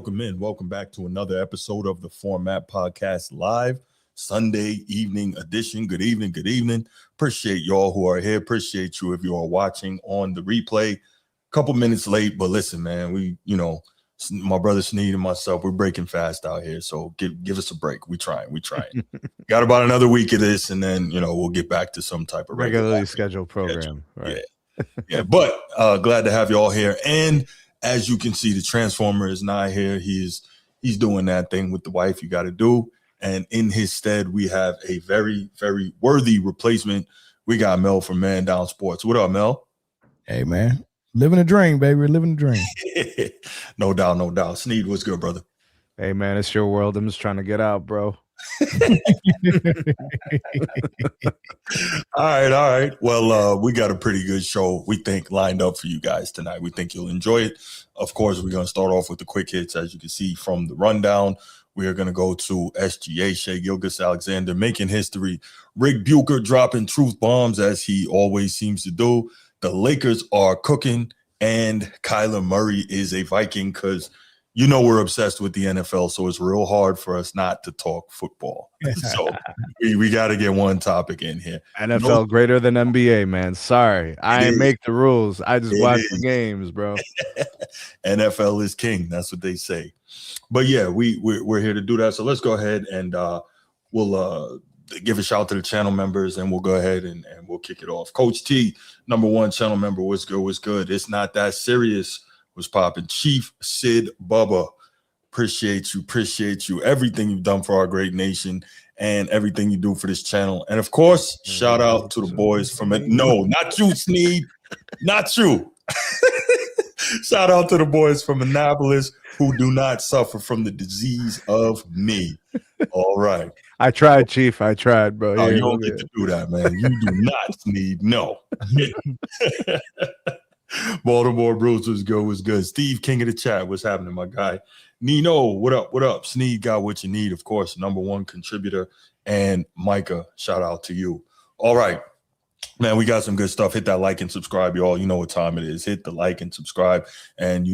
welcome in. Welcome back to another episode of the Format Podcast Live Sunday evening edition. Good evening. Good evening. Appreciate y'all who are here. Appreciate you if you are watching on the replay. Couple minutes late, but listen, man, my brother Sneed and myself, we're breaking fast out here. So give us a break. We trying. Got about another week of this, and then we'll get back to some type of regularly scheduled program. Right. Yeah. But glad to have you all here. And as you can see, the Transformer is not here. He's doing that thing with the wife you got to do. And in his stead, we have a very, very worthy replacement. We got Mel from Man Down Sports. What up, Mel? Hey, man. Living a dream, baby. We're living a dream. No doubt. Sneed, what's good, brother? Hey, man, it's your world. I'm just trying to get out, bro. All right. Well, we got a pretty good show, we think, lined up for you guys tonight. We think you'll enjoy it. Of course, we're going to start off with the quick hits. As you can see from the rundown, we are going to go to SGA, Shai Gilgeous-Alexander, making history. Ric Bucher dropping truth bombs, as he always seems to do. The Lakers are cooking, and Kyler Murray is a Viking, because we're obsessed with the NFL, so it's real hard for us not to talk football. So we got to get one topic in here. NFL greater than NBA, man. Sorry, I ain't make the rules. I just watch the games, bro. NFL is king. That's what they say. But yeah, we're here to do that. So let's go ahead and we'll give a shout to the channel members, and we'll go ahead and we'll kick it off. Coach T, #1 channel member, what's good? It's not that serious. Was popping. Chief Sid Bubba, appreciate you. Everything you've done for our great nation and everything you do for this channel. And of course, shout out to the boys from it. No, not you, Sneed. Not you. Shout out to the boys from Annapolis who do not suffer from the disease of me. All right. I tried, Chief. I tried, bro. Oh, you don't get to do that, man. You do not, Sneed. No. Baltimore Bruce was good. Steve, king of the chat. What's happening, my guy? Nino, what up? Sneed got what you need, of course, #1 contributor. And Micah, shout out to you. All right, man, we got some good stuff. Hit that like and subscribe, y'all. You know what time it is. Hit the like and subscribe. And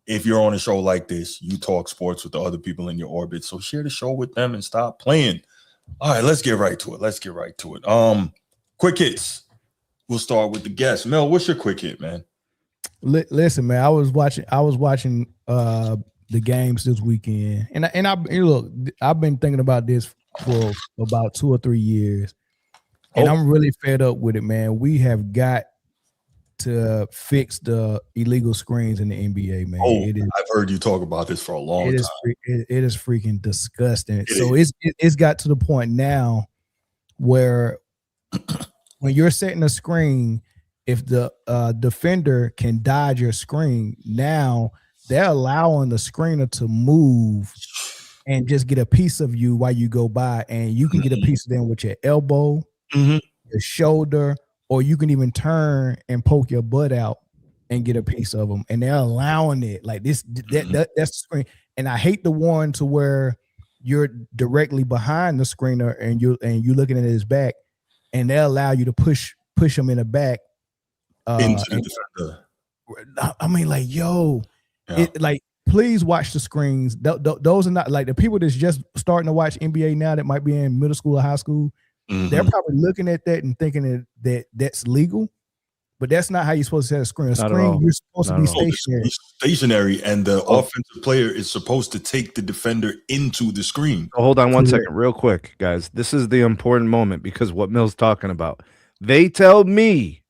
if you're on a show like this, you talk sports with the other people in your orbit. So share the show with them and stop playing. All right, let's get right to it. Quick hits. We'll start with the guest. Mel, what's your quick hit, man? Listen, man, I was watching the games this weekend, and I've been thinking about this for about 2 or 3 years, and I'm really fed up with it, man. We have got to fix the illegal screens in the NBA, man. I've heard you talk about this for a long time. It is freaking disgusting. It's got to the point now where when you're setting a screen, if the defender can dodge your screen, now they're allowing the screener to move and just get a piece of you while you go by, and you can get a piece of them with your elbow, your shoulder, or you can even turn and poke your butt out and get a piece of them. And they're allowing it like this. That's the screen. And I hate the one to where you're directly behind the screener and you're looking at his back, and they allow you to push him in the back into the defender. I mean, please watch the screens. Those are not like the people that's just starting to watch NBA now that might be in middle school or high school. They're probably looking at that and thinking that's legal, but that's not how you're supposed to set a screen. You're supposed to be stationary. Stationary, and the offensive player is supposed to take the defender into the screen. So hold on one second, real quick, guys. This is the important moment, because what Mill's talking about. They tell me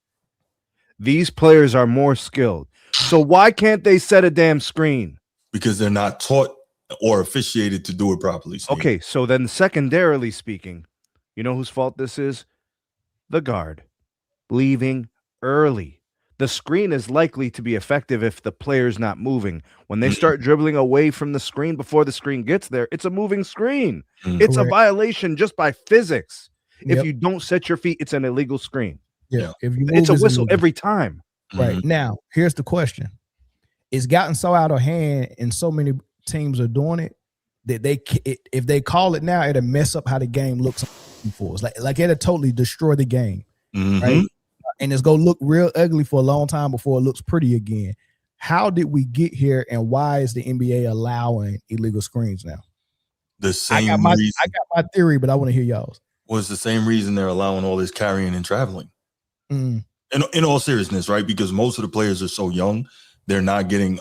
these players are more skilled. So why can't they set a damn screen? Because they're not taught or officiated to do it properly, Steve. Okay, so then secondarily speaking, you know whose fault this is? The guard leaving early. The screen is likely to be effective if the player's not moving. When they start dribbling away from the screen before the screen gets there, it's a moving screen. It's a violation just by physics. If you don't set your feet, it's an illegal screen. Yeah. If you it's a whistle every time. Right. Now, here's the question. It's gotten so out of hand and so many teams are doing it that if they call it now, it'll mess up how the game looks for us. Like it'll totally destroy the game. Right. And it's gonna look real ugly for a long time before it looks pretty again. how did we get here, and why is the NBA allowing illegal screens now? The same I reason. got my theory, but I want to hear y'all's. Was the same reason they're allowing all this carrying and traveling. In all seriousness, right? Because most of the players are so young, they're not getting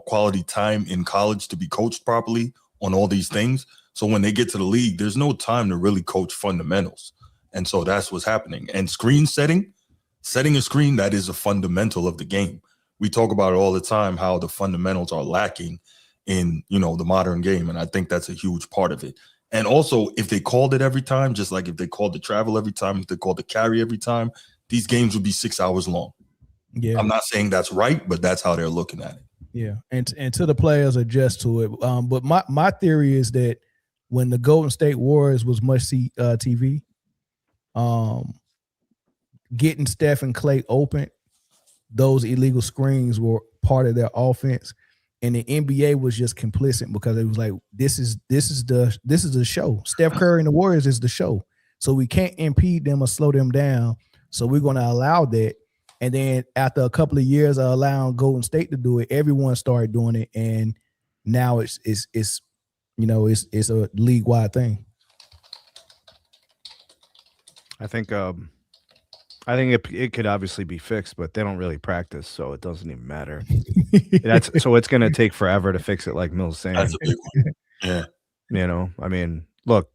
quality time in college to be coached properly on all these things. So when they get to the league, there's no time to really coach fundamentals. And so that's what's happening. And setting a screen, that is a fundamental of the game. We talk about it all the time, how the fundamentals are lacking in, the modern game. And I think that's a huge part of it. And also, if they called it every time, just like if they called the travel every time, if they called the carry every time, these games would be 6 hours long. Yeah. I'm not saying that's right, but that's how they're looking at it. Yeah. And to the players adjust to it. But my theory is that when the Golden State Warriors was must-see TV, getting Steph and Clay open, those illegal screens were part of their offense. And the NBA was just complicit because it was like, this is the show. Steph Curry and the Warriors is the show. So we can't impede them or slow them down. So we're going to allow that. And then after a couple of years of allowing Golden State to do it, everyone started doing it. And now it's a league-wide thing. I think it could obviously be fixed, but they don't really practice, so it doesn't even matter. So it's going to take forever to fix it, like Mill's saying. That's a big one. Yeah. I mean, look,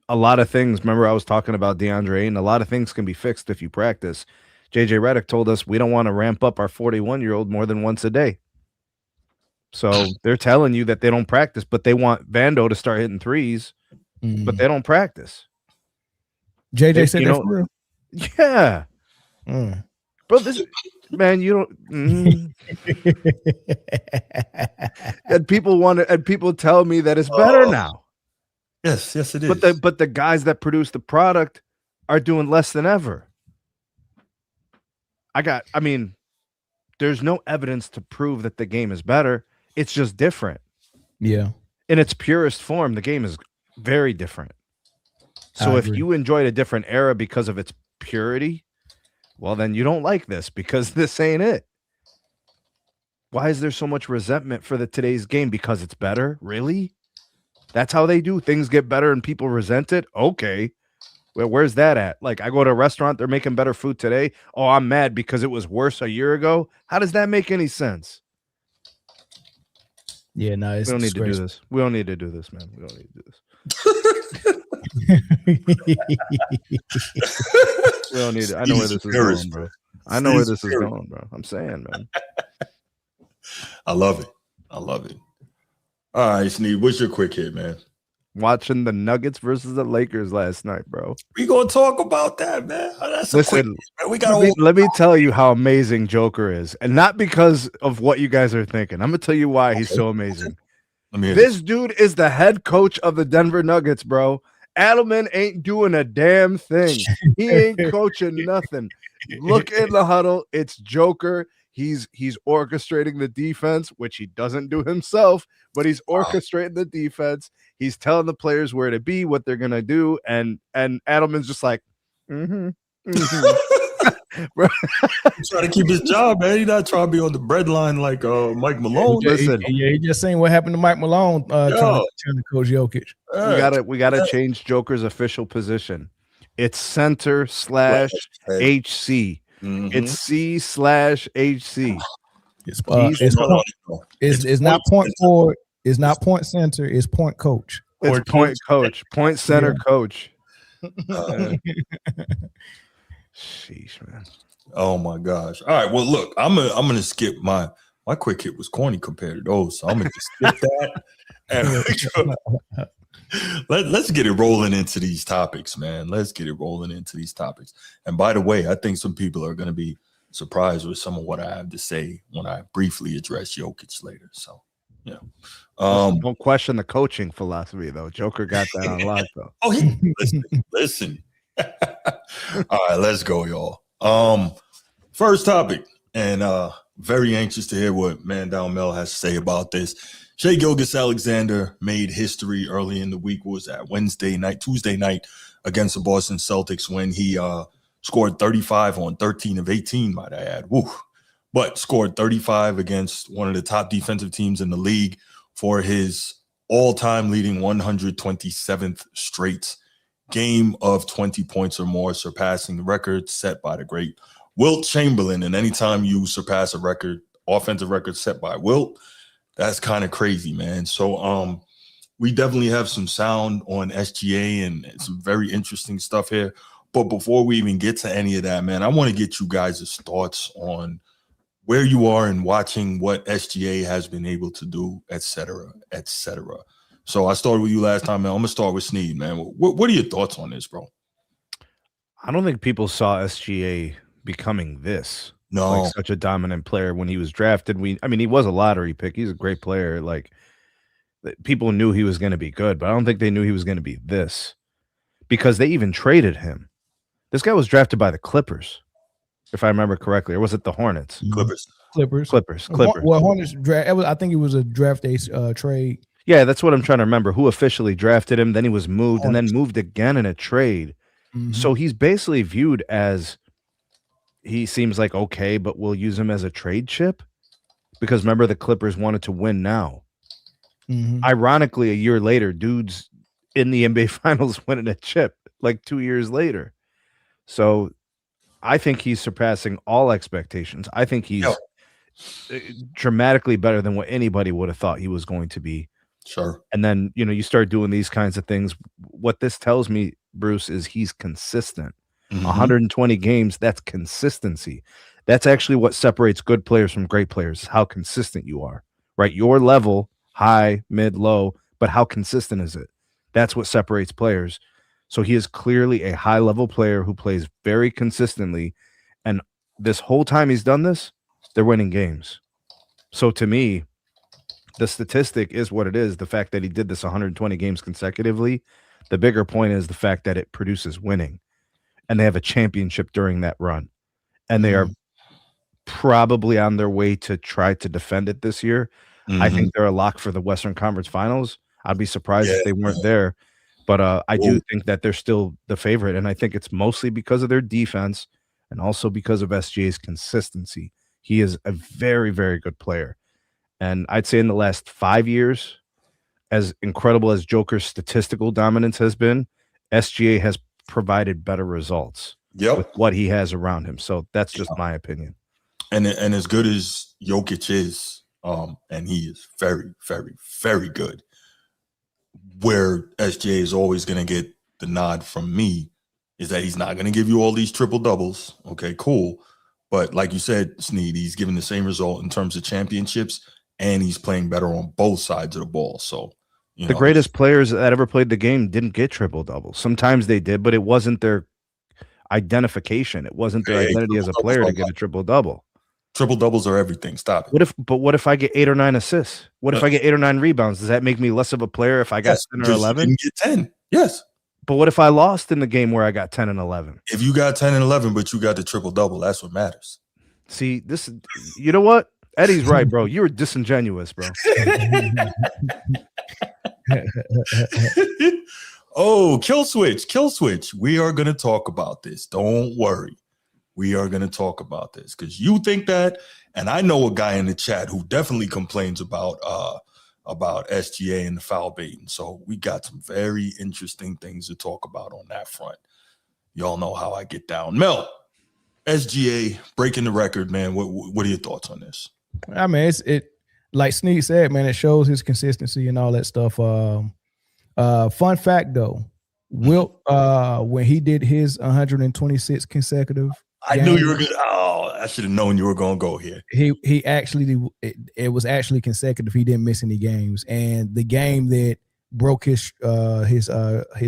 a lot of things. Remember, I was talking about DeAndre, and a lot of things can be fixed if you practice. JJ Redick told us we don't want to ramp up our 41-year-old more than once a day. So they're telling you that they don't practice, but they want Vando to start hitting threes, but they don't practice. JJ said that for real? Yeah. Bro, man, you don't. And people tell me that it's better now. Yes, it is. But the guys that produce the product are doing less than ever. There's no evidence to prove that the game is better. It's just different. Yeah. In its purest form, the game is very different. So if you enjoyed a different era because of its purity, well, then you don't like this because this ain't it. Why is there so much resentment for today's game? Because it's better? Really? That's how they do. Things get better and people resent it? Okay. Well, where's that at? Like, I go to a restaurant, they're making better food today. Oh, I'm mad because it was worse a year ago. How does that make any sense? Yeah, no, we don't need to do this. We don't need to do this, man. We don't need to do this. We don't need it. I know where this is going, bro. I know where this is going, bro. I'm saying, man. I love it. All right, Sneed, what's your quick hit, man? Watching the Nuggets versus the Lakers last night, bro. We gonna talk about that, man. Listen, let me tell you how amazing Joker is, and not because of what you guys are thinking. I'm gonna tell you why he's so amazing. This dude is the head coach of the Denver Nuggets, bro. Adelman ain't doing a damn thing. He ain't coaching nothing. Look in the huddle. It's Joker. He's orchestrating the defense, which he doesn't do himself, but he's orchestrating the defense. He's telling the players where to be, what they're gonna do, and Adelman's just like, trying to keep his job, man. He's not trying to be on the breadline like Mike Malone. Listen, he just saying what happened to Mike Malone trying to coach Jokic. We gotta change Joker's official position. It's center / HC. It's C/HC. It's not point forward. It's not point center. It's point coach. It's point coach. Point center coach. Sheesh, man. Oh my gosh. All right. Well, look, I'm gonna skip my quick hit was corny compared to those, so I'm gonna just skip that. And let's get it rolling into these topics, man. Let's get it rolling into these topics. And by the way, I think some people are gonna be surprised with some of what I have to say when I briefly address Jokic later. So, yeah. Don't question the coaching philosophy, though. Joker got that on lock, though. Listen. All right, let's go, y'all. First topic, and very anxious to hear what Man Down Mel has to say about this. Shai Gilgeous-Alexander made history early in the week. What was that? Tuesday night against the Boston Celtics when he scored 35 on 13 of 18, might I add. Woo. but scored 35 against one of the top defensive teams in the league for his all-time leading 127th straight game of 20 points or more, surpassing the record set by the great Wilt Chamberlain. And anytime you surpass a record, offensive record set by Wilt, that's kind of crazy, man. So we definitely have some sound on SGA and some very interesting stuff here. But before we even get to any of that, man, I want to get you guys' thoughts on where you are in watching what SGA has been able to do, et cetera, et cetera. So I started with you last time, man. I'm going to start with Sneed, man. What are your thoughts on this, bro? I don't think people saw SGA becoming this. No. Like such a dominant player when he was drafted. I mean, he was a lottery pick. He's a great player. Like, people knew he was going to be good, but I don't think they knew he was going to be this because they even traded him. This guy was drafted by the Clippers, if I remember correctly. Or was it the Hornets? Clippers. Well, Hornets draft. I think it was a draft day trade. Yeah, that's what I'm trying to remember. Who officially drafted him? Then he was moved and then moved again in a trade. Mm-hmm. So he's basically viewed as, he seems like okay, but we'll use him as a trade chip because remember the Clippers wanted to win now. Mm-hmm. Ironically, a year later, dudes in the NBA Finals winning a chip like 2 years later. So I think he's surpassing all expectations. I think he's dramatically better than what anybody would have thought he was going to be. Sure. And then, you start doing these kinds of things. What this tells me, Bruce, is he's consistent. Mm-hmm. 120 games, that's consistency. That's actually what separates good players from great players, how consistent you are, right? Your level, high, mid, low, but how consistent is it? That's what separates players. So he is clearly a high-level player who plays very consistently. And this whole time he's done this, they're winning games. So to me, the statistic is what it is. The fact that he did this 120 games consecutively, the bigger point is the fact that it produces winning. And they have a championship during that run. And they are probably on their way to try to defend it this year. Mm-hmm. I think they're a lock for the Western Conference Finals. I'd be surprised if they weren't there. But I do think that they're still the favorite. And I think it's mostly because of their defense and also because of SGA's consistency. He is a very, very good player. And I'd say in the last 5 years, as incredible as Joker's statistical dominance has been, SGA has provided better results with what he has around him. So that's just my opinion. And as good as Jokic is, and he is very, very, very good, where SGA is always going to get the nod from me is that he's not going to give you all these triple doubles. Okay, cool. But like you said, Sneed, he's giving the same result in terms of championships, and he's playing better on both sides of the ball. So, the greatest players that ever played the game didn't get triple doubles. Sometimes they did, but it wasn't their identification. It wasn't their identity as a player to get a triple double. Triple doubles are everything. Stop it. What if I get 8 or 9 assists? What if I get 8 or 9 rebounds? Does that make me less of a player if I got 10 or 11? You didn't get 10. Yes. But what if I lost in the game where I got 10 and 11? If you got 10 and 11, but you got the triple double, that's what matters. See, this, you know what? Eddie's right, bro. You were disingenuous, bro. Oh, kill switch. We are going to talk about this. Don't worry. We are going to talk about this because you think that, and I know a guy in the chat who definitely complains about SGA and the foul baiting. So we got some very interesting things to talk about on that front. Y'all know how I get down. Mel, SGA breaking the record, man. What are your thoughts on this? I mean, it like Sneak said, man, it shows his consistency and all that stuff. Fun fact though, Wilt, when he did his 126 consecutive, I knew you were good. Oh, I should have known you were going to go here. He actually, it was actually consecutive. He didn't miss any games, and the game that broke his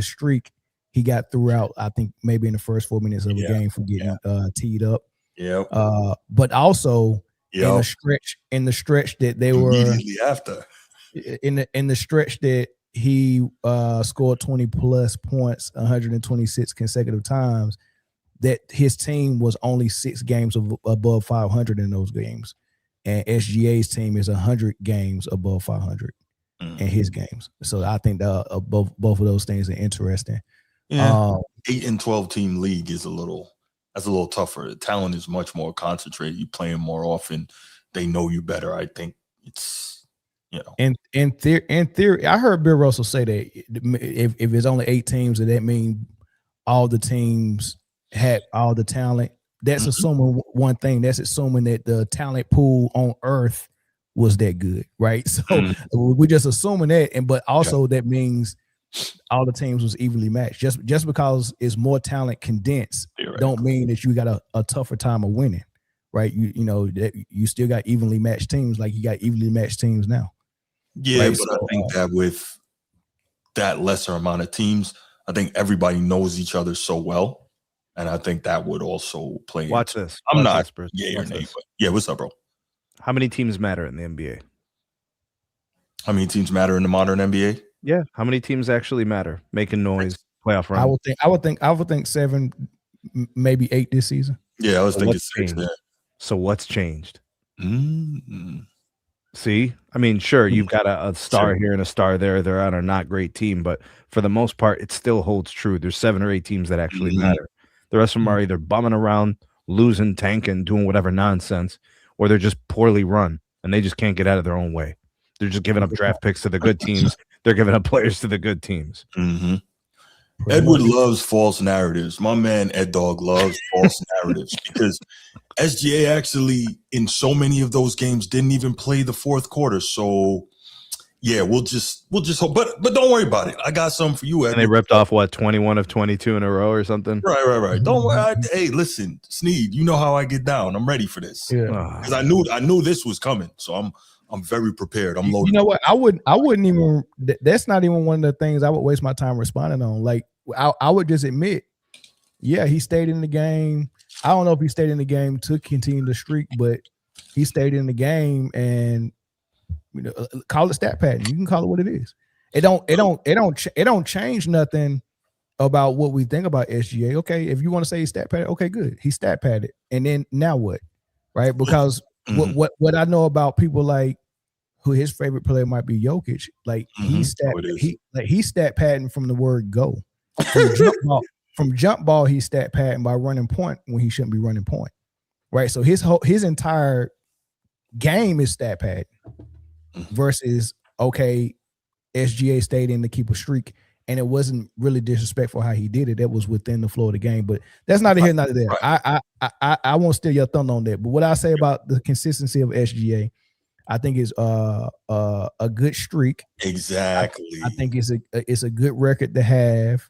streak, he got throughout. I think maybe in the first 4 minutes of the game for getting teed up. Yeah. But also in the stretch that they were immediately after in the stretch that he scored 20 plus points 126 consecutive times, that his team was only 6 games above 500 in those games, and SGA's team is 100 games above 500 in his games. So I think both of those things are interesting. Yeah. 8 and 12 team league is a little. that's a little tougher. The talent is much more concentrated. You playing more often. They know you better. I think it's, you know. In theory, I heard Bill Russell say that if it's only 8 teams, that means all the teams had all the talent. That's assuming one thing. That's assuming that the talent pool on Earth was that good, right? So we're just assuming that, but also that means all the teams was evenly matched. Just because it's more talent condensed, don't mean that you got a tougher time of winning, right? You know that you still got evenly matched teams, like you got evenly matched teams now. Yeah, right? but so, I think that with that lesser amount of teams, I think everybody knows each other so well, and I think that would also play. Watch this. I'm Watch not this, Bruce. yay or nay, but yeah, what's up, bro? How many teams matter in the NBA? How many teams matter in the modern NBA? Yeah, how many teams actually matter? Making noise, playoff run. I would think 7, maybe 8 this season. Yeah, I was thinking 6. Yeah. So what's changed? Mm-hmm. See, I mean, sure, you've got a star here and a star there. They're on a not great team, but for the most part, it still holds true. There's 7 or 8 teams that actually matter. The rest of them are either bumming around, losing, tanking, doing whatever nonsense, or they're just poorly run and they just can't get out of their own way. They're just giving up draft picks to the good teams. They're giving up players to the good teams. Mm-hmm. Edward loves false narratives. My man Ed Dog loves false narratives because SGA actually in so many of those games didn't even play the fourth quarter. So yeah, we'll just hope. But don't worry about it. I got something for you, Edward. And they ripped off what 21 of 22 in a row or something. Right. Don't worry. Hey, listen, Sneed, you know how I get down. I'm ready for this. Yeah. Because I knew this was coming. So I'm very prepared. I'm loaded. You know what? I wouldn't even. That's not even one of the things I would waste my time responding on. Like I would just admit, yeah, he stayed in the game. I don't know if he stayed in the game to continue the streak, but he stayed in the game, and you know, call it stat padding. You can call it what it is. It don't change nothing about what we think about SGA. Okay, if you want to say he stat padded, okay, good. He stat padded, and then now what? Right? Because what I know about people like who his favorite player might be Jokic, like he stat padding from the word go. From jump ball, he stat padding by running point when he shouldn't be running point. Right? So his entire game is stat padding versus okay, SGA stayed in to keep a streak. And it wasn't really disrespectful how he did it. That was within the flow of the game. But that's neither here nor there. Right. I won't steal your thunder on that. But what I say about the consistency of SGA, I think is a good streak. Exactly. I think it's a good record to have.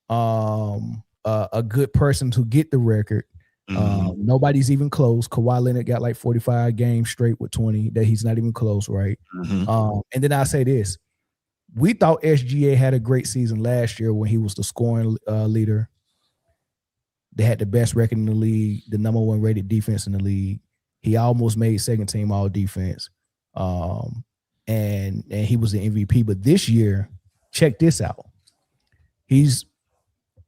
A good person to get the record. Nobody's even close. Kawhi Leonard got like 45 games straight with 20. That he's not even close, right? And then I say this. We thought SGA had a great season last year when he was the scoring leader. They had the best record in the league, the number 1 rated defense in the league. He almost made second team all defense. And he was the MVP. But this year, check this out. He's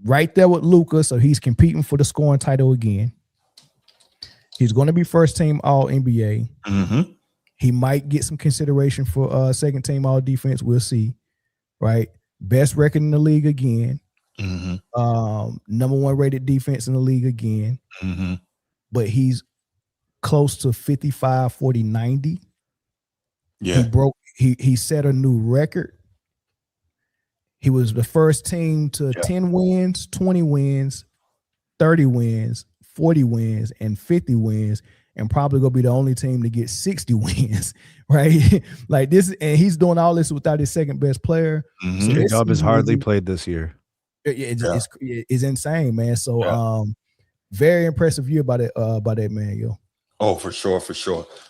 right there with Luka, so he's competing for the scoring title again. He's going to be first team all NBA. He might get some consideration for second team all defense. We'll see. Right. Best record in the league again. Number 1 rated defense in the league again. But he's close to 55, 40, 90. Yeah. He set a new record. He was the first team to 10 wins, 20 wins, 30 wins, 40 wins, and 50 wins. And probably gonna be the only team to get 60 wins, right? Like this, and he's doing all this without his second best player. So his job is hardly played this year. It's insane, man. So very impressive year by that man, yo. Oh, for sure.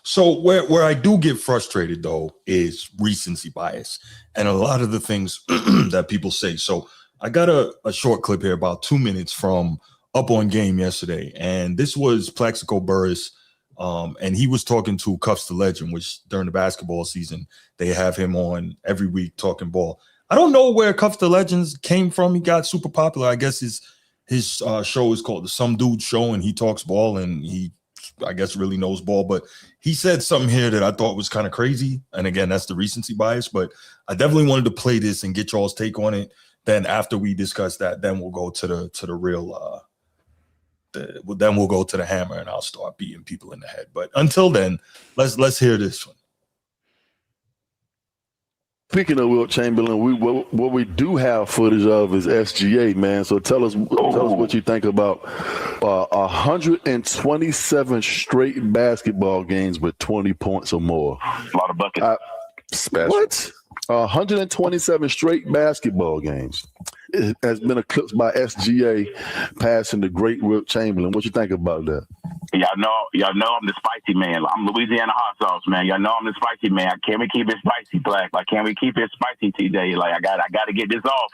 So where I do get frustrated though is recency bias and a lot of the things that people say. So I got a short clip here, about 2 minutes from Up On Game yesterday, and this was Plaxico Burress. And he was talking to Cuffs the Legend, which during the basketball season, they have him on every week talking ball. I don't know where Cuffs the Legends came from. He got super popular. I guess his show is called the Some Dude Show, and he talks ball, and he, I guess, really knows ball. But he said something here that I thought was kind of crazy. And again, that's the recency bias. But I definitely wanted to play this and get y'all's take on it. Then after we discuss that, then we'll go to the real then we'll go to the hammer and I'll start beating people in the head. But until then, let's hear this one. Speaking of Wilt Chamberlain, what we do have footage of is SGA, man. So tell us what you think about 127 straight basketball games with 20 points or more. A lot of buckets. What? 127 straight basketball games. It has been eclipsed by SGA passing the great Wilt Chamberlain. What you think about that? Y'all know I'm the spicy man. I'm Louisiana hot sauce, man. Y'all know I'm the spicy man. Can we keep it spicy, Black? Like, can we keep it spicy today? Like, I got to get this off.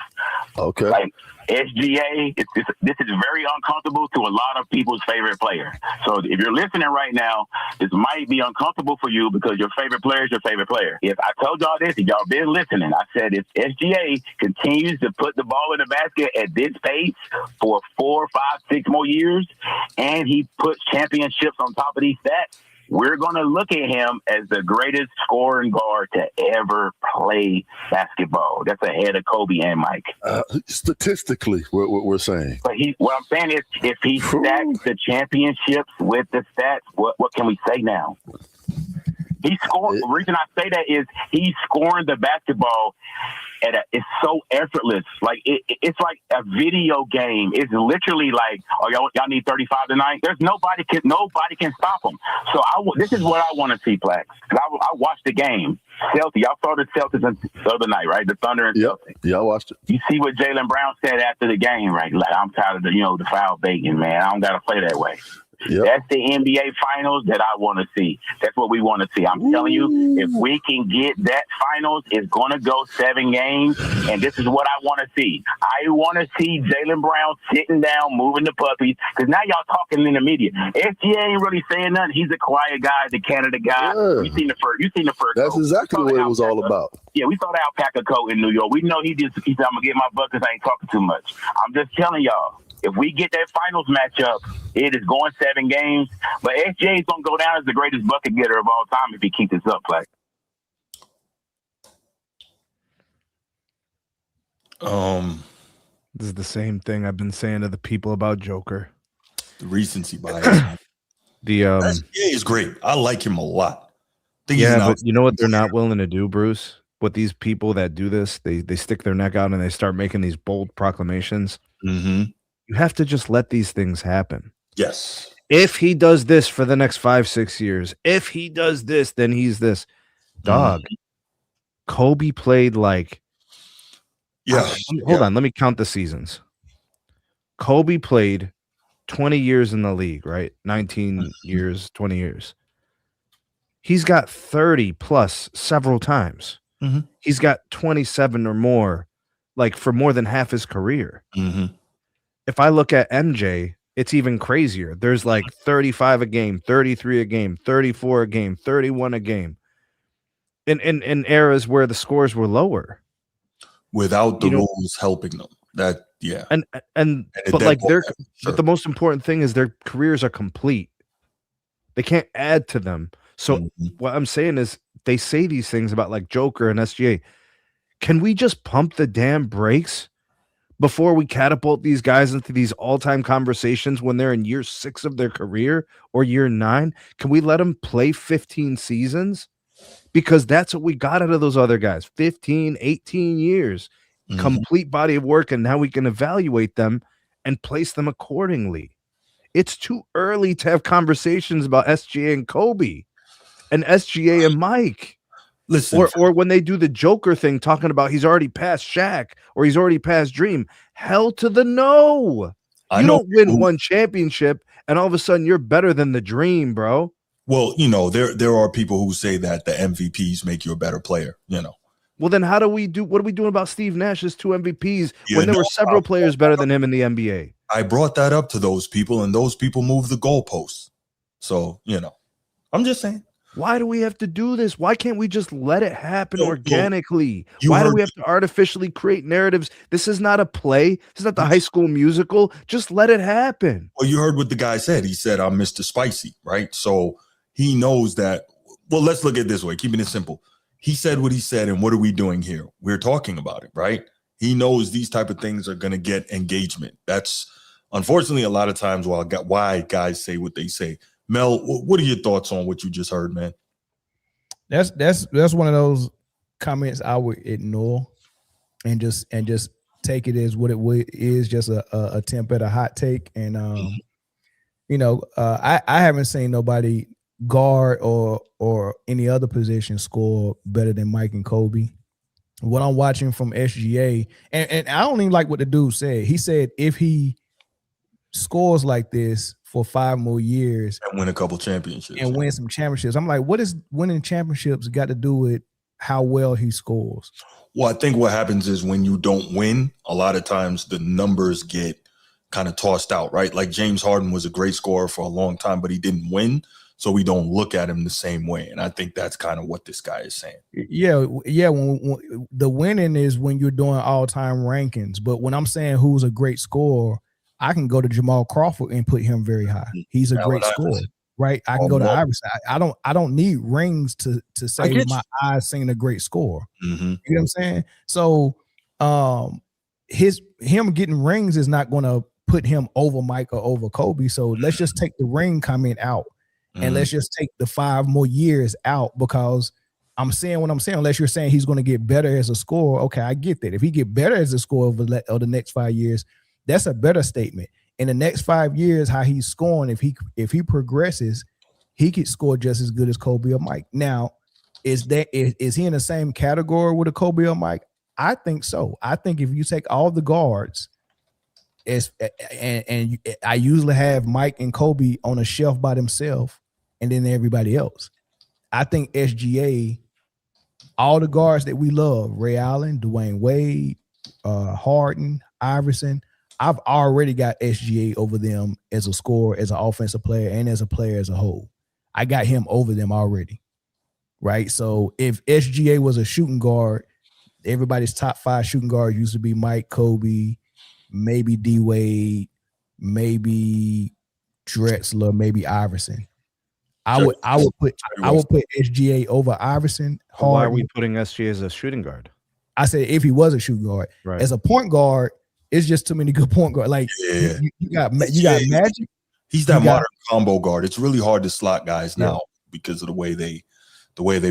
Okay. Like, SGA, this is very uncomfortable to a lot of people's favorite player. So if you're listening right now, this might be uncomfortable for you because your favorite player is your favorite player. If I told y'all this, if y'all been listening, I said if SGA continues to put the ball in the basket at this pace for 4, 5, 6 more years, and he puts championships on top of these stats, we're going to look at him as the greatest scoring guard to ever play basketball. That's ahead of Kobe and Mike. Statistically, we're saying. But what I'm saying is, if he stacks the championships with the stats, what can we say now? He scored. The reason I say that is he's scoring the basketball it's so effortless. Like it's like a video game. It's literally like, y'all need 35 tonight. There's nobody can stop him. So this is what I want to see, Plax. Because I watched the game. Celtics, y'all saw the Celtics the other night, right? The Thunder and Celtics. Yeah, I watched it. You see what Jaylen Brown said after the game, right? Like, I'm tired of the foul baiting, man. I don't got to play that way. Yep. That's the NBA finals that I want to see. That's what we want to see. I'm telling you, if we can get that finals, it's going to go 7 games, and this is what I want to see. I want to see Jaylen Brown sitting down, moving the puppies, because now y'all talking in the media. SGA ain't really saying nothing. He's a quiet guy, the Canada guy. Yeah. You seen the fur. That's exactly what it was all about. Yeah, we saw the alpaca coat in New York. We know he said, I'm going to get my buckets. I ain't talking too much. I'm just telling y'all. If we get that finals matchup, it is going 7 games. But SGA is going to go down as the greatest bucket getter of all time if he keeps this up, Plax. This is the same thing I've been saying to the people about Joker. The recency bias. SGA is great. I like him a lot. Yeah, but you know what they're not willing to do, Bruce? What these people that do this, they stick their neck out and they start making these bold proclamations. Mm-hmm. You have to just let these things happen. Yes. If he does this for the next 5-6 years, if he does this, then he's this. Dog. Kobe played like. Hold on. Let me count the seasons. Kobe played 20 years in the league, right? 19 years, 20 years. He's got 30 plus several times. Mm-hmm. He's got 27 or more, like for more than half his career. Mm-hmm. If I look at MJ, it's even crazier. There's like 35 a game, 33 a game, 34 a game, 31 a game. In eras where the scores were lower. Without the rules helping them. But the most important thing is their careers are complete. They can't add to them. So what I'm saying is they say these things about like Joker and SGA. Can we just pump the damn brakes before we catapult these guys into these all-time conversations when they're in year 6 of their career or year 9? Can we let them play 15 seasons? Because that's what we got out of those other guys. 15, 18 years, complete body of work, and now we can evaluate them and place them accordingly. It's too early to have conversations about SGA and Kobe and SGA and Mike. Listen, or when they do the Joker thing, talking about he's already passed Shaq or he's already passed Dream. Hell to the no! You don't win one championship and all of a sudden you're better than the Dream, bro. Well, there are people who say that the MVPs make you a better player. Well, then what are we doing about Steve Nash's 2 MVPs when there were several players better than him in the NBA? I brought that up to those people, and those people moved the goalposts. So I'm just saying. Why do we have to do this? Why can't we just let it happen organically? Why do we have to artificially create narratives? This is not a play. This is not the High School Musical. Just let it happen. Well, you heard what the guy said. He said, I'm Mr. Spicy, right? So he knows that. Well, let's look at it this way, keeping it simple. He said what he said, and what are we doing here? We're talking about it, right? He knows these type of things are going to get engagement. That's unfortunately, a lot of times why guys say what they say. Mel, what are your thoughts on what you just heard, man? That's one of those comments I would ignore and just take it as what it is, just a attempt at a hot take. And I haven't seen nobody guard or any other position score better than Mike and Kobe. What I'm watching from SGA, and I don't even like what the dude said. He said if he scores like this for 5 more years and win a couple championships and win some championships, I'm like, what is winning championships got to do with how well he scores? Well, I think what happens is when you don't win, a lot of times the numbers get kind of tossed out, right? Like James Harden was a great scorer for a long time, but he didn't win. So we don't look at him the same way. And I think that's kind of what this guy is saying. Yeah. When the winning is when you're doing all-time rankings. But when I'm saying who's a great scorer, I can go to Jamal Crawford and put him very high. He's a great scorer, right? I can go to Iverson. I don't need rings to say my eyes seeing a great scorer. Mm-hmm. You know what I'm saying? So him getting rings is not going to put him over Mike or over Kobe. So let's just take the ring comment out. And let's just take the 5 more years out, because I'm saying what I'm saying. Unless you're saying he's going to get better as a scorer, okay, I get that. If he get better as a scorer over the next 5 years, that's a better statement. In the next 5 years, how he's scoring, if he progresses, he could score just as good as Kobe or Mike. Now, is he in the same category with a Kobe or Mike? I think so. I think if you take all the guards, and I usually have Mike and Kobe on a shelf by themselves, and then everybody else. I think SGA, all the guards that we love, Ray Allen, Dwayne Wade, Harden, Iverson, I've already got SGA over them as a scorer, as an offensive player, and as a player as a whole. I got him over them already, right? So if SGA was a shooting guard, everybody's top 5 shooting guards used to be Mike, Kobe, maybe D Wade, maybe Drexler, maybe Iverson. I would put SGA over Iverson. Why are we putting SGA as a shooting guard? I said if he was a shooting guard. Right. As a point guard, it's just too many good point guards. Like you got Magic. He's that modern combo guard. It's really hard to slot guys now because of the way they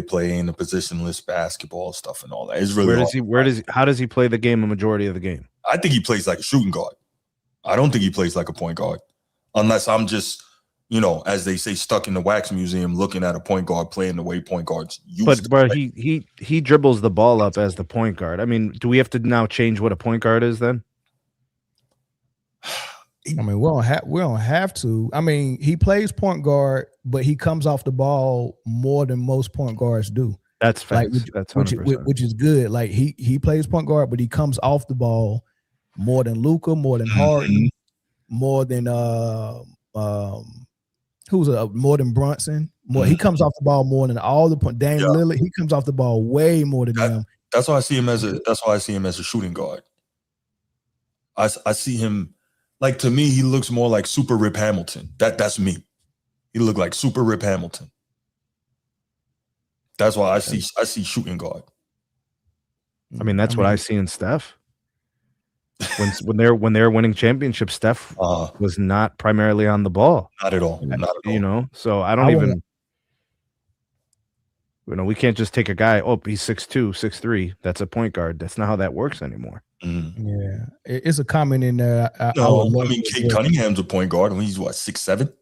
play in the positionless basketball stuff and all that. It's really how does he play the game a majority of the game? I think he plays like a shooting guard. I don't think he plays like a point guard, unless I'm just, as they say, stuck in the wax museum looking at a point guard playing the way point guards used to play. he dribbles the ball up as the point guard. I mean, do we have to now change what a point guard is then? I mean, we don't have to. I mean, he plays point guard, but he comes off the ball more than most point guards do. That's facts. That's 100%. Which is good. Like he plays point guard, but he comes off the ball more than Luka, more than Harden, more than more than Brunson. He comes off the ball more than all the point. Dame Lillard, he comes off the ball way more than them. That's why I see him as a shooting guard. I see him, like, to me, he looks more like Super Rip Hamilton. That's me. He looked like Super Rip Hamilton. That's why I see shooting guard. I mean, that's what I see in Steph. When they're winning championships, Steph was not primarily on the ball. Not at all. Not at all. So I don't even. We can't just take a guy. Oh, he's 6'2", 6'3". That's a point guard. That's not how that works anymore. Yeah, it's a comment in there. Kate Cunningham's a point guard. He's 6'7".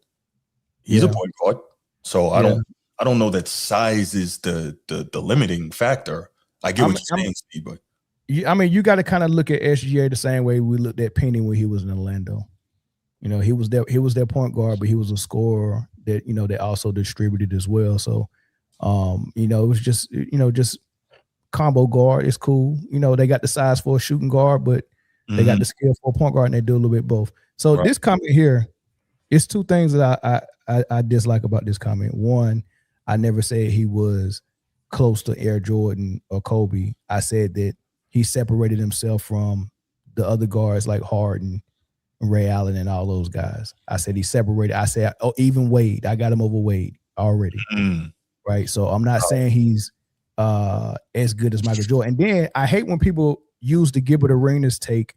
He's a point guard. So I don't know that size is the limiting factor. I get what you're saying, Steve, but you got to kind of look at SGA the same way we looked at Penny when he was in Orlando. He was their point guard, but he was a scorer that that also distributed as well. So it was just combo guard. It's cool. They got the size for a shooting guard, but they got the skill for a point guard, and they do a little bit both. So this comment here, it's 2 things that I dislike about this comment. One, I never said he was close to Air Jordan or Kobe. I said that he separated himself from the other guards like Harden, Ray Allen, and all those guys. I said he separated. I said, even Wade. I got him over Wade already. Right. So I'm not saying he's as good as Michael Jordan. And then I hate when people use the Gilbert Arenas take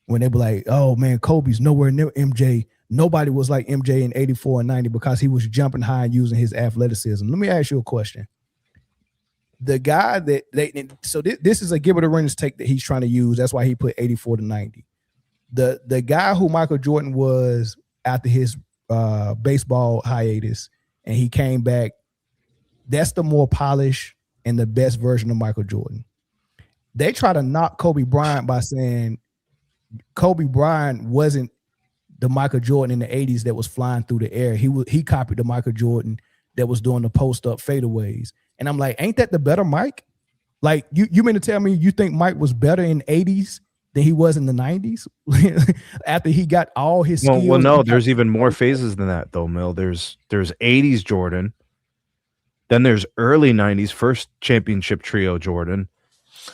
when they be like, oh man, Kobe's nowhere near MJ. Nobody was like MJ in 84 and 90 because he was jumping high and using his athleticism. Let me ask you a question. The guy that this is a Gilbert Arenas take that he's trying to use. That's why he put 84 to 90. The guy who Michael Jordan was after his baseball hiatus and he came back, that's the more polished and the best version of Michael Jordan. They try to knock Kobe Bryant by saying Kobe Bryant wasn't the Michael Jordan in the 80s that was flying through the air. He copied the Michael Jordan that was doing the post-up fadeaways. And I'm like, ain't that the better Mike? Like, you mean to tell me you think Mike was better in the 80s than he was in the 90s after he got all his skills? Well, no, there's even more phases than that, though, Mill. There's 80s Jordan. Then there's early 90s first championship trio Jordan.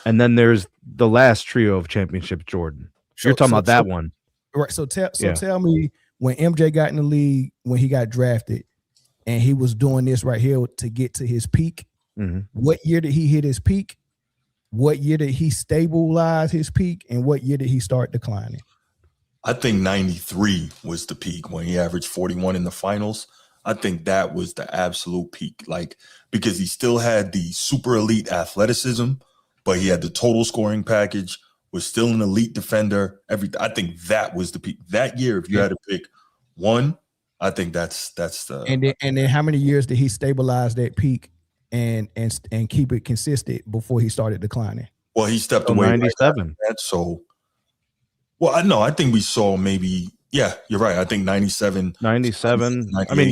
And then there's the last trio of championship Jordan. You're talking about that one. Right. So tell me, when MJ got in the league, when he got drafted, and he was doing this right here to get to his peak, what year did he hit his peak? What year did he stabilize his peak? And what year did he start declining? I think 93 was the peak when he averaged 41 in the finals. I think that was the absolute peak, like, because he still had the super elite athleticism, but he had the total scoring package, was still an elite defender. I think that was the peak. That year, if you had to pick one, I think that's the. And then how many years did he stabilize that peak and keep it consistent before he started declining? Well, he stepped away. 97. I think we saw maybe. Yeah, you're right. I think 97. 97. I mean,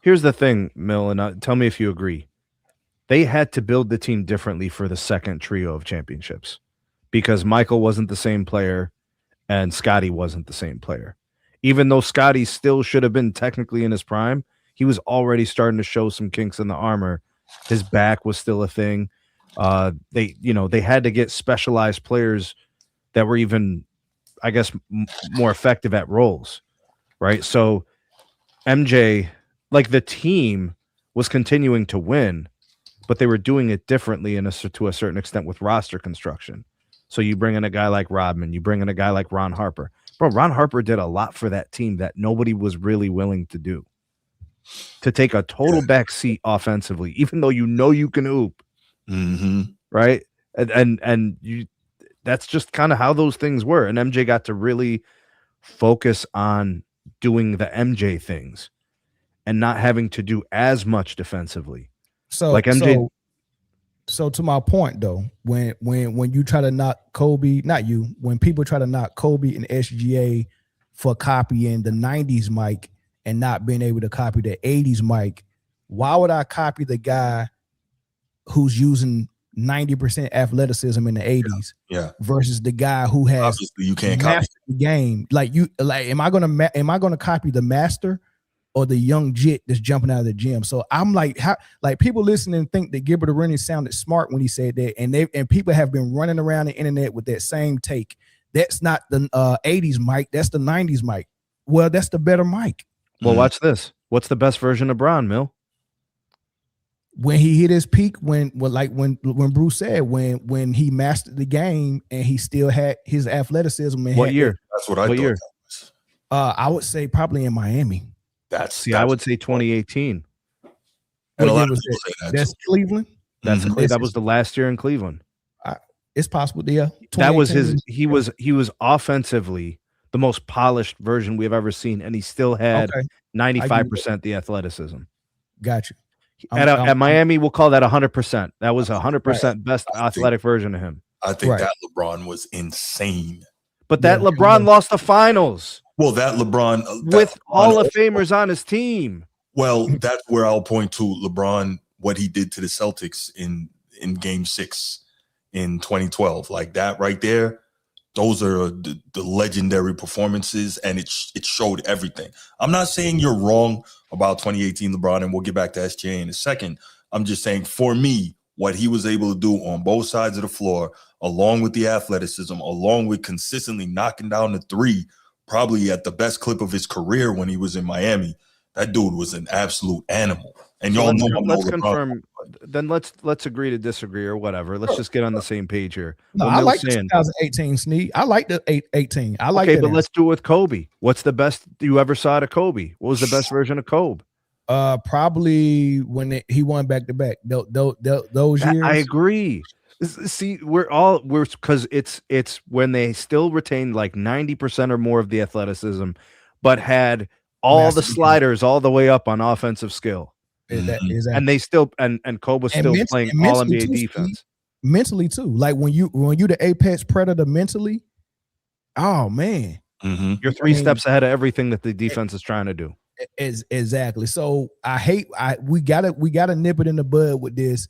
here's the thing, Mill, and tell me if you agree. They had to build the team differently for the second trio of championships because Michael wasn't the same player and Scottie wasn't the same player. Even though Scottie still should have been technically in his prime, he was already starting to show some kinks in the armor. His back was still a thing. They had to get specialized players that were even, I guess, more effective at roles, right? So MJ, like, the team was continuing to win, but they were doing it differently to a certain extent with roster construction. So you bring in a guy like Rodman, you bring in a guy like Ron Harper. Bro, Ron Harper did a lot for that team that nobody was really willing to do. To take a total back seat offensively, even though you can hoop, right? And that's just kind of how those things were. And MJ got to really focus on doing the MJ things and not having to do as much defensively. So like MJ. So to my point though, when you try to knock Kobe, when people try to knock Kobe and SGA for copying the 90s Mike and not being able to copy the 80s Mike, why would I copy the guy who's using 90% athleticism in the 80s versus the guy who has obviously you can't copy the game? Am I gonna copy the master or the young jit that's jumping out of the gym? So I'm like, people listening think that Gilbert Arenas sounded smart when he said that, and people have been running around the internet with that same take. That's not the 80s Mike, that's the 90s Mike. Well, that's the better Mike. Well, watch this. What's the best version of Bron, Mill? When he hit his peak, when Bruce said, when he mastered the game and he still had his athleticism. And what year? That's what I thought. Year? I would say probably in Miami. I would say 2018. And a lot of people say that. That's Cleveland. That was the last year in Cleveland. It's possible. Yeah, that was his. He was offensively the most polished version we have ever seen, and he still had 95% the athleticism. Gotcha. At Miami, we'll call that 100%. That was 100% best athletic version of him. I think that LeBron was insane. But that LeBron lost the finals. Well, that LeBron with Hall of Famers on his team. Well, that's where I'll point to LeBron, what he did to the Celtics in Game 6 in 2012. Like that right there. Those are the legendary performances, and it showed everything. I'm not saying you're wrong about 2018 LeBron, and we'll get back to SGA in a second. I'm just saying, for me, what he was able to do on both sides of the floor, along with the athleticism, along with consistently knocking down the three, probably at the best clip of his career when he was in Miami, that dude was an absolute animal. And So y'all know let's confirm. Then let's agree to disagree or whatever. Let's just get on the same page here. No, I like the 2018 Sneak. I like the 18. I like that. But let's do it with Kobe. What's the best you ever saw to Kobe? What was the best version of Kobe? Probably when he won back to back. Those years. I agree. See, we're because it's when they still retained like 90% or more of the athleticism, but had all the sliders all the way up on offensive skill. Exactly. And they still and Kobe was still playing all NBA defense. Mentally too. Like when you the apex predator mentally, oh man. You're three steps ahead of everything that the defense is trying to do. Exactly. So we gotta nip it in the bud with this.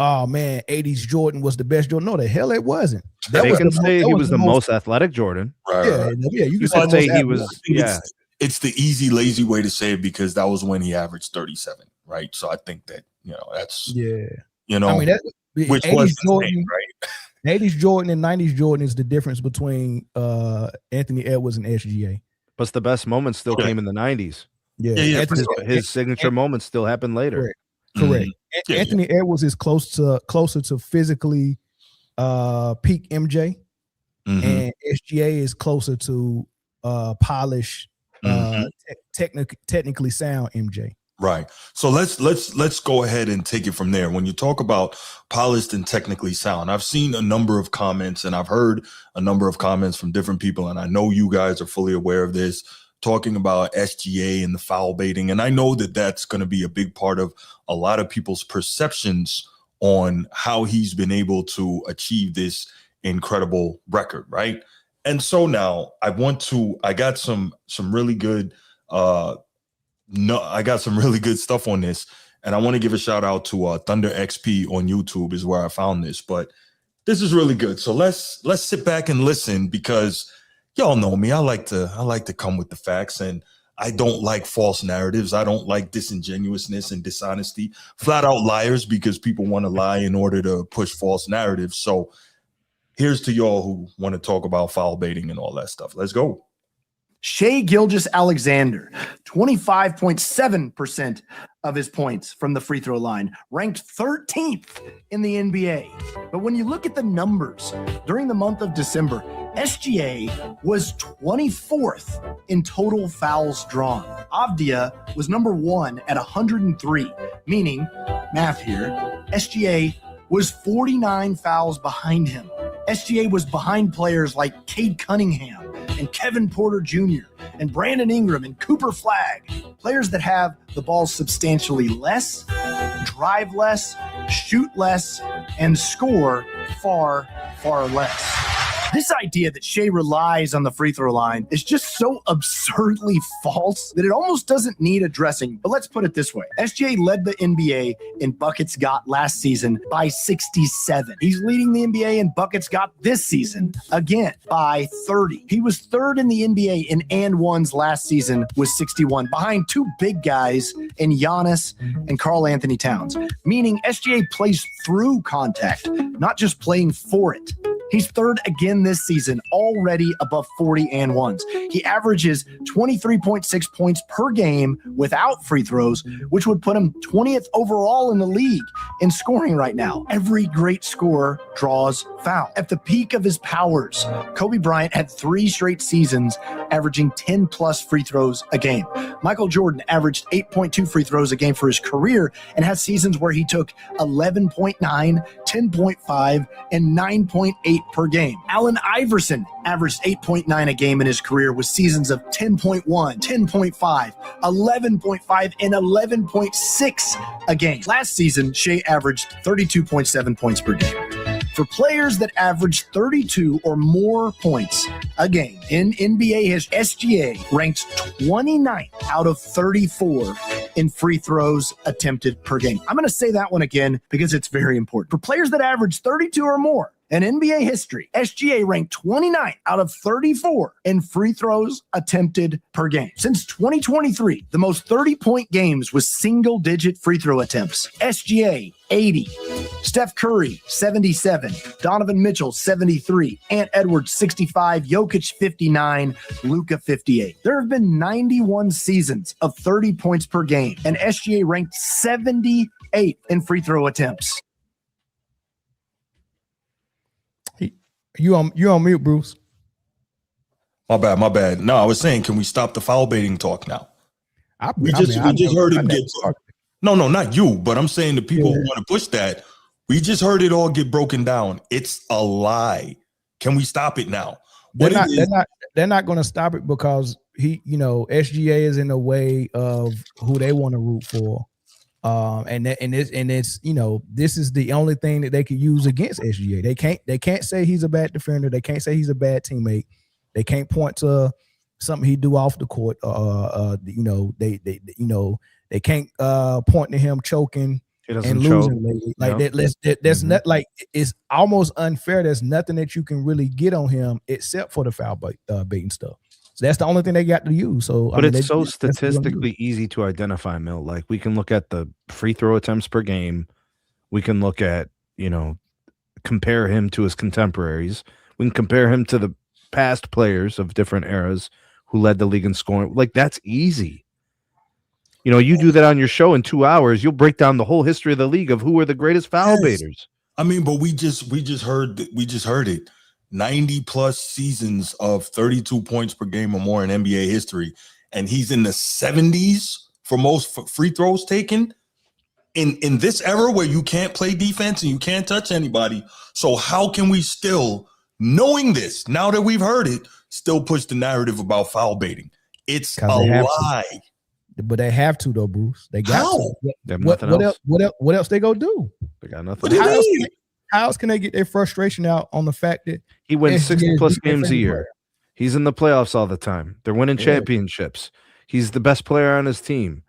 Oh man, 80s Jordan was the best Jordan. No, the hell it wasn't. They can say he was the most athletic Jordan. Right. Yeah, you can say he was. Yeah, it's the easy, lazy way to say it because that was when he averaged 37, right? So I think that that's I mean, which was Jordan, same, right? 80s Jordan and 90s Jordan is the difference between Anthony Edwards and SGA. But the best moments still came in the 90s. Yeah. His signature moments still happened later. Correct. Anthony Edwards is closer to physically peak MJ, and SGA is closer to polished, technically sound MJ. Right. So let's go ahead and take it from there. When you talk about polished and technically sound, I've seen a number of comments and I've heard a number of comments from different people, and I know you guys are fully aware of this, talking about SGA and the foul baiting. And I know that that's going to be a big part of a lot of people's perceptions on how he's been able to achieve this incredible record, right? And so now I got some really good I got some really good stuff on this, and I want to give a shout out to Thunder XP on YouTube is where I found this, but this is really good. So let's sit back and listen, because y'all know me. I like to come with the facts, and I don't like false narratives. I don't like disingenuousness and dishonesty, flat out liars, because people want to lie in order to push false narratives. So here's to y'all who want to talk about foul baiting and all that stuff. Let's go. Shai Gilgeous-Alexander, 25.7% of his points from the free throw line, ranked 13th in the NBA. But when you look at the numbers during the month of December, SGA was 24th in total fouls drawn. Avdia was number 1 at 103, meaning, math here, SGA was 49 fouls behind him. SGA was behind players like Cade Cunningham and Kevin Porter Jr. and Brandon Ingram and Cooper Flagg, players that have the ball substantially less, drive less, shoot less, and score far, far less. This idea that Shai relies on the free throw line is just so absurdly false that it almost doesn't need addressing. But let's put it this way. SGA led the NBA in buckets got last season by 67. He's leading the NBA in buckets got this season, again, by 30. He was third in the NBA in and ones last season with 61, behind two big guys in Giannis and Karl Anthony Towns, meaning SGA plays through contact, not just playing for it. He's third again this season, already above 40 and ones. He averages 23.6 points per game without free throws, which would put him 20th overall in the league in scoring right now. Every great scorer draws foul. At the peak of his powers, Kobe Bryant had 3 straight seasons averaging 10 plus free throws a game. Michael Jordan averaged 8.2 free throws a game for his career and had seasons where he took 11.9, 10.5, and 9.8 per game. Allen Iverson averaged 8.9 a game in his career with seasons of 10.1, 10.5, 11.5, and 11.6 a game. Last season, Shai averaged 32.7 points per game. For players that average 32 or more points a game in NBA history, SGA ranks 29th out of 34 in free throws attempted per game. I'm going to say that one again because it's very important. For players that average 32 or more in NBA history, SGA ranked 29th out of 34 in free throws attempted per game. Since 2023, the most 30-point games with single-digit free throw attempts, SGA 80. Steph Curry, 77. Donovan Mitchell, 73. Ant Edwards, 65. Jokic, 59. Luka, 58. There have been 91 seasons of 30 points per game, and SGA ranked 78 in free throw attempts. You on mute, Bruce. My bad. No, I was saying, can we stop the foul baiting talk now? We just heard him get. No, not you, but I'm saying the people who want to push that. We just heard it all get broken down. It's a lie. Can we stop it now? They're not going to stop it because SGA is in the way of who they want to root for. It's this is the only thing that they could use against SGA. They can't say he's a bad defender. They can't say he's a bad teammate. They can't point to something he do off the court. They can't point to him choking and losing lately. That's not like it's almost unfair. There's nothing that you can really get on him except for the foul baiting stuff. So that's the only thing they got to use. So, but it's so statistically easy to identify, Milt. Like we can look at the free throw attempts per game. We can look at, compare him to his contemporaries. We can compare him to the past players of different eras who led the league in scoring. Like that's easy. You do that on your show in 2 hours, you'll break down the whole history of the league of who are the greatest foul baiters. I mean, but we just heard it. 90 plus seasons of 32 points per game or more in NBA history, and he's in the 70s for most free throws taken in this era where you can't play defense and you can't touch anybody. So how can we still, knowing this, now that we've heard it, still push the narrative about foul baiting? It's a lie. But they have to though, Bruce. They got to. What else they gonna do? They got nothing. How else can they get their frustration out on the fact that he wins 60 plus games a year? He's in the playoffs all the time. They're winning championships. He's the best player on his team.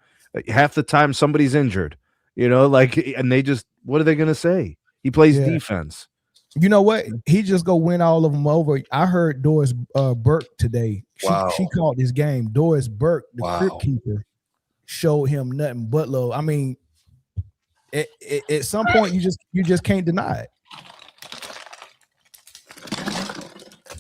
Half the time somebody's injured, and they just, what are they going to say? He plays defense. You know what? He just go win all of them over. I heard Doris Burke today. She called this game. Doris Burke, the crypt keeper, showed him nothing but love. I mean, at some point you just can't deny it.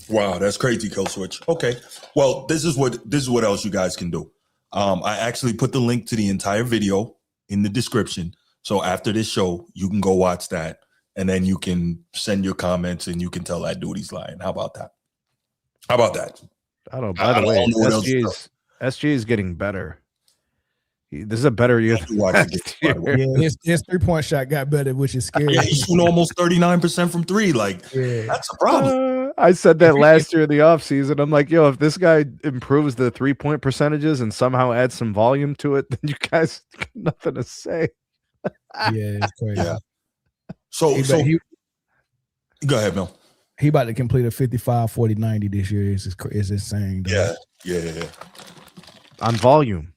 Wow, that's crazy, Kill Switch. Okay, well, this is what else you guys can do. I actually put the link to the entire video in the description, so after this show you can go watch that, and then you can send your comments and you can tell that dude he's lying. How about that? I don't know. By the way, SGA is getting better. This is a better year. His 3-point shot got better, which is scary. Yeah, he's shooting almost 39% from three. That's a problem. I said that last year in the offseason. I'm like, if this guy improves the 3-point percentages and somehow adds some volume to it, then you guys got nothing to say. It's crazy. Yeah. So go ahead, Mel. He about to complete a 55, 40, 90 this year. Is insane. Though. Yeah. On volume.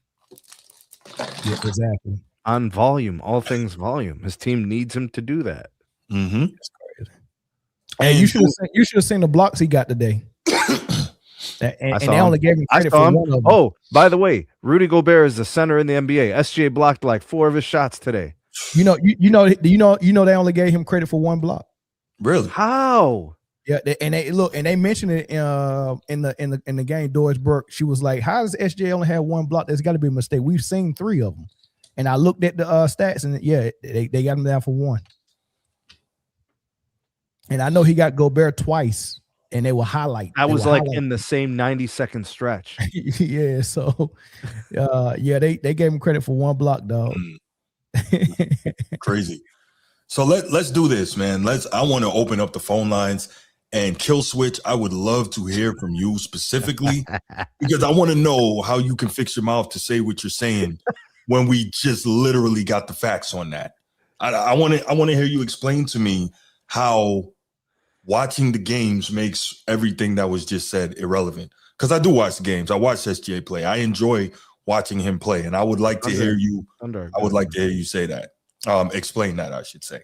Yeah, exactly. On volume, all things volume. His team needs him to do that. Mm-hmm. That's crazy. And you should have seen the blocks he got today. and they only gave him credit for one of them. Oh, by the way, Rudy Gobert is the center in the NBA. SGA blocked like 4 of his shots today. You know they only gave him credit for one block. Really? How? Yeah, and they mentioned it in the game. Doris Burke, she was like, "How does SGA only have one block? There's got to be a mistake. We've seen 3 of them." And I looked at the stats, and they got him down for 1. And I know he got Gobert twice, and they were highlight. I was like in the same 90-second stretch. Yeah, so they gave him credit for 1 block, dog. Crazy. So let's do this, man. I want to open up the phone lines. And Kill Switch, I would love to hear from you specifically because I want to know how you can fix your mouth to say what you're saying when we just literally got the facts on that. I want to hear you explain to me how watching the games makes everything that was just said irrelevant. Because I do watch the games. I watch SGA play. I enjoy watching him play, and I would like to hear you. I would like to hear you say that. Explain that, I should say.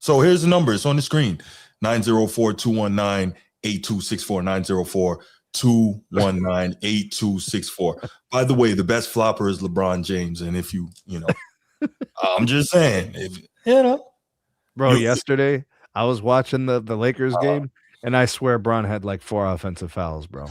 So here's the number. It's on the screen. 904-219-8264. 904-219-8264. By the way, the best flopper is LeBron James. And if I'm just saying, Bro, yesterday I was watching the Lakers game, and I swear Bron had like 4 offensive fouls, bro.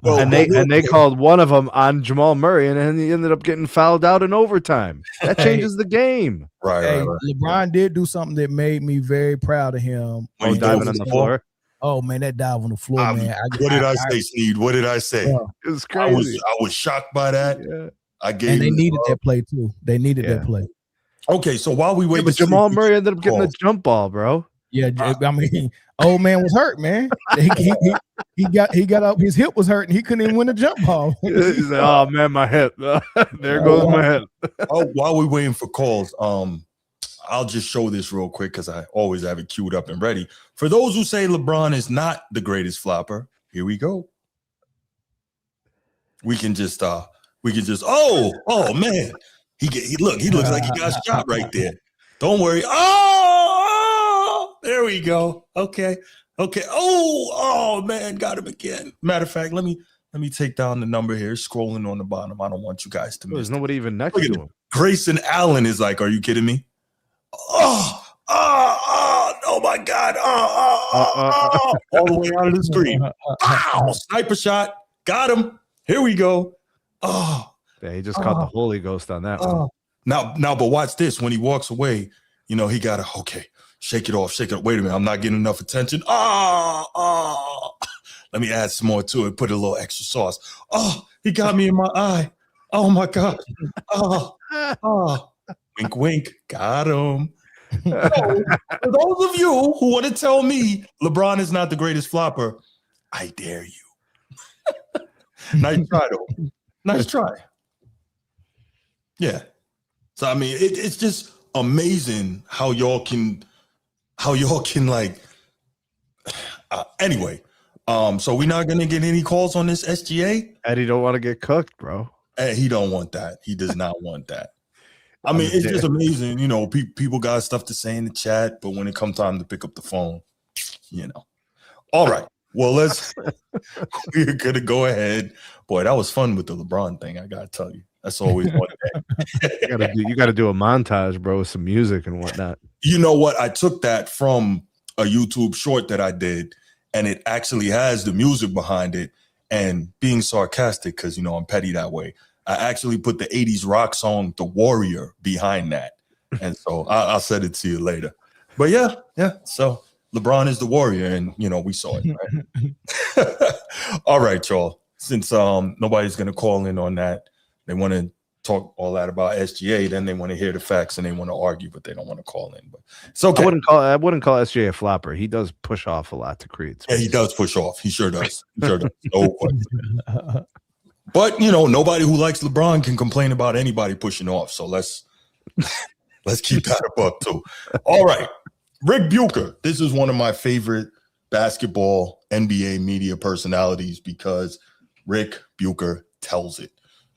And they called one of them on Jamal Murray, and then he ended up getting fouled out in overtime. That changes the game. Right. LeBron did do something that made me very proud of him. Oh, diving on the floor. Oh man, that dive on the floor, man. What did I say, Sneed? What did I say? It was crazy. I was shocked by that. Yeah. And they needed that play too. They needed that play. Okay, so while we wait, but Jamal Murray ended up getting a jump ball, bro. Yeah, I mean, old man was hurt, man. He got up. His hip was hurt, and he couldn't even win a jump ball. He's like, "Oh man, my hip. There goes my hip." While we're waiting for calls, I'll just show this real quick because I always have it queued up and ready. For those who say LeBron is not the greatest flopper, here we go. We can just oh man, he looks like he got shot right there. Don't worry. Oh, there we go. Okay. Oh man, got him again. Matter of fact, let me take down the number here. Scrolling on the bottom. I don't want you guys to miss. There's nobody even next to him. Grayson Allen is like, are you kidding me? Oh, my God. All the way out of the screen. Wow, sniper shot. Got him. Here we go. Oh. Yeah, he just caught the Holy Ghost on that one. Now, but watch this. When he walks away, he got to, shake it off. Wait a minute. I'm not getting enough attention. Let me add some more to it. Put a little extra sauce. Oh, he got me in my eye. Oh, my God. Oh. Wink, wink. Got him. So, for those of you who want to tell me LeBron is not the greatest flopper, I dare you. Nice try, though. Nice try. Yeah. So, I mean, it's just amazing how y'all can like, anyway. So we're not going to get any calls on this SGA? Eddie don't want to get cooked, bro. He don't want that. He does not want that. I mean, it's just amazing. People got stuff to say in the chat, but when it comes time to pick up the phone, All right. Well, we're going to go ahead. Boy, that was fun with the LeBron thing, I got to tell you. That's always one thing. You got to do a montage, bro, with some music and whatnot. You know what? I took that from a YouTube short that I did, and it actually has the music behind it. And being sarcastic, because, I'm petty that way, I actually put the 80s rock song, The Warrior, behind that. And so I'll send it to you later. But yeah. So LeBron is the warrior, and, we saw it. Right? All right, y'all. Since nobody's going to call in on that, they want to talk all that about SGA, then they want to hear the facts and they want to argue, but they don't want to call in. But it's okay. I wouldn't call SGA a flopper. He does push off a lot to create space. Yeah, he does push off. He sure does. No question. But nobody who likes LeBron can complain about anybody pushing off. So let's keep that up too. All right, Ric Bucher. This is one of my favorite basketball NBA media personalities because Ric Bucher tells it.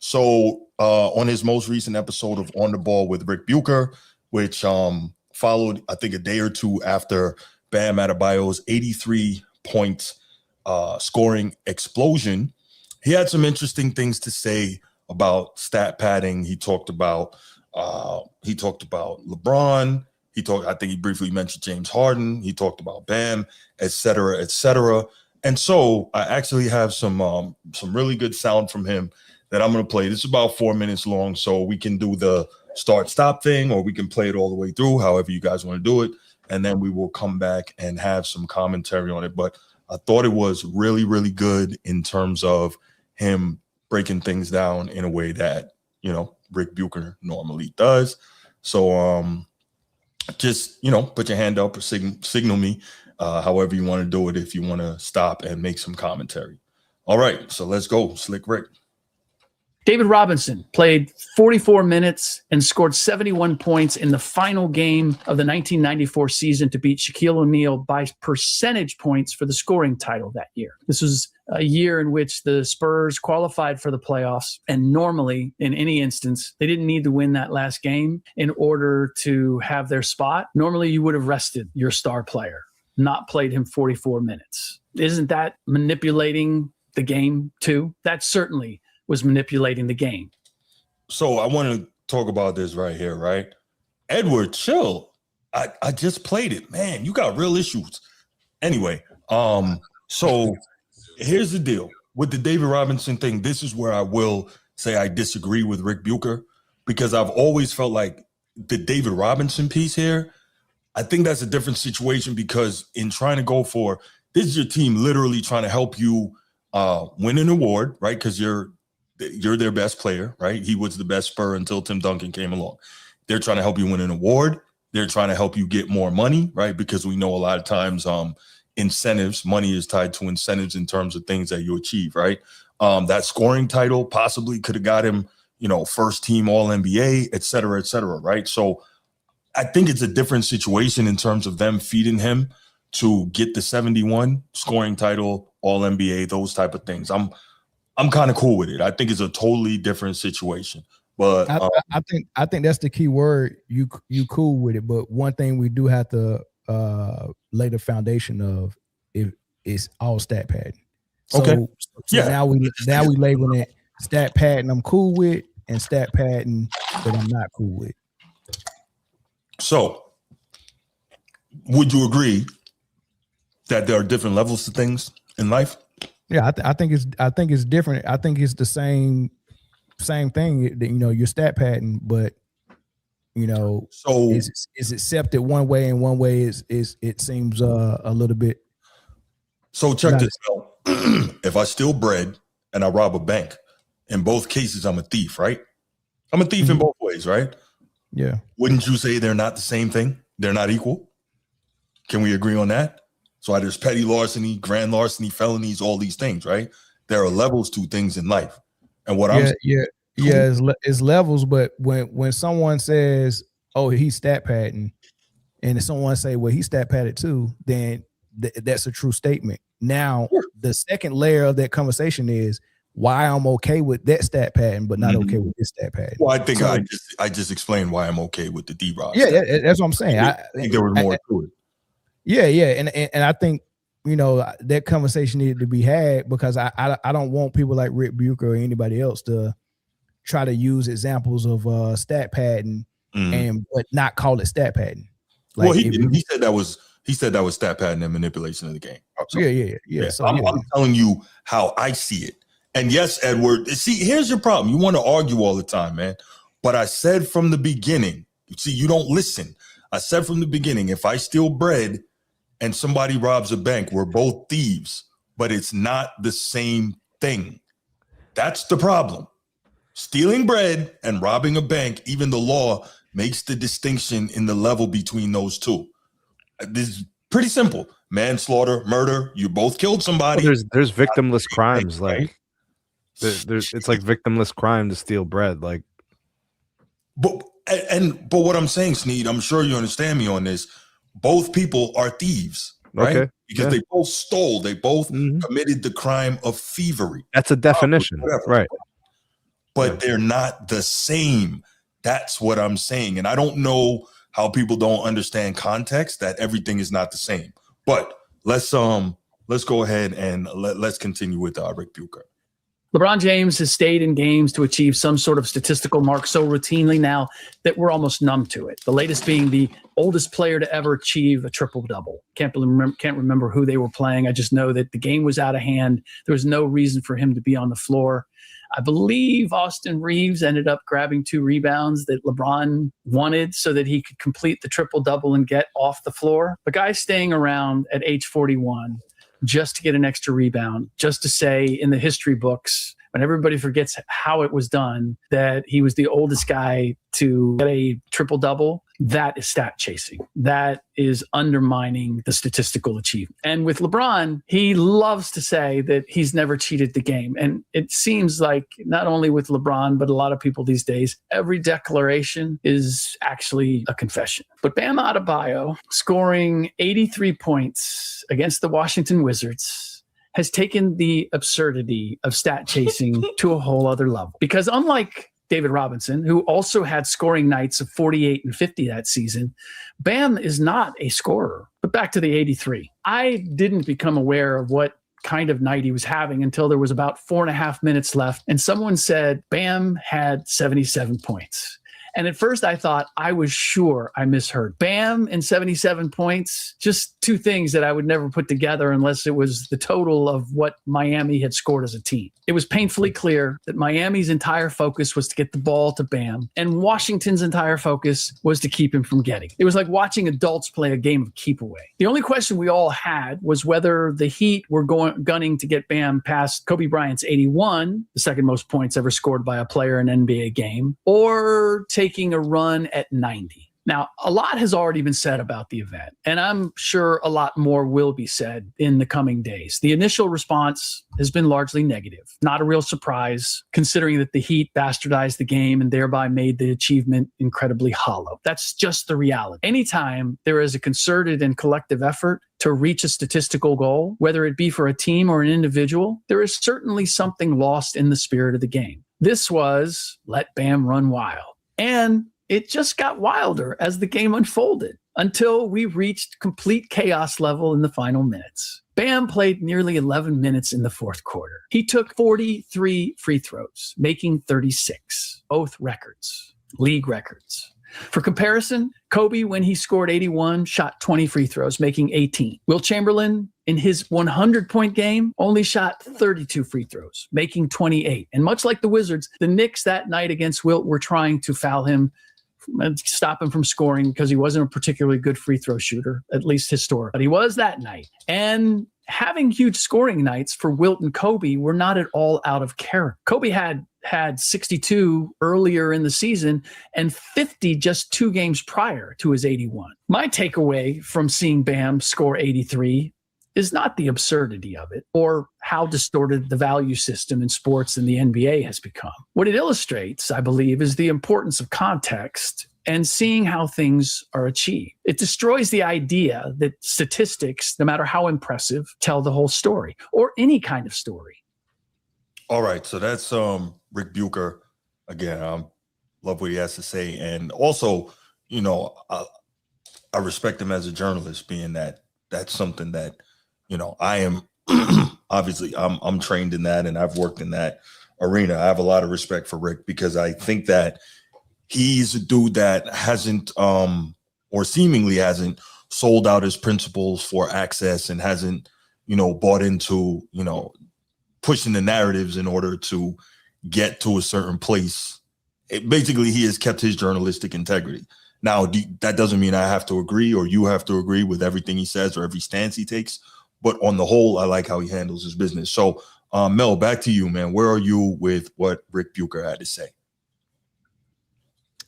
So on his most recent episode of On the Ball with Ric Bucher, which followed, I think, a day or two after Bam Adebayo's 83-point scoring explosion, he had some interesting things to say about stat padding. He talked about LeBron. I think he briefly mentioned James Harden. He talked about Bam, et cetera, et cetera. And so I actually have some really good sound from him that I'm going to play. This is about 4 minutes long, so we can do the start-stop thing, or we can play it all the way through, however you guys want to do it, and then we will come back and have some commentary on it. But I thought it was really, really good in terms of him breaking things down in a way that, Ric Bucher normally does. So just, put your hand up or signal me, however you want to do it, if you want to stop and make some commentary. All right, so let's go, Slick Rick. David Robinson played 44 minutes and scored 71 points in the final game of the 1994 season to beat Shaquille O'Neal by percentage points for the scoring title that year. This was a year in which the Spurs qualified for the playoffs, and normally, in any instance, they didn't need to win that last game in order to have their spot. Normally, you would have rested your star player, not played him 44 minutes. Isn't that manipulating the game too? That certainly was manipulating the game. So I want to talk about this right here, right? Edward, chill. I just played it. Man, you got real issues. Anyway, so here's the deal. With the David Robinson thing, this is where I will say I disagree with Ric Bucher, because I've always felt like the David Robinson piece here, I think that's a different situation, because in trying to go for, this is your team literally trying to help you win an award, right? Because you're their best player, right? He was the best Spur until Tim Duncan came along. They're trying to help you win an award. They're trying to help you get more money, right? Because we know a lot of times incentives, money is tied to incentives in terms of things that you achieve, right? That scoring title possibly could have got him, first team All-NBA, et cetera, right? So I think it's a different situation in terms of them feeding him to get the 71 scoring title, All-NBA, those type of things. I'm kind of cool with it. I think it's a totally different situation. But I think that's the key word. You cool with it, but one thing we do have to lay the foundation of is all stat padding. So, okay. So now we labeling it stat padding I'm cool with, and stat padding that I'm not cool with. So would you agree that there are different levels to things in life? Yeah, I think it's different. I think it's the same thing that, you're stat padding, but so is accepted one way, and one way is it seems a little bit. So check this out. If I steal bread and I rob a bank, in both cases I'm a thief, right? I'm a thief in both ways, right? Yeah. Wouldn't you say they're not the same thing? They're not equal? Can we agree on that? So there's petty larceny, grand larceny, felonies, all these things, right? There are levels to things in life. And what I'm saying, it's levels, but when someone says, "Oh, he's stat padding," and if someone say, "Well, he's stat padded too," then that's a true statement. Now, the second layer of that conversation is why I'm okay with that stat padding, but not okay with this stat padding. Well, I think I just explained why I'm okay with the D-Rob. Yeah, that's what I'm saying. I think there was more to it. Yeah, and I think that conversation needed to be had, because I don't want people like Ric Bucher or anybody else to try to use examples of stat padding but not call it stat padding. Like, well, he said that was stat padding and manipulation of the game. So, yeah. So I'm telling you how I see it. And yes, Edward, see, here's your problem. You want to argue all the time, man. But I said from the beginning, you don't listen. I said from the beginning, if I steal bread and somebody robs a bank, we're both thieves, but it's not the same thing. That's the problem. Stealing bread and robbing a bank, even the law makes the distinction in the level between those two. This is pretty simple. Manslaughter, murder, you both killed somebody. Well, there's victimless crimes, right? like it's like victimless crime to steal bread, like. But what I'm saying, Sneed, I'm sure you understand me on this. Both people are thieves, right? Okay. Because they both stole. They both committed the crime of thievery. That's a definition, right? But they're not the same. That's what I'm saying. And I don't know how people don't understand context, that everything is not the same. But let's go ahead and let's continue with Ric Bucher. LeBron James has stayed in games to achieve some sort of statistical mark so routinely now that we're almost numb to it. The latest being the oldest player to ever achieve a triple-double. Can't remember who they were playing. I just know that the game was out of hand. There was no reason for him to be on the floor. I believe Austin Reeves ended up grabbing 2 rebounds that LeBron wanted so that he could complete the triple-double and get off the floor. The guy staying around at age 41 just to get an extra rebound, just to say in the history books, when everybody forgets how it was done, that he was the oldest guy to get a triple-double, that is stat chasing. That is undermining the statistical achievement. And with LeBron, he loves to say that he's never cheated the game. And it seems like not only with LeBron, but a lot of people these days, every declaration is actually a confession. But Bam Adebayo, scoring 83 points against the Washington Wizards, has taken the absurdity of stat chasing to a whole other level. Because unlike David Robinson, who also had scoring nights of 48 and 50 that season, Bam is not a scorer. But back to the 83. I didn't become aware of what kind of night he was having until there was about 4.5 minutes left. And someone said Bam had 77 points. And at first I thought I was sure I misheard. Bam and 77 points, just two things that I would never put together unless it was the total of what Miami had scored as a team. It was painfully clear that Miami's entire focus was to get the ball to Bam, and Washington's entire focus was to keep him from getting. It was like watching adults play a game of keep away. The only question we all had was whether the Heat were gunning to get Bam past Kobe Bryant's 81, the second most points ever scored by a player in an NBA game, or taking a run at 90. Now, a lot has already been said about the event, and I'm sure a lot more will be said in the coming days. The initial response has been largely negative. Not a real surprise, considering that the Heat bastardized the game and thereby made the achievement incredibly hollow. That's just the reality. Anytime there is a concerted and collective effort to reach a statistical goal, whether it be for a team or an individual, there is certainly something lost in the spirit of the game. This was let Bam run wild. And it just got wilder as the game unfolded until we reached complete chaos level in the final minutes. Bam played nearly 11 minutes in the fourth quarter. He took 43 free throws, making 36, both records, league records. For comparison, Kobe, when he scored 81, shot 20 free throws, making 18. Wilt Chamberlain, in his 100-point game, only shot 32 free throws, making 28. And much like the Wizards, the Knicks that night against Wilt were trying to foul him, stop him from scoring because he wasn't a particularly good free throw shooter, at least historically. But he was that night. And having huge scoring nights for Wilt and Kobe were not at all out of character. Kobe had 62 earlier in the season and 50 just 2 games prior to his 81. My takeaway from seeing Bam score 83 is not the absurdity of it or how distorted the value system in sports and the NBA has become. What it illustrates, I believe, is the importance of context and seeing how things are achieved. It destroys the idea that statistics, no matter how impressive, tell the whole story or any kind of story. All right, so that's Ric Bucher. Again, love what he has to say. And also, you know, I respect him as a journalist, being that that's something that, you know, I am obviously I'm trained in that and I've worked in that arena. I have a lot of respect for Rick because I think that he's a dude that hasn't or seemingly hasn't sold out his principles for access and hasn't, you know, bought into, you know, pushing the narratives in order to get to a certain place. Basically, he has kept his journalistic integrity. Now, that doesn't mean I have to agree or you have to agree with everything he says or every stance he takes. But on the whole, I like how he handles his business. So, Mel, back to you, man. Where are you with what Ric Bucher had to say?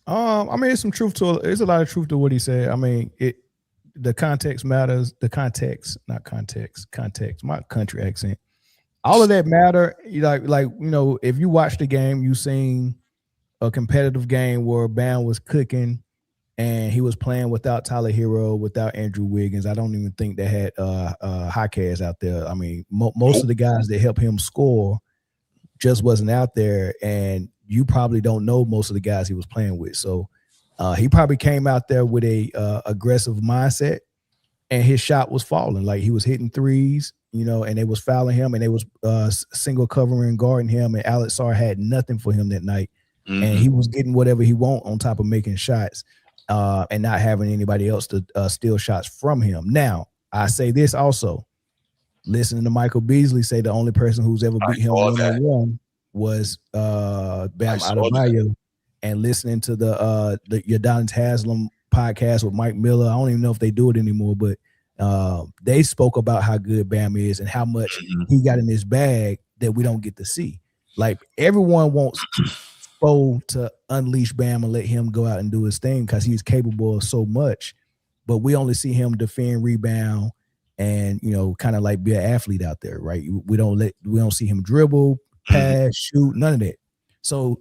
I mean, there's some truth to it. There's a lot of truth to what he said. I mean, the context matters. The context, not context. Context. My country accent. All of that matter. Like you know, if you watch the game, you seen a competitive game where Bam was cooking. And he was playing without Tyler Hero, without Andrew Wiggins. I don't even think they had Jaquez out there. I mean, most of the guys that helped him score just wasn't out there. And you probably don't know most of the guys he was playing with. So he probably came out there with a aggressive mindset, and his shot was falling. Like he was hitting threes, you know, and they was fouling him, and they was single covering and guarding him. And Alex Sarr had nothing for him that night, and he was getting whatever he want on top of making shots. And not having anybody else to steal shots from him. Now, I say this also, listening to Michael Beasley say the only person who's ever beat him one-on-one was Bam Adebayo, and listening to the Udonis Haslem podcast with Mike Miller. I don't even know if they do it anymore, but they spoke about how good Bam is and how much he got in his bag that we don't get to see. Like everyone wants to unleash Bam and let him go out and do his thing because he's capable of so much, but we only see him defend, rebound, and you know, kind of like be an athlete out there, right? We don't see him dribble, pass, shoot, none of that. So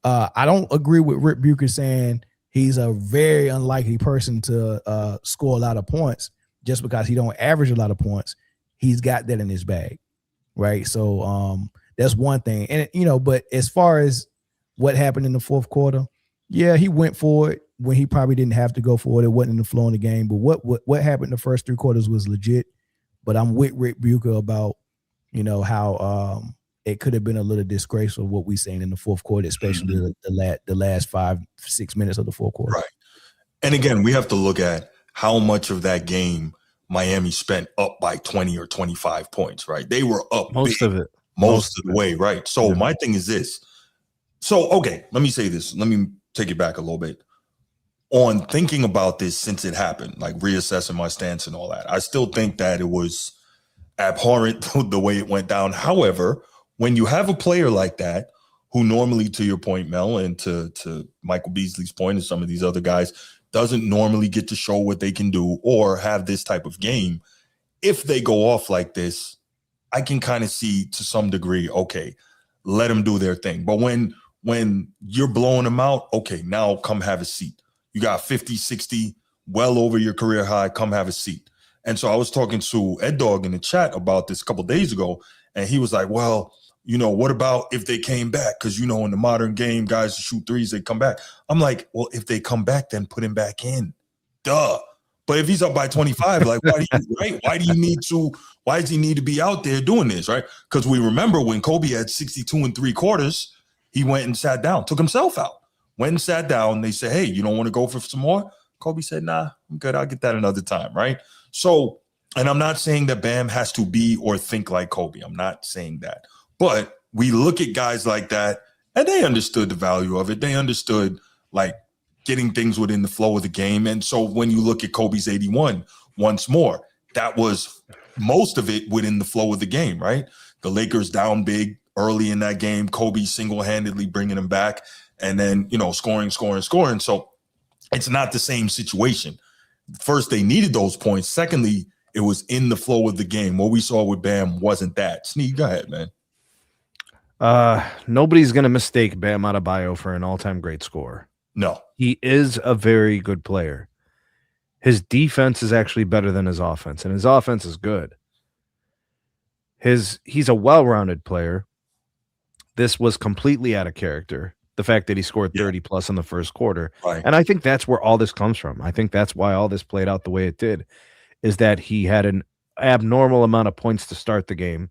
I don't agree with Ric Bucher saying he's a very unlikely person to score a lot of points just because he don't average a lot of points. He's got that in his bag, right? So that's one thing, and you know, but as far as what happened in the fourth quarter, yeah, he went for it when he probably didn't have to go for it. It wasn't in the flow of the game. But what happened in the first 3 quarters was legit. But I'm with Ric Bucher about, you know, how it could have been a little disgraceful what we seen in the fourth quarter, especially the last 5-6 minutes of the fourth quarter. Right. And again, we have to look at how much of that game Miami spent up by 20 or 25 points, right? They were up Most big, of it. most of the way, right? So my thing is this. So, okay, let me say this. Let me take it back a little bit. On thinking about this since it happened, like reassessing my stance and all that, I still think that it was abhorrent the way it went down. However, when you have a player like that, who normally, to your point, Mel, and to Michael Beasley's point and some of these other guys, doesn't normally get to show what they can do or have this type of game, if they go off like this, I can kind of see to some degree, okay, let them do their thing. But when you're blowing them out, okay, now come have a seat. You got 50, 60, well over your career high, come have a seat. And so I was talking to Ed Dog in the chat about this a couple of days ago, and he was like, well, what about if they came back? Because, in the modern game, guys shoot threes, they come back. I'm like, well, if they come back, then put him back in. Duh. But if he's up by 25, like, why does he need to be out there doing this, right? Because we remember when Kobe had 62 3/4, he went and sat down, took himself out, went and sat down. They said, hey, you don't want to go for some more? Kobe said, nah, I'm good. I'll get that another time, right? So, and I'm not saying that Bam has to be or think like Kobe. I'm not saying that. But we look at guys like that, and they understood the value of it. They understood, like, getting things within the flow of the game. And so when you look at Kobe's 81, once more, that was most of it within the flow of the game, right? The Lakers down big early in that game, Kobe single-handedly bringing them back, and then, scoring. So it's not the same situation. First, they needed those points. Secondly, it was in the flow of the game. What we saw with Bam wasn't that. Sneak, go ahead, man. Nobody's going to mistake Bam Adebayo for an all-time great scorer. No. He is a very good player. His defense is actually better than his offense, and his offense is good. He's a well-rounded player. This was completely out of character, the fact that he scored 30-plus in the first quarter. Right. And I think that's where all this comes from. I think that's why all this played out the way it did, is that he had an abnormal amount of points to start the game.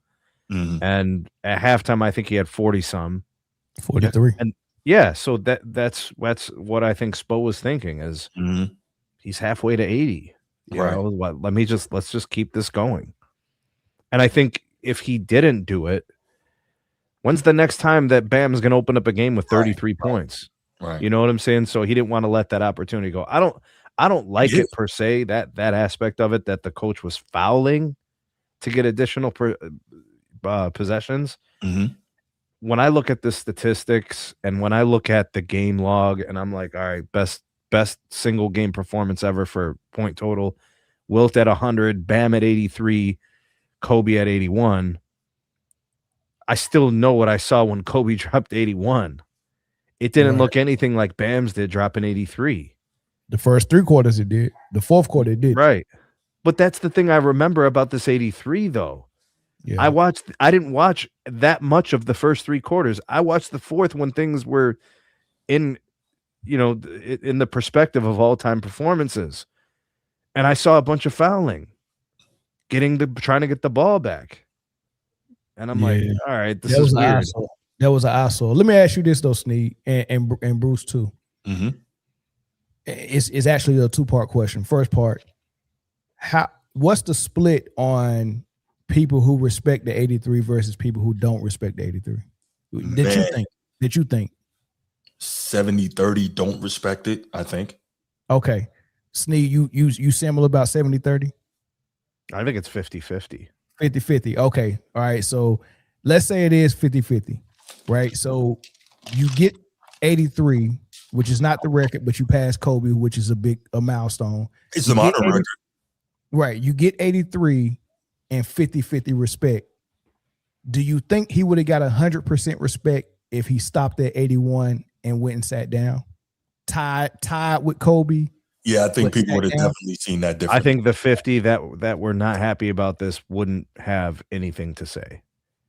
Mm-hmm. And at halftime, I think he had 40-some. 43. And yeah, so that's what I think Spo was thinking is he's halfway to 80. Let's just keep this going. And I think if he didn't do it, when's the next time that Bam's going to open up a game with 33 points? Right. You know what I'm saying? So he didn't want to let that opportunity go. I don't like it per se, that aspect of it, that the coach was fouling to get additional possessions. Mm-hmm. When I look at the statistics and when I look at the game log, and I'm like, all right, best single game performance ever for point total, Wilt at 100, Bam at 83, Kobe at 81. I still know what I saw when Kobe dropped 81. It didn't look anything like Bam's did dropping 83. The first 3 quarters it did. The fourth quarter it did. Right. But that's the thing I remember about this 83, though. Yeah. I didn't watch that much of the first 3 quarters. I watched the fourth when things were in the perspective of all-time performances. And I saw a bunch of fouling, trying to get the ball back. And I'm like, all right, this is weird. That was an eyesore. Let me ask you this though, Snead, and Bruce too. Mm-hmm. It's actually a 2-part question. First part, what's the split on people who respect the 83 versus people who don't respect the 83? Did you think 70-30 don't respect it, I think. Okay. Snead, you similar about 70-30? I think it's 50-50. 50-50. Okay. All right. So let's say it is 50-50, right? So you get 83, which is not the record, but you pass Kobe, which is a milestone. It's a modern record. Right. You get 83 and 50-50 respect. Do you think he would have got 100% respect if he stopped at 81 and went and sat down? Tied with Kobe? Yeah, I think people would have definitely seen that difference. I think the 50 that were not happy about this wouldn't have anything to say.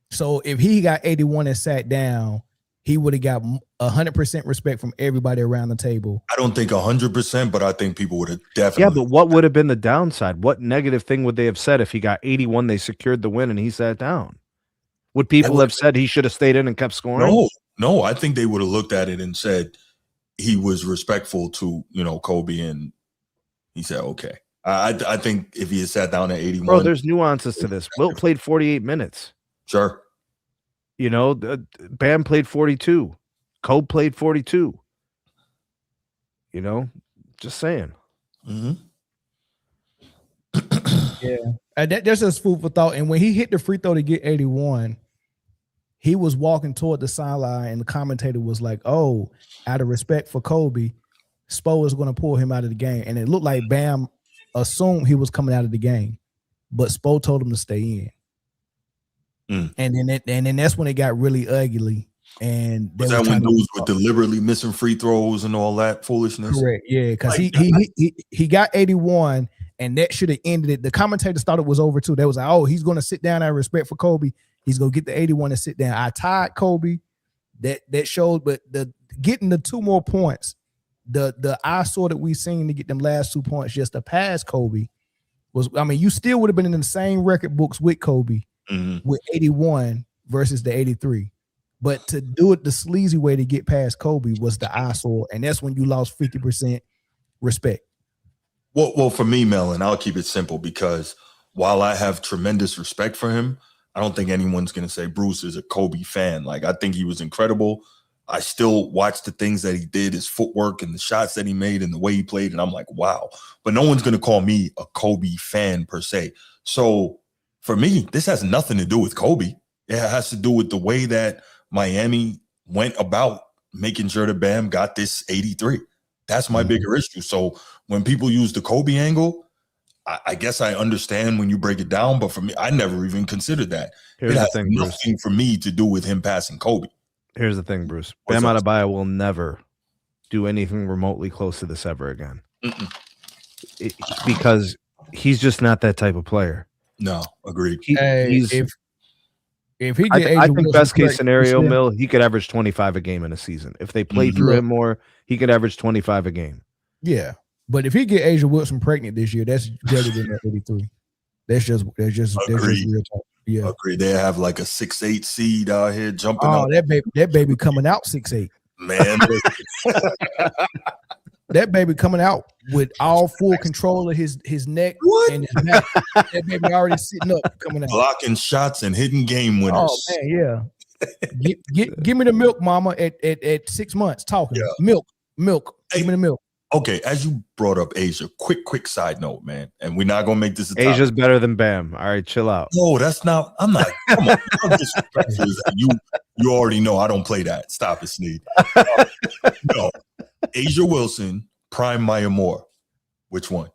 So if he got 81 and sat down, he would have got 100% respect from everybody around the table. I don't think 100%, but I think people would have definitely. Yeah, but what would have been the downside? What negative thing would they have said if he got 81, they secured the win, and he sat down? Would people have said he should have stayed in and kept scoring? No. I think they would have looked at it and said he was respectful to, Kobe, and he said, okay. I think if he had sat down at 81. Bro, there's nuances to this. Wilt played 48 minutes. Sure. Bam played 42. Kobe played 42. Just saying. Mm-hmm. Yeah. That's just food for thought. And when he hit the free throw to get 81, he was walking toward the sideline, and the commentator was like, oh, out of respect for Kobe, Spo is going to pull him out of the game. And it looked like Bam assumed he was coming out of the game, but Spo told him to stay in. And then that's when it got really ugly. And was that when dudes were deliberately missing free throws and all that foolishness? Correct. Yeah, because he got 81, and that should have ended it. The commentators thought it was over too. They was like, oh, he's going to sit down out of respect for Kobe. He's going to get the 81 and sit down. I tied Kobe. That showed, but getting the 2 more points, the eyesore that we seen to get them last 2 points just to pass Kobe was, you still would have been in the same record books with Kobe with 81 versus the 83. But to do it the sleazy way to get past Kobe was the eyesore, and that's when you lost 50% respect. Well, for me, Melon, I'll keep it simple, because while I have tremendous respect for him, I don't think anyone's going to say Bruce is a Kobe fan. Like, I think he was incredible. I still watch the things that he did, his footwork and the shots that he made and the way he played, and I'm like, wow. But no one's going to call me a Kobe fan per se. So for me, this has nothing to do with Kobe. It has to do with the way that Miami went about making sure that Bam got this 83. That's my bigger issue. So when people use the Kobe angle, I guess I understand when you break it down, but for me, I never even considered that. Here's it has the thing, nothing Bruce. For me to do with him passing Kobe. Here's the thing, Bruce. Bam Adebayo will never do anything remotely close to this ever again. Because he's just not that type of player. No, agreed. If he get I think best case scenario, Mill, he could average 25 a game in a season. If they play through him more, he could average 25 a game. Yeah. But if he get Asia Wilson pregnant this year, that's better than that 83. That's just real talk. Yeah. Agreed. They have like a 6'8" seed out here jumping. Oh, that baby coming out 6'8". Man. That baby coming out with all full control of his neck and his neck. That baby already sitting up, coming out. Blocking shots and hitting game winners. Oh, man, yeah. Give me the milk, mama, at 6 months talking. Yeah. Milk. Hey, give me the milk. Okay, as you brought up Asia, quick side note, man, and we're not gonna make this a topic. Asia's better than Bam. All right, chill out. No, that's not. I'm not. Come on, how disrespectful is that? You already know I don't play that. Stop it, Sneed. No, Asia Wilson, Prime Maya Moore. Which one?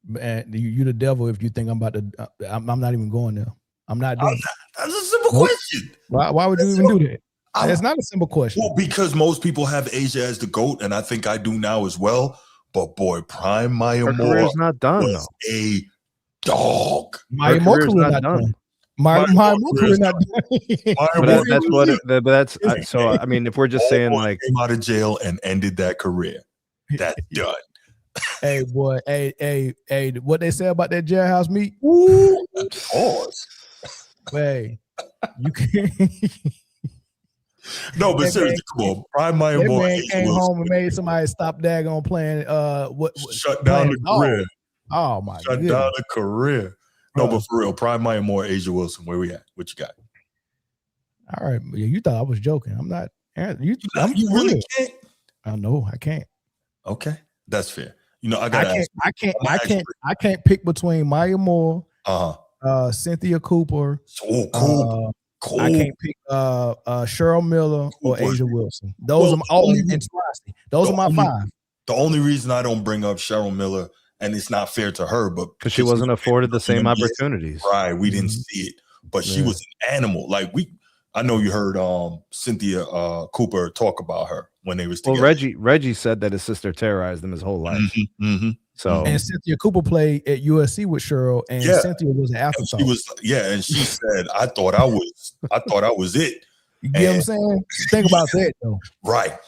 Man, you the devil if you think I'm about to. I'm not even going there. I'm not doing. That's a simple question. Why would you even do that? It's not a simple question. Well, because most people have Asia as the GOAT, and I think I do now as well. But boy, Prime Maya Moore career's not done, was a dog. Maya Moore career's not done. Maya Moore career's not done. That's what. That's so. I mean, if we're just saying like came out of jail and ended that career, that's done. Hey boy, hey, what they say about that jailhouse meat? Pause. Hey, you can't. No, but seriously, come on. Prime Maya Moore came home and made somebody stop daggone playing. Shut down the career. Oh my! Shut down the career. No, but for real, Prime Maya Moore, Asia Wilson. Where we at? What you got? All right, you thought I was joking. I'm not. You really can't. I know I can't. Okay, that's fair. I can't pick between Maya Moore, Cynthia Cooper. So cool. I can't pick Cheryl Miller or Asia Wilson. Those are my 5. The only reason I don't bring up Cheryl Miller, and it's not fair to her, but because she wasn't afforded the same opportunities. Right, we didn't see it, but she was an animal. Like I know you heard Cynthia Cooper talk about her when they was together. Well, Reggie said that his sister terrorized him his whole life. So and Cynthia Cooper played at USC with Cheryl, and Cynthia was an afterthought. And she said, "I thought I was it." You get what I'm saying? Think about that though. Right.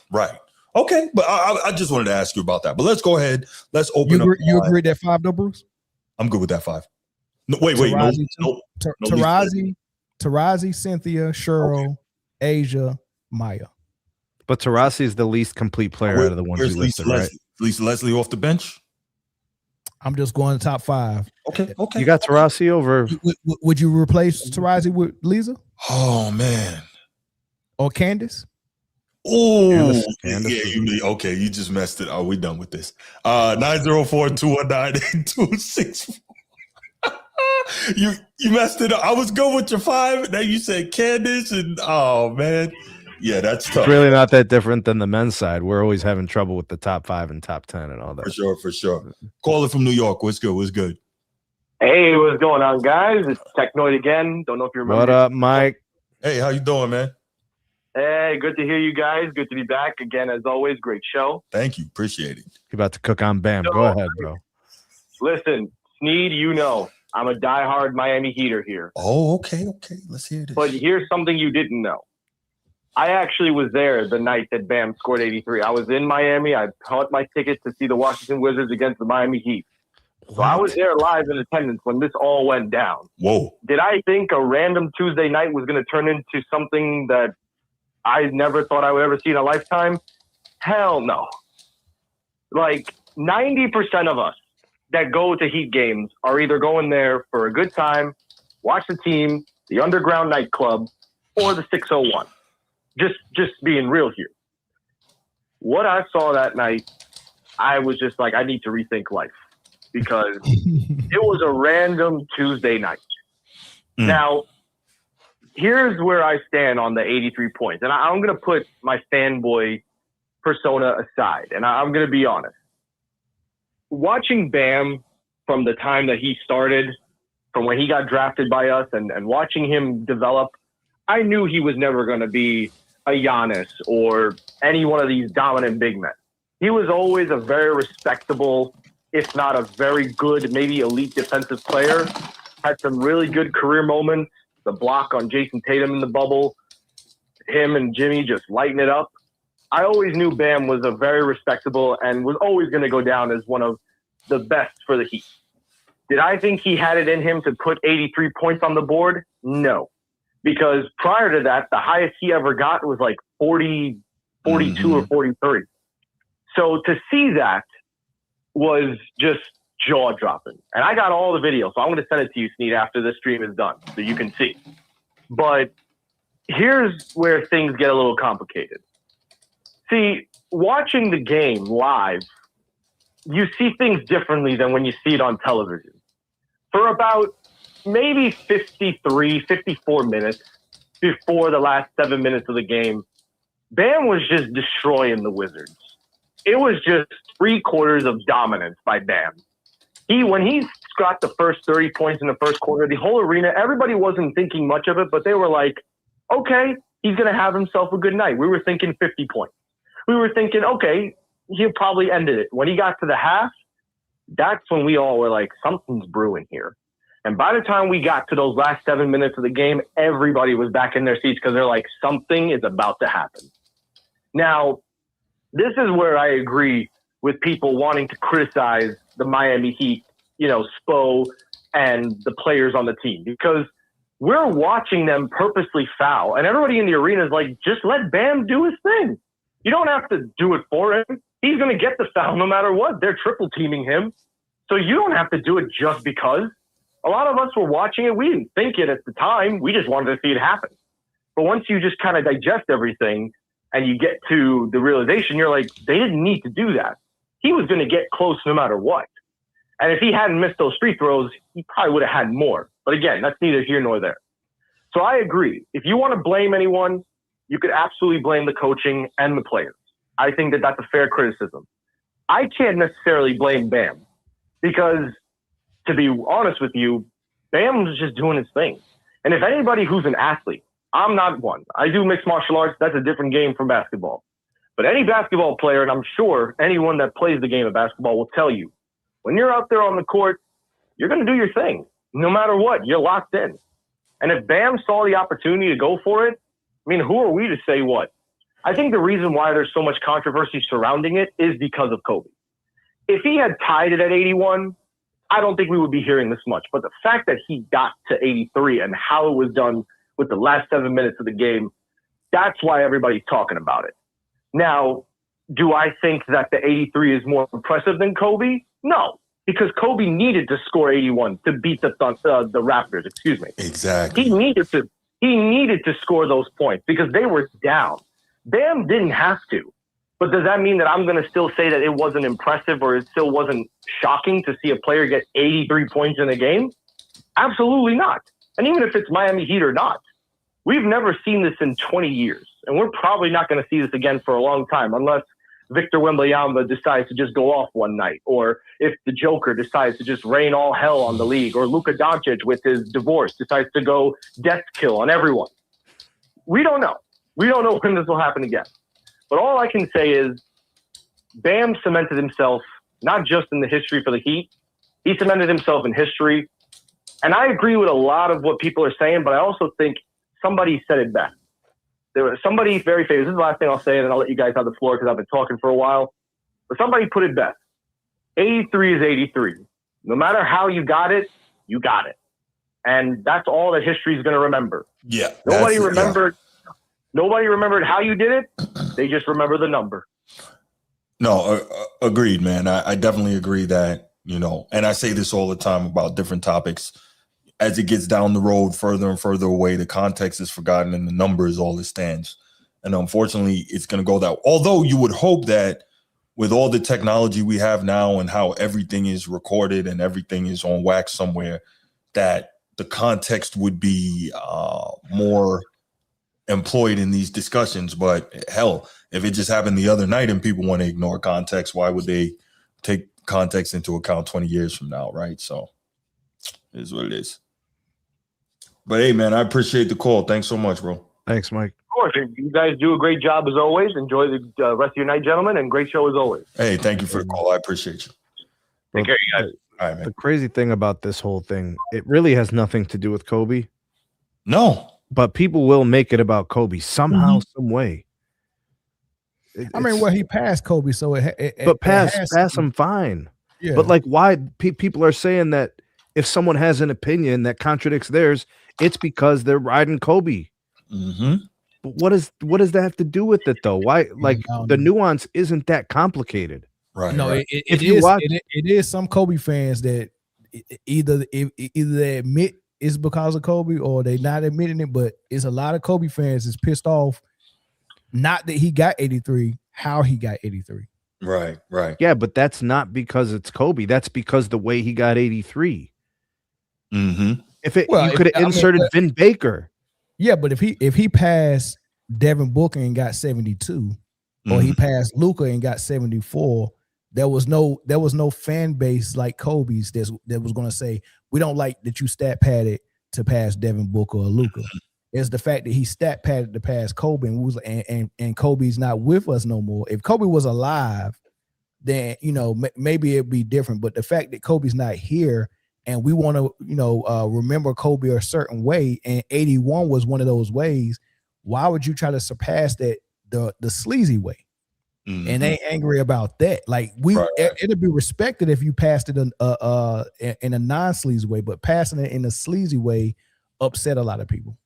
Okay, but I just wanted to ask you about that. But let's go ahead. Let's open up. You agree that 5 though, Bruce? I'm good with that 5. No, wait. Tarazi, no. Tarazi, Tarazi, Cynthia, Cheryl, Asia, Maya. But Taurasi is the least complete player out of the ones you listed, right? Lisa Leslie off the bench? I'm just going to top 5. Okay. You got Taurasi over. Would you replace Tarazi with Lisa Oh, man. or Candace? Oh, Candace. Okay, you just messed it. Oh, we done with this. 904-219-8264. You messed it up. I was good with your 5. Now you said Candace, and oh man, yeah, that's tough. It's really not that different than the men's side. We're always having trouble with the top 5 and top 10 and all that. For sure. Caller from New York. What's good? Hey, what's going on, guys? It's Technoid again. Don't know if you remember. What up, Mike? Hey, how you doing, man? Hey, good to hear you guys. Good to be back again, as always. Great show. Thank you. Appreciate it. You're about to cook on Bam. Go ahead, bro. Listen, Sneed, you know, I'm a diehard Miami Heater here. Oh, okay. Let's hear this. But here's something you didn't know. I actually was there the night that Bam scored 83. I was in Miami. I bought my tickets to see the Washington Wizards against the Miami Heat. So I was there live in attendance when this all went down. Whoa. Did I think a random Tuesday night was going to turn into something that I never thought I would ever see in a lifetime? Hell no. Like 90% of us that go to Heat games are either going there for a good time, watch the team, the underground nightclub, or the 601. Just being real here. What I saw that night, I was just like, I need to rethink life because it was a random Tuesday night. Now, here's where I stand on the 83 points. And I'm going to put my fanboy persona aside. And I'm going to be honest. Watching Bam from the time that he started, from when he got drafted by us and watching him develop, I knew he was never going to be a Giannis or any one of these dominant big men. He was always a very respectable, if not a very good, maybe elite defensive player. Had some really good career moments. The block on Jason Tatum in the bubble, him and Jimmy just lighting it up. I always knew Bam was a very respectable and was always going to go down as one of the best for the Heat. Did I think he had it in him to put 83 points on the board? No. Because prior to that, the highest he ever got was like 40, 42 or 43. So to see that was just jaw-dropping. And I got all the videos, so I'm going to send it to you, Sneed, after this stream is done so you can see. But here's where things get a little complicated. See, watching the game live, you see things differently than when you see it on television. For about maybe 54 minutes before the last 7 minutes of the game, Bam was just destroying the Wizards. It was just 3 quarters of dominance by Bam. When he got the first 30 points in the first quarter, the whole arena, everybody wasn't thinking much of it, but they were like, okay, he's going to have himself a good night. We were thinking 50 points. We were thinking, okay, he'll probably end it. When he got to the half, that's when we all were like, something's brewing here. And by the time we got to those last 7 minutes of the game, everybody was back in their seats because they're like, something is about to happen. Now, this is where I agree with people wanting to criticize the Miami Heat, Spo and the players on the team, because we're watching them purposely foul. And everybody in the arena is like, just let Bam do his thing. You don't have to do it for him. He's going to get the foul no matter what. They're triple teaming him. So you don't have to do it just because. A lot of us were watching it. We didn't think it at the time. We just wanted to see it happen. But once you just kind of digest everything and you get to the realization, you're like, they didn't need to do that. He was going to get close no matter what. And if he hadn't missed those free throws, he probably would have had more. But again, that's neither here nor there. So I agree. If you want to blame anyone, you could absolutely blame the coaching and the players. I think that that's a fair criticism. I can't necessarily blame Bam because, to be honest with you, Bam was just doing his thing. And if anybody who's an athlete, I'm not one. I do mixed martial arts. That's a different game from basketball. But any basketball player, and I'm sure anyone that plays the game of basketball will tell you, when you're out there on the court, you're going to do your thing. No matter what, you're locked in. And if Bam saw the opportunity to go for it, I mean, who are we to say what? I think the reason why there's so much controversy surrounding it is because of Kobe. If he had tied it at 81, I don't think we would be hearing this much. But the fact that he got to 83 and how it was done with the last 7 minutes of the game. That's why everybody's talking about it. Now, do I think that the 83 is more impressive than Kobe? No, because Kobe needed to score 81 to beat the Raptors. Excuse me. Exactly. He needed to score those points because they were down. Bam didn't have to. But does that mean that I'm going to still say that it wasn't impressive or it still wasn't shocking to see a player get 83 points in a game? Absolutely not. And even if it's Miami Heat or not, we've never seen this in 20 years. And we're probably not going to see this again for a long time unless Victor Wembanyama decides to just go off one night, or if the Joker decides to just rain all hell on the league, or Luka Doncic with his divorce decides to go death kill on everyone. We don't know. We don't know when this will happen again. But all I can say is Bam cemented himself not just in the history for the Heat. He cemented himself in history. And I agree with a lot of what people are saying, but I also think somebody said it best. There was somebody very famous. This is the last thing I'll say, and then I'll let you guys have the floor because I've been talking for a while. But somebody put it best. 83 is 83. No matter how you got it, you got it. And that's all that history is going to remember. Yeah. Nobody remembered how you did it. They just remember the number. No, agreed, man. I definitely agree that, and I say this all the time about different topics. As it gets down the road further and further away, the context is forgotten and the number is all that stands. And unfortunately, it's going to go that. Although you would hope that with all the technology we have now and how everything is recorded and everything is on wax somewhere, that the context would be more employed in these discussions. But hell, if it just happened the other night and people want to ignore context, why would they take context into account 20 years from now, right? So it is what it is. But hey, man, I appreciate the call. Thanks so much, bro. Thanks, Mike. Of course, you guys do a great job as always. Enjoy the rest of your night, gentlemen, and great show as always. Hey, thank you for the call. I appreciate you. Take care, you guys. All right, man. The crazy thing about this whole thing, it really has nothing to do with Kobe. No. But people will make it about Kobe somehow, some way. He passed Kobe, so but pass him fine. Yeah. But like, why people are saying that if someone has an opinion that contradicts theirs, it's because they're riding Kobe. Mm-hmm. But what does that have to do with it, though? Why? Like, the nuance isn't that complicated. Right. No, right. It is some Kobe fans that either they admit it's because of Kobe or they not admitting it, but it's a lot of Kobe fans is pissed off. Not that he got 83, how he got 83. Right. Yeah, but that's not because it's Kobe. That's because the way he got 83. Mm-hmm. You could have inserted Vin Baker. Yeah, but if he passed Devin Booker and got 72, or he passed Luka and got 74, there was no fan base like Kobe's that was going to say, we don't like that you stat padded to pass Devin Booker or Luka. It's the fact that he stat padded to pass Kobe and Kobe's not with us no more. If Kobe was alive, then maybe it'd be different. But the fact that Kobe's not here and we want to remember Kobe a certain way, and 81 was one of those ways, why would you try to surpass that the sleazy way? Mm-hmm. And they angry about that. Like it'd be respected if you passed it in a non-sleazy way, but passing it in a sleazy way upset a lot of people.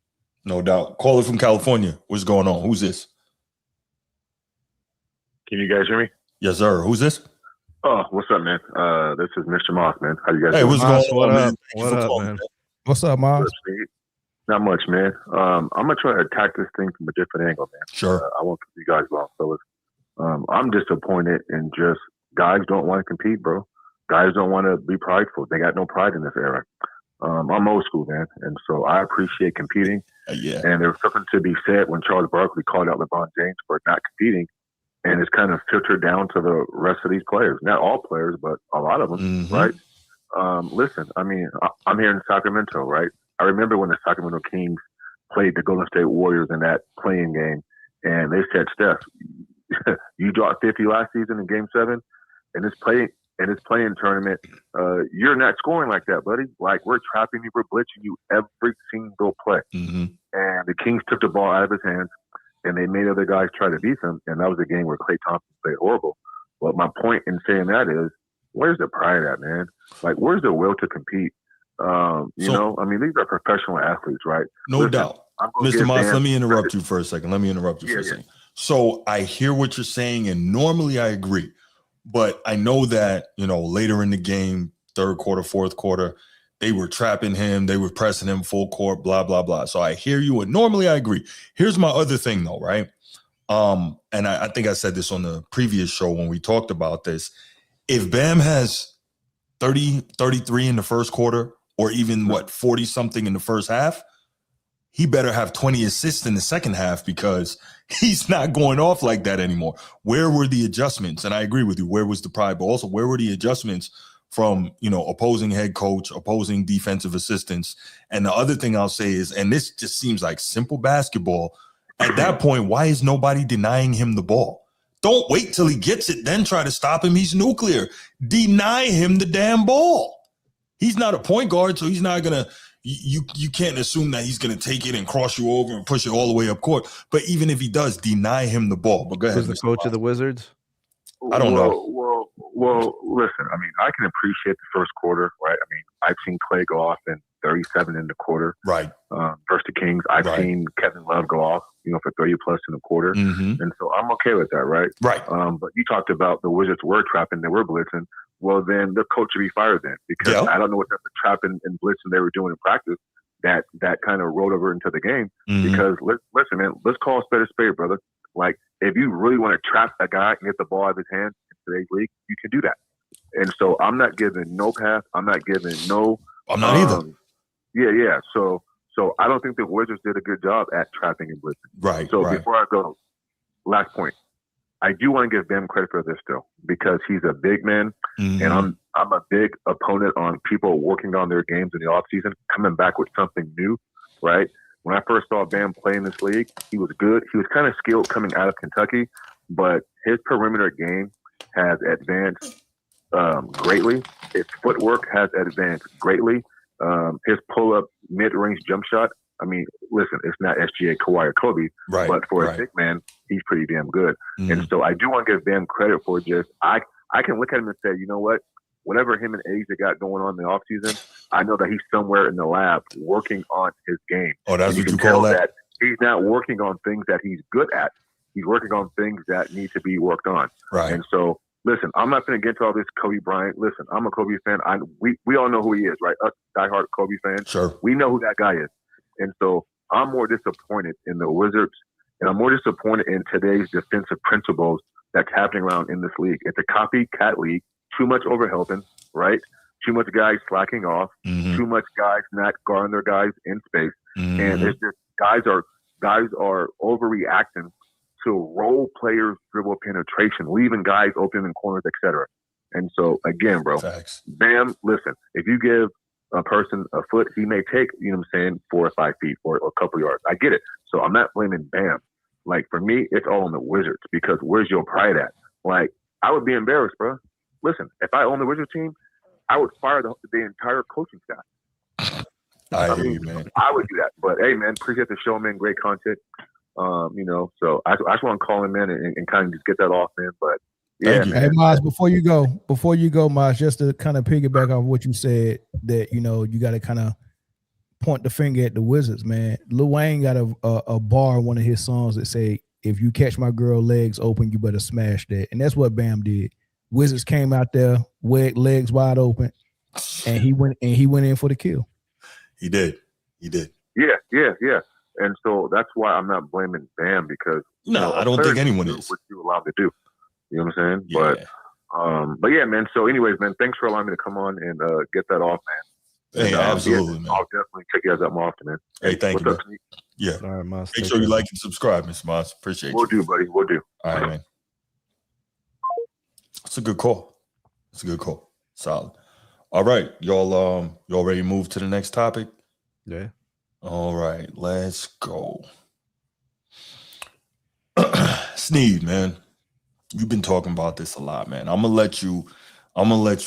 No doubt. Caller from California. What's going on? Who's this? Can you guys hear me? Yes, sir. Who's this? Oh, what's up, man? This is Mr. Moss, man. How you guys doing? What's going on, man? What up, man? What's up, Moss? Not much, man. I'm gonna try to attack this thing from a different angle, man. Sure. I won't keep you guys long, fellas. I'm disappointed in just guys don't want to compete, bro. Guys don't want to be prideful. They got no pride in this era. I'm old school, man, and so I appreciate competing. Yeah. And there was something to be said when Charles Barkley called out LeBron James for not competing, and it's kind of filtered down to the rest of these players. Not all players, but a lot of them, right? Listen, I mean, I'm here in Sacramento, right? I remember when the Sacramento Kings played the Golden State Warriors in that playing game, and they said, Steph, you dropped 50 last season in Game 7, and this playing tournament, you're not scoring like that, buddy. Like, we're trapping you, we're blitzing you every single play. Mm-hmm. And the Kings took the ball out of his hands, and they made other guys try to beat him. And that was a game where Klay Thompson played horrible. But my point in saying that is, where's the pride at, man? Like, where's the will to compete? I mean, these are professional athletes, right? No doubt. Mr. Moss, let me interrupt you for a second. So I hear what you're saying, and normally I agree. But I know that, later in the game, third quarter, fourth quarter, they were trapping him. They were pressing him full court, blah, blah, blah. So I hear you, and normally I agree. Here's my other thing, though, right? And I think I said this on the previous show when we talked about this. If Bam has 30, 33 in the first quarter, or even, 40-something in the first half, he better have 20 assists in the second half because he's not going off like that anymore. Where were the adjustments? And I agree with you. Where was the pride? But also, where were the adjustments from, opposing head coach, opposing defensive assistants? And the other thing I'll say is, and this just seems like simple basketball, at that point, why is nobody denying him the ball? Don't wait till he gets it, then try to stop him. He's nuclear. Deny him the damn ball. He's not a point guard, so he's not going to – you can't assume that he's going to take it and cross you over and push it all the way up court. But even if he does, deny him the ball. But go ahead. Who's the coach of the Wizards? I don't know. Well, listen, I mean, I can appreciate the first quarter, right? I mean, I've seen Clay go off in 37 in the quarter. Right. Versus the Kings. I've seen Kevin Love go off, for 30-plus in the quarter. Mm-hmm. And so I'm okay with that, right? Right. But you talked about the Wizards were trapping, they were blitzing. Well, then the coach should be fired then, because I don't know what type of trapping and blitzing they were doing in practice that kind of rolled over into the game. Mm-hmm. Because listen, man, let's call a spade, brother. Like, if you really want to trap a guy and get the ball out of his hand in today's league, you can do that. And so I'm not giving no pass. I'm not giving no. I'm not either. Yeah. So I don't think the Wizards did a good job at trapping and blitzing. Right. So before I go, last point. I do want to give Bam credit for this still, because he's a big man, mm-hmm. and I'm a big opponent on people working on their games in the offseason, coming back with something new, right? When I first saw Bam play in this league, he was good. He was kind of skilled coming out of Kentucky, but his perimeter game has advanced greatly. His footwork has advanced greatly. His pull-up mid-range jump shot, I mean, listen, it's not SGA, Kawhi, or Kobe, but for a big man, he's pretty damn good. Mm-hmm. And so I do want to give Bam credit for just, I can look at him and say, you know what, whatever him and Asa got going on in the offseason, I know that he's somewhere in the lab working on his game. Oh, that's what you call that? He's not working on things that he's good at. He's working on things that need to be worked on. Right. And so, listen, I'm not going to get into all this Kobe Bryant. Listen, I'm a Kobe fan. We all know who he is, right? Us diehard Kobe fans. Sure. We know who that guy is. And so I'm more disappointed in the Wizards, and I'm more disappointed in today's defensive principles that's happening around in this league. It's a copycat league. Too much overhelping, right? Too much guys slacking off. Mm-hmm. Too much guys not guarding their guys in space. Mm-hmm. And it's just guys are overreacting to role players' dribble penetration, leaving guys open in corners, etc. And so again, bro, Facts. Bam, listen, if you give a person a foot, he may take, 4 or 5 feet or a couple yards. I get it. So I'm not blaming Bam. Like, for me, it's all on the Wizards, because where's your pride at? Like, I would be embarrassed, bro. Listen, if I own the Wizards team, I would fire the entire coaching staff. I hear you, man. I would do that. But hey, man, appreciate the show, man. Great content. So I just want to call him, man, and kind of just get that off, man. But yeah, Hey, Maz, before you go, Maz, just to kind of piggyback off what you said, that you got to kind of point the finger at the Wizards, man. Lil Wayne got a bar in one of his songs that say, "If you catch my girl legs open, you better smash that." And that's what Bam did. Wizards came out there, legs wide open, and he went in for the kill. He did. Yeah. And so that's why I'm not blaming Bam, because I don't think anyone is. What you allowed to do. You know what I'm saying? Yeah. But yeah, man. So anyways, man, thanks for allowing me to come on and get that off, man. Hey, absolutely, man. I'll definitely check you guys out more often, man. Hey, thank you. Yeah. All right, Moss. Make sure you like and subscribe, Mr. Moss. Appreciate We'll you. do, buddy. We'll do. All right, man. It's a good call. Solid. All right, y'all ready to move to the next topic? Yeah. All right, let's go. Sneed, man. You've been talking about this a lot, man. I'm gonna let you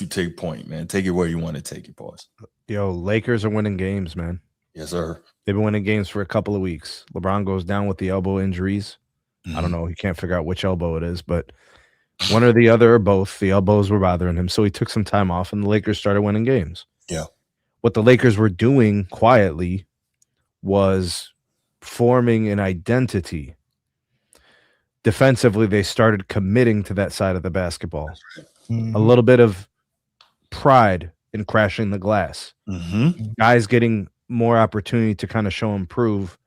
take point, man. Take it where you want to take it, boss. Yo, Lakers are winning games, man. Yes, sir. They've been winning games for a couple of weeks. LeBron goes down with the elbow injuries. I don't know. He can't figure out which elbow it is, but one or the other or both, the elbows were bothering him. So he took some time off, and the Lakers started winning games. Yeah. What the Lakers were doing quietly was forming an identity. Defensively, they started committing to that side of the basketball. Mhm. A little bit of pride in crashing the glass. Guys getting more opportunity to kind of show improve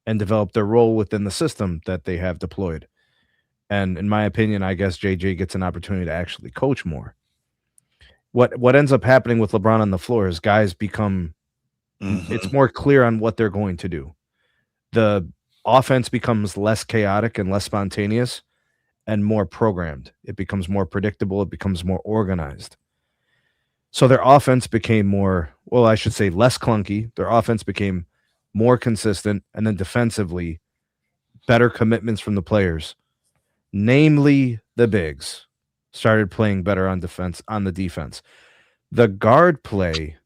and develop their role within the system that they have deployed. And in my opinion, I guess JJ gets an opportunity to actually coach more. What ends up happening with LeBron on the floor is guys become it's more clear on what they're going to do. The offense becomes less chaotic and less spontaneous and more programmed. It becomes more predictable. It becomes more organized. So their offense became more, well, I should say less clunky. Their offense became more consistent. And then defensively, better commitments from the players, namely the bigs, started playing better on the defense. The guard play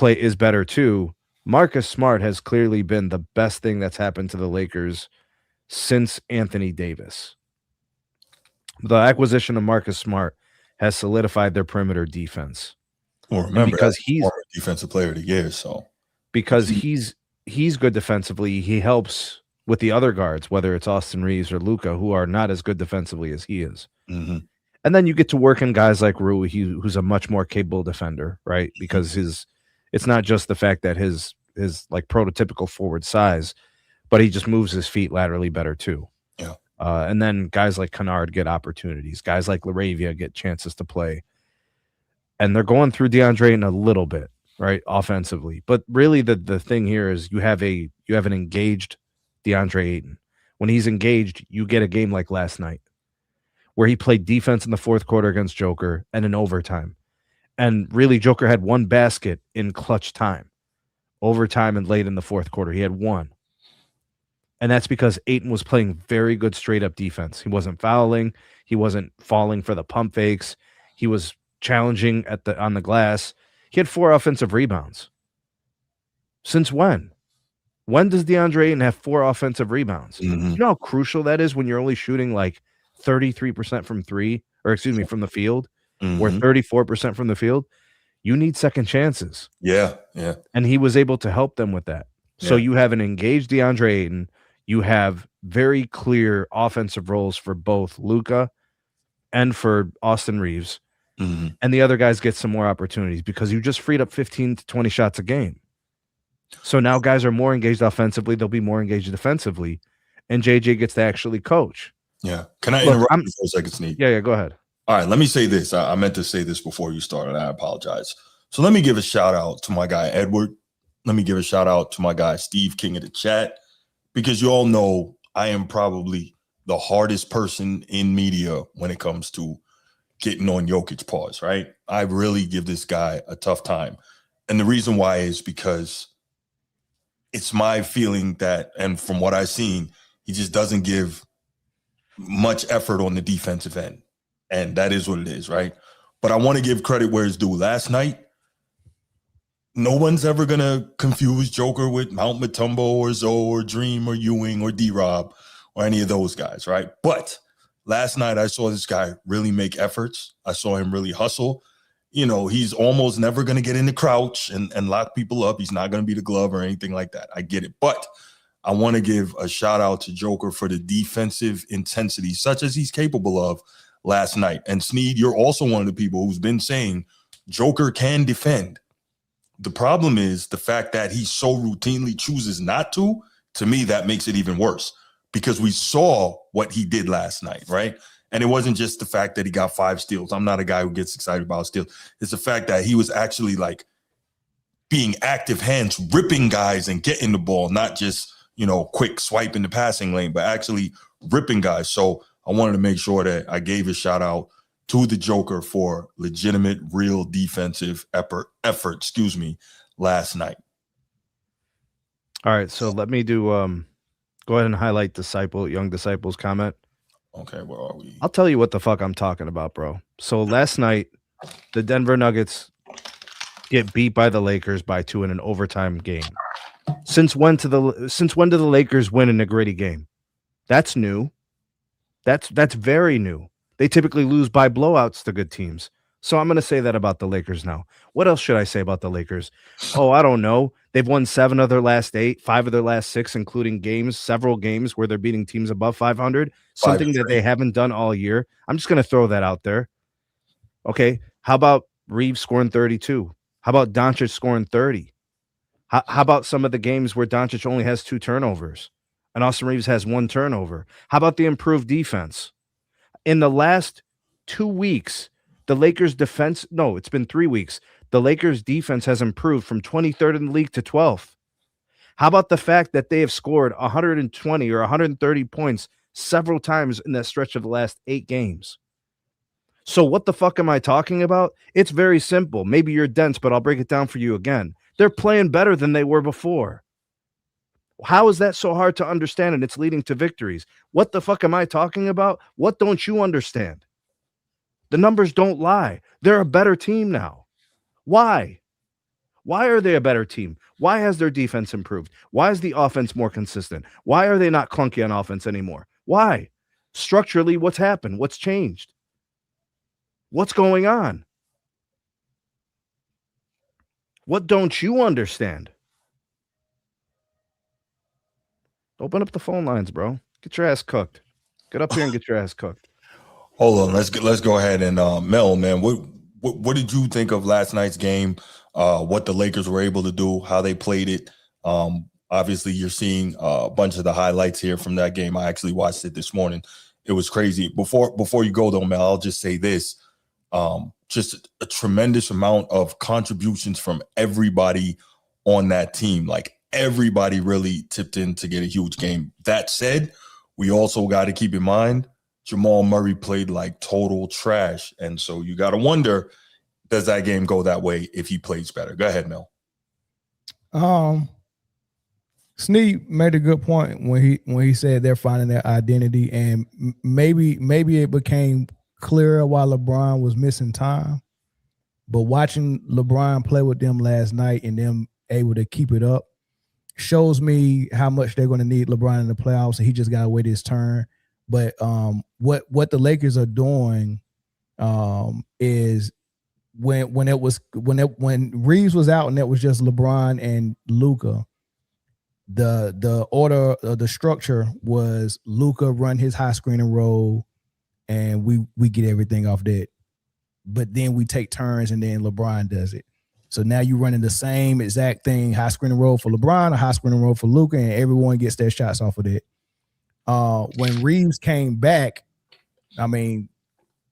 is better too. Marcus Smart has clearly been the best thing that's happened to the Lakers since Anthony Davis. The acquisition of Marcus Smart has solidified their perimeter defense. Well, remember, because he's former defensive player of the year, so because he's good defensively, he helps with the other guards, whether it's Austin Reeves or Luka, who are not as good defensively as he is. And then you get to work in guys like Rui, who's a much more capable defender, right? Because it's not just the fact that his like prototypical forward size, but he just moves his feet laterally better too. Yeah. And then guys like Kennard get opportunities. Guys like LaRavia get chances to play. And they're going through DeAndre in a little bit, right, offensively. But really the thing here is you have an engaged DeAndre Ayton. When he's engaged, you get a game like last night where he played defense in the fourth quarter against Joker and in overtime. And really, Joker had one basket in clutch time, overtime and late in the fourth quarter. He had one. And that's because Ayton was playing very good straight-up defense. He wasn't fouling. He wasn't falling for the pump fakes. He was challenging on the glass. He had 4 offensive rebounds. Since when? When does DeAndre Ayton have 4 offensive rebounds? You know how crucial that is when you're only shooting like 33% from from the field, or 34% from the field? You need second chances. Yeah. And he was able to help them with that. So you have an engaged DeAndre Ayton. You have very clear offensive roles for both Luka and for Austin Reeves. And the other guys get some more opportunities because you just freed up 15 to 20 shots a game. So now guys are more engaged offensively. They'll be more engaged defensively. And JJ gets to actually coach. Yeah. Can I interrupt you for a second, Sneak? Yeah, go ahead. All right, let me say this. I meant to say this before you started. I apologize. So let me give a shout out to my guy, Edward. Let me give a shout out to my guy, Steve, King of the Chat, because you all know I am probably the hardest person in media when it comes to getting on Jokic pause, right? I really give this guy a tough time. And the reason why is because it's my feeling that, and from what I've seen, he just doesn't give much effort on the defensive end. And that is what it is, right? But I want to give credit where it's due. Last night, no one's ever going to confuse Joker with Mount Mutombo or Zoe or Dream or Ewing or D-Rob or any of those guys, right? But last night, I saw this guy really make efforts. I saw him really hustle. You know, he's almost never going to get in the crouch and lock people up. He's not going to be the glove or anything like that. I get it. But I want to give a shout out to Joker for the defensive intensity, such as he's capable of last night. And Sneed, you're also one of the people who's been saying Joker can defend. The problem is the fact that he so routinely chooses not to. To me, that makes it even worse because we saw what he did last night, right? And it wasn't just the fact that he got 5 steals. I'm not a guy who gets excited about steals. It's the fact that he was actually like being active hands, ripping guys and getting the ball, not just, you know, quick swipe in the passing lane, but actually ripping guys. So I wanted to make sure that I gave a shout out to the Joker for legitimate, real defensive effort, last night. All right, so let me do go ahead and highlight Young Disciple's comment. Okay, where are we? I'll tell you what the fuck I'm talking about, bro. So last night, the Denver Nuggets get beat by the Lakers by 2 in an overtime game. Since when do the Lakers win in a gritty game? That's new. That's very new. They typically lose by blowouts to good teams. So I'm going to say that about the Lakers now. What else should I say about the Lakers? Oh, I don't know. They've won 7 of their last 8, 5 of their last 6, including several games where they're beating teams above 500, something that they haven't done all year. I'm just going to throw that out there. Okay. How about Reeves scoring 32? How about Doncic scoring 30? How about some of the games where Doncic only has 2 turnovers and Austin Reeves has 1 turnover? How about the improved defense? In the last 2 weeks, the Lakers defense, no, it's been 3 weeks. The Lakers defense has improved from 23rd in the league to 12th. How about the fact that they have scored 120 or 130 points several times in that stretch of the last 8 games? So what the fuck am I talking about? It's very simple. Maybe you're dense, but I'll break it down for you again. They're playing better than they were before. How is that so hard to understand and it's leading to victories? What the fuck am I talking about? What don't you understand? The numbers don't lie. They're a better team now. Why? Why are they a better team? Why has their defense improved? Why is the offense more consistent? Why are they not clunky on offense anymore? Why? Structurally, what's happened? What's changed? What's going on? What don't you understand? Open up the phone lines, bro. Get your ass cooked. Get up here and get your ass cooked. Hold on, let's go ahead and Mel, man, what did you think of last night's game? What the Lakers were able to do, how they played it. Obviously, you're seeing a bunch of the highlights here from that game. I actually watched it this morning. It was crazy. Before you go though, Mel, I'll just say this: just a tremendous amount of contributions from everybody on that team. Like everybody really tipped in to get a huge game. That said, we also got to keep in mind Jamal Murray played like total trash. And so you got to wonder, does that game go that way if he plays better? Go ahead, Mel. Snead made a good point when he said they're finding their identity, and maybe it became clearer while LeBron was missing time. But watching LeBron play with them last night and them able to keep it up shows me how much they're going to need LeBron in the playoffs, and he just got to wait his turn. But what the Lakers are doing is when Reeves was out and it was just LeBron and Luka, the order of the structure was Luka run his high screen and roll, and we get everything off that. But then we take turns and then LeBron does it. So now you're running the same exact thing, high screen and roll for LeBron, a high screen and roll for Luka, and everyone gets their shots off of that. When Reeves came back, I mean,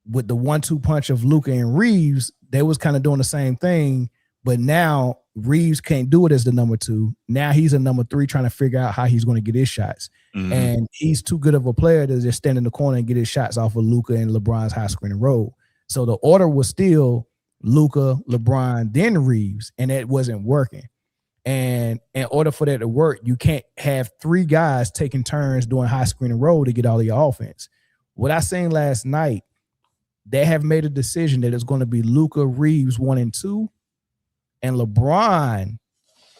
with the 1-2 punch of Luka and Reeves, they was kind of doing the same thing, but now Reeves can't do it as the number 2. Now he's a number 3 trying to figure out how he's going to get his shots. Mm-hmm. And he's too good of a player to just stand in the corner and get his shots off of Luka and LeBron's high screen and roll. So the order was still Luka, LeBron, then Reeves, and it wasn't working. And in order for that to work, you can't have 3 guys taking turns doing high screen and roll to get all of your offense. What I seen last night, they have made a decision that it's going to be Luka, Reeves 1 and 2, and LeBron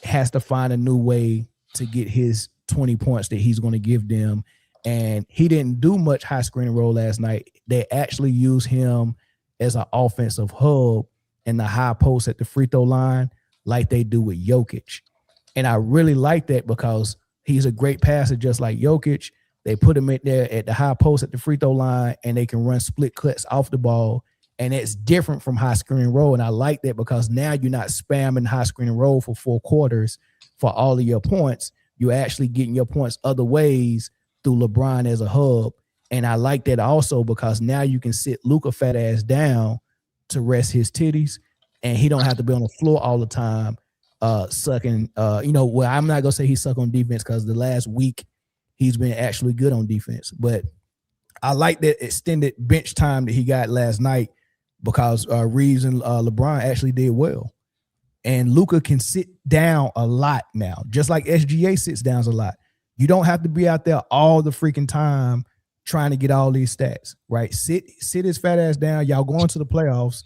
has to find a new way to get his 20 points that he's going to give them. And he didn't do much high screen and roll last night. They actually used him as an offensive hub in the high post at the free throw line, like they do with Jokic. And I really like that because he's a great passer just like Jokic. They put him in there at the high post at the free throw line, and they can run split cuts off the ball. And it's different from high screen and roll. And I like that because now you're not spamming high screen and roll for 4 quarters for all of your points. You're actually getting your points other ways through LeBron as a hub. And I like that also because now you can sit Luka fat ass down to rest his titties, and he don't have to be on the floor all the time sucking. Well, I'm not going to say he suck on defense because the last week he's been actually good on defense. But I like that extended bench time that he got last night because Reeves and LeBron actually did well. And Luka can sit down a lot now, just like SGA sits down a lot. You don't have to be out there all the freaking time trying to get all these stats, right? Sit his fat ass down. Y'all going to the playoffs.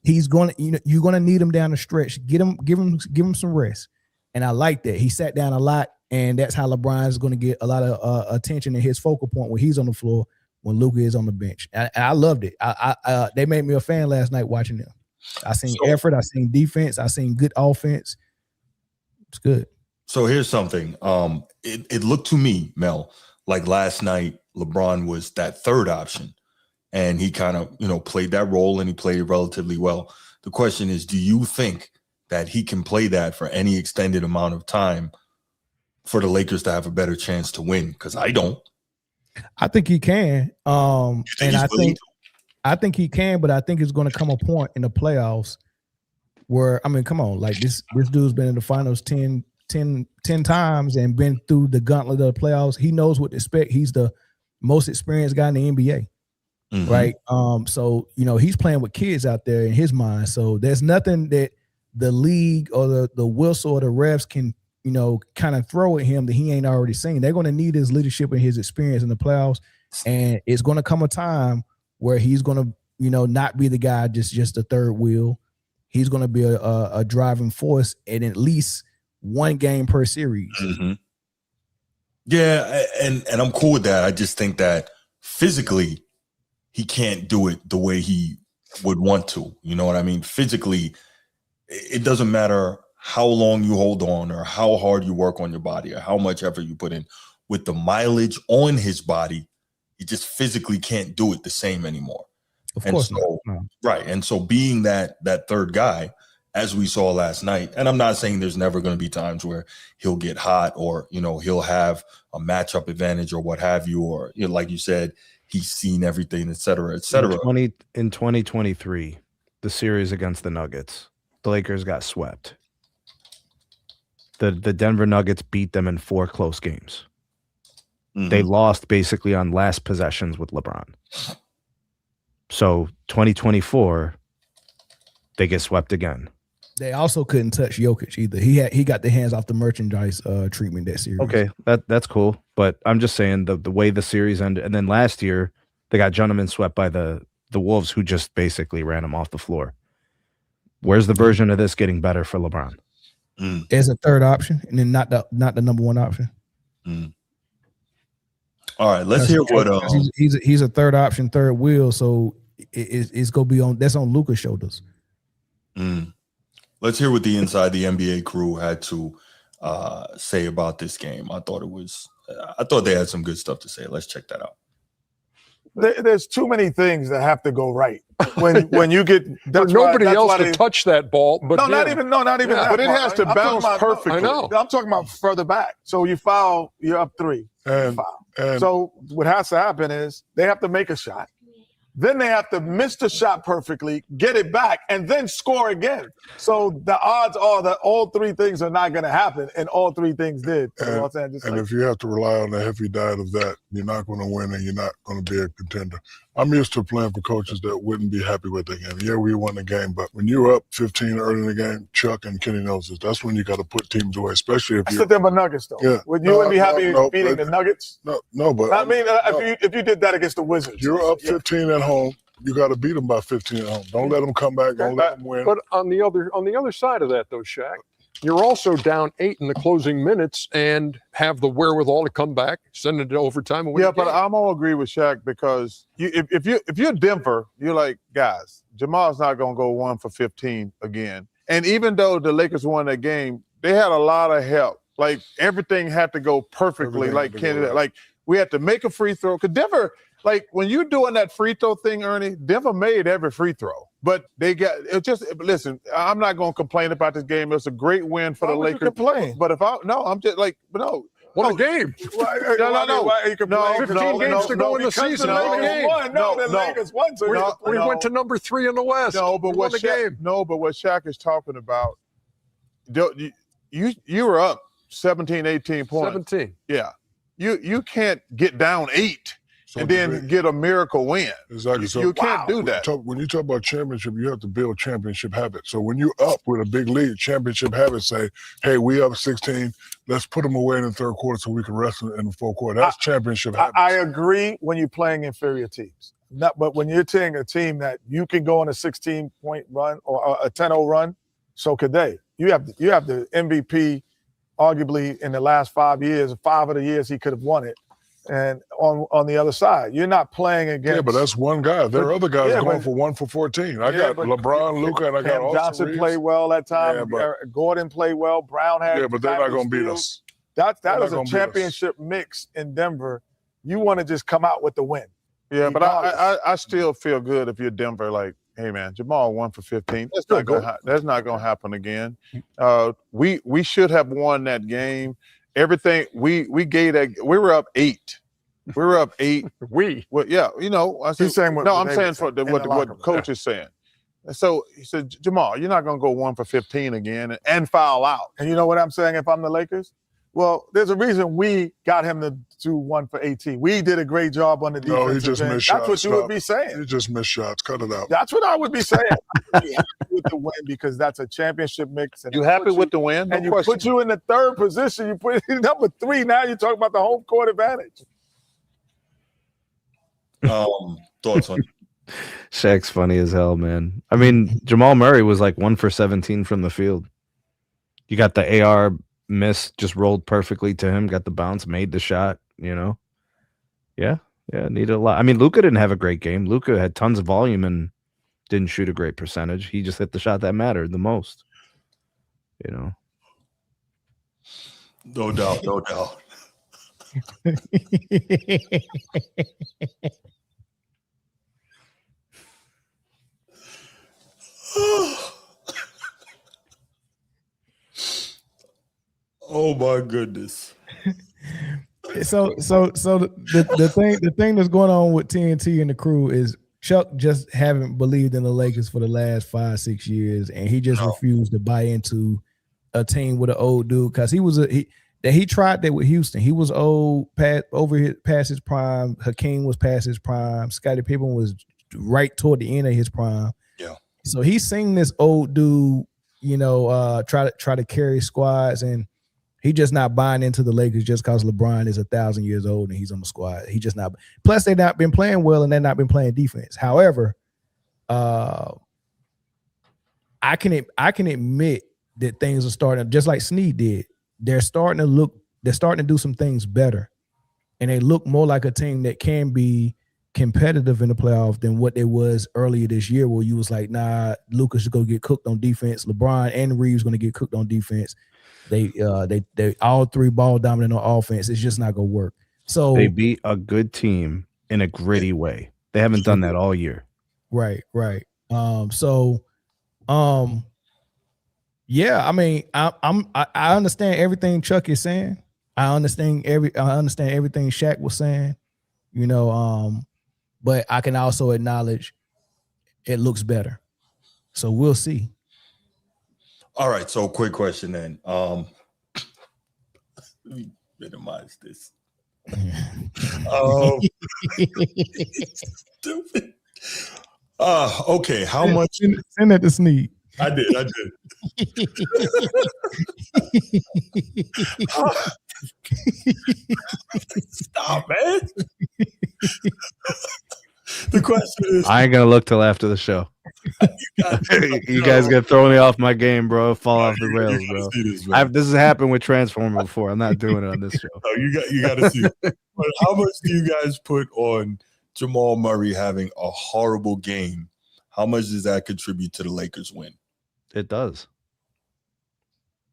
He's going to, you're going to need him down the stretch. Give him some rest. And I like that. He sat down a lot, and that's how LeBron is going to get a lot of attention in his focal point when he's on the floor when Luka is on the bench. I loved it. They made me a fan last night watching them. I seen effort. I seen defense. I seen good offense. It's good. So here's something. It looked to me, Mel, like last night LeBron was that third option, and he kind of played that role, and he played relatively well. The question is, do you think that he can play that for any extended amount of time for the Lakers to have a better chance to win? Because I don't. I think he can. And I think he can, but I think it's going to come a point in the playoffs where, I mean, come on, like this dude's been in the finals 10 times and been through the gauntlet of the playoffs. He knows what to expect. He's the most experienced guy in the NBA. Right. So, he's playing with kids out there in his mind. So there's nothing that the league or the whistle or the refs can, kind of throw at him that he ain't already seen. They're going to need his leadership and his experience in the playoffs. And it's going to come a time where he's going to, not be the guy, just the third wheel. He's going to be a driving force in at least one game per series. Yeah. And I'm cool with that. I just think that physically he can't do it the way he would want to. You know what I mean? Physically, it doesn't matter how long you hold on or how hard you work on your body or how much effort you put in. With the mileage on his body, he just physically can't do it the same anymore. Of course not. Right. And so being that third guy, as we saw last night, and I'm not saying there's never going to be times where he'll get hot or, he'll have a matchup advantage or what have you, or, like you said, he's seen everything, et cetera, et cetera. In 2023, the series against the Nuggets, the Lakers got swept. The Denver Nuggets beat them in 4 close games. They lost basically on last possessions with LeBron. So 2024, they get swept again. They also couldn't touch Jokic either. He got the hands off the merchandise treatment that series. Okay, that's cool. But I'm just saying the way the series ended, and then last year they got gentlemen swept by the Wolves, who just basically ran them off the floor. Where's the version of this getting better for LeBron? As a third option, and then not the number one option. All right, let's hear what he's a third option, third wheel. So it's gonna be on Luka's shoulders. Let's hear what the Inside the NBA crew had to say about this game. I thought they had some good stuff to say. Let's check that out. There's too many things that have to go right when you get. Nobody else to touch that ball, but not even that. But it has to bounce perfectly. I know. I'm talking about further back. So you foul, you're up 3. And so what has to happen is they have to make a shot. Then they have to miss the shot perfectly, get it back, and then score again. So the odds are that all 3 things are not going to happen, and all 3 things did. And if you have to rely on the heavy diet of that, you're not going to win and you're not going to be a contender. I'm used to playing for coaches that wouldn't be happy with the game. Yeah, we won the game, but when you're up 15 early in the game, Chuck and Kenny knows this. That's when you got to put teams away, especially if you're – them Nuggets, though. Yeah. Would you wouldn't be happy beating the Nuggets? No, but – I mean, if you did that against the Wizards. You're up 15 at home. You got to beat them by 15 at home. Don't let them come back. Don't let them win. But on the other side of that, though, Shaq, you're also down 8 in the closing minutes and have the wherewithal to come back, send it to overtime, and win. Yeah, but I'm gonna agree with Shaq because if you're Denver, you're like, guys, Jamal's not gonna go 1 for 15 again. And even though the Lakers won that game, they had a lot of help. Like everything had to go perfectly. Like we had to make a free throw because Denver. Like, when you're doing that free throw thing, Ernie, Denver made every free throw. But they got – it just – listen, I'm not going to complain about this game. It was a great win for the Lakers. You complain? But I'm just like – no. What a game. Why are you complaining? 15 games to go in the season. The Lakers won. So we went to number 3 in the West. But what Shaq is talking about, you were up 17, 18 points. 17. Yeah. You can't get down 8. And then get a miracle win. Exactly. You can't do that. When you talk about championship, you have to build championship habits. So when you're up with a big lead, championship habits say, hey, we up 16. Let's put them away in the third quarter so we can rest in the fourth quarter. That's championship habits. I agree when you're playing inferior teams. But when you're taking a team that you can go on a 16-point run or a 10-0 run, so could they. You have the MVP, arguably in the last 5 years, 5 of the years he could have won it. and on the other side. You're not playing against. Yeah, but that's one guy. There are other guys going but- for 1 for 14. I Yeah, got but LeBron, Luka, and I got Cam Austin Johnson Reeves. played well that time. Yeah, but- Gordon played well. Brown had. Yeah, but they're not fabulous going to beat steals. us. That They're is not a gonna beat us. championship mix in Denver. You want to just come out with the win. Yeah, but Regardless. I still feel good if you're Denver. Like, hey man, Jamal 1 for 15. That's Still not gonna good. that's not gonna happen again. We should have won that game. Everything we gave that. We were up 8. We were up 8. Well, yeah, you know. I said, He's saying what no, I'm they saying would for say in the what locker room. coach is saying. So he said, Jamal, you're not gonna go 1 for 15 again and foul out. And you know what I'm saying? If I'm the Lakers, well, there's a reason we got him to do 1 for 18. We did a great job on the defense. No, he just missed shots. That's what you would be saying. He just missed shots. Cut it out. That's what I would be saying. I'm happy with the win because that's a championship mix. And You it happy puts with the win? No and you question. put you in the third position. You put in number 3. Now you're talking about the home court advantage. Thoughts on it? Shaq's funny as hell, man. I mean, Jamal Murray was like 1 for 17 from the field. You got the AR miss, just rolled perfectly to him, got the bounce, made the shot, you know? Yeah, needed a lot. I mean, Luka didn't have a great game. Luka had tons of volume and didn't shoot a great percentage. He just hit the shot that mattered the most, you know? No doubt, no doubt. Oh my goodness. So the thing that's going on with TNT and the crew is Chuck just haven't believed in the Lakers for the last 5-6 years, and he just refused to buy into a team with an old dude because he tried that with Houston. He was old, past his prime. Hakeem was past his prime. Scottie Pippen was right toward the end of his prime. Yeah. So he's seen this old dude, try to carry squads, and he just not buying into the Lakers just because LeBron is 1,000 years old and he's on the squad. He just not. Plus, they've not been playing well and they've not been playing defense. However, I can admit that things are starting, just like Snead did. They're starting to do some things better, and they look more like a team that can be competitive in the playoff than what they was earlier this year, where you was like, nah, Lucas is gonna get cooked on defense. LeBron and Reeves gonna get cooked on defense. They all three ball dominant on offense. It's just not gonna work. So they beat a good team in a gritty way. They haven't done that all year. Right. Yeah, I mean, I understand everything Chuck is saying. I understand everything Shaq was saying, but I can also acknowledge it looks better. So we'll see. All right, so quick question then. Let me minimize this. Stupid. Okay, how much? Send that to Snead. I did. Stop, man. The question is, I ain't gonna look till after the show. You guys get throwing me off my game, bro. Fall off the rails, bro. This has happened with Transformer before. I'm not doing it on this show. Oh, you got to see it. But how much do you guys put on Jamal Murray having a horrible game? How much does that contribute to the Lakers win? It does.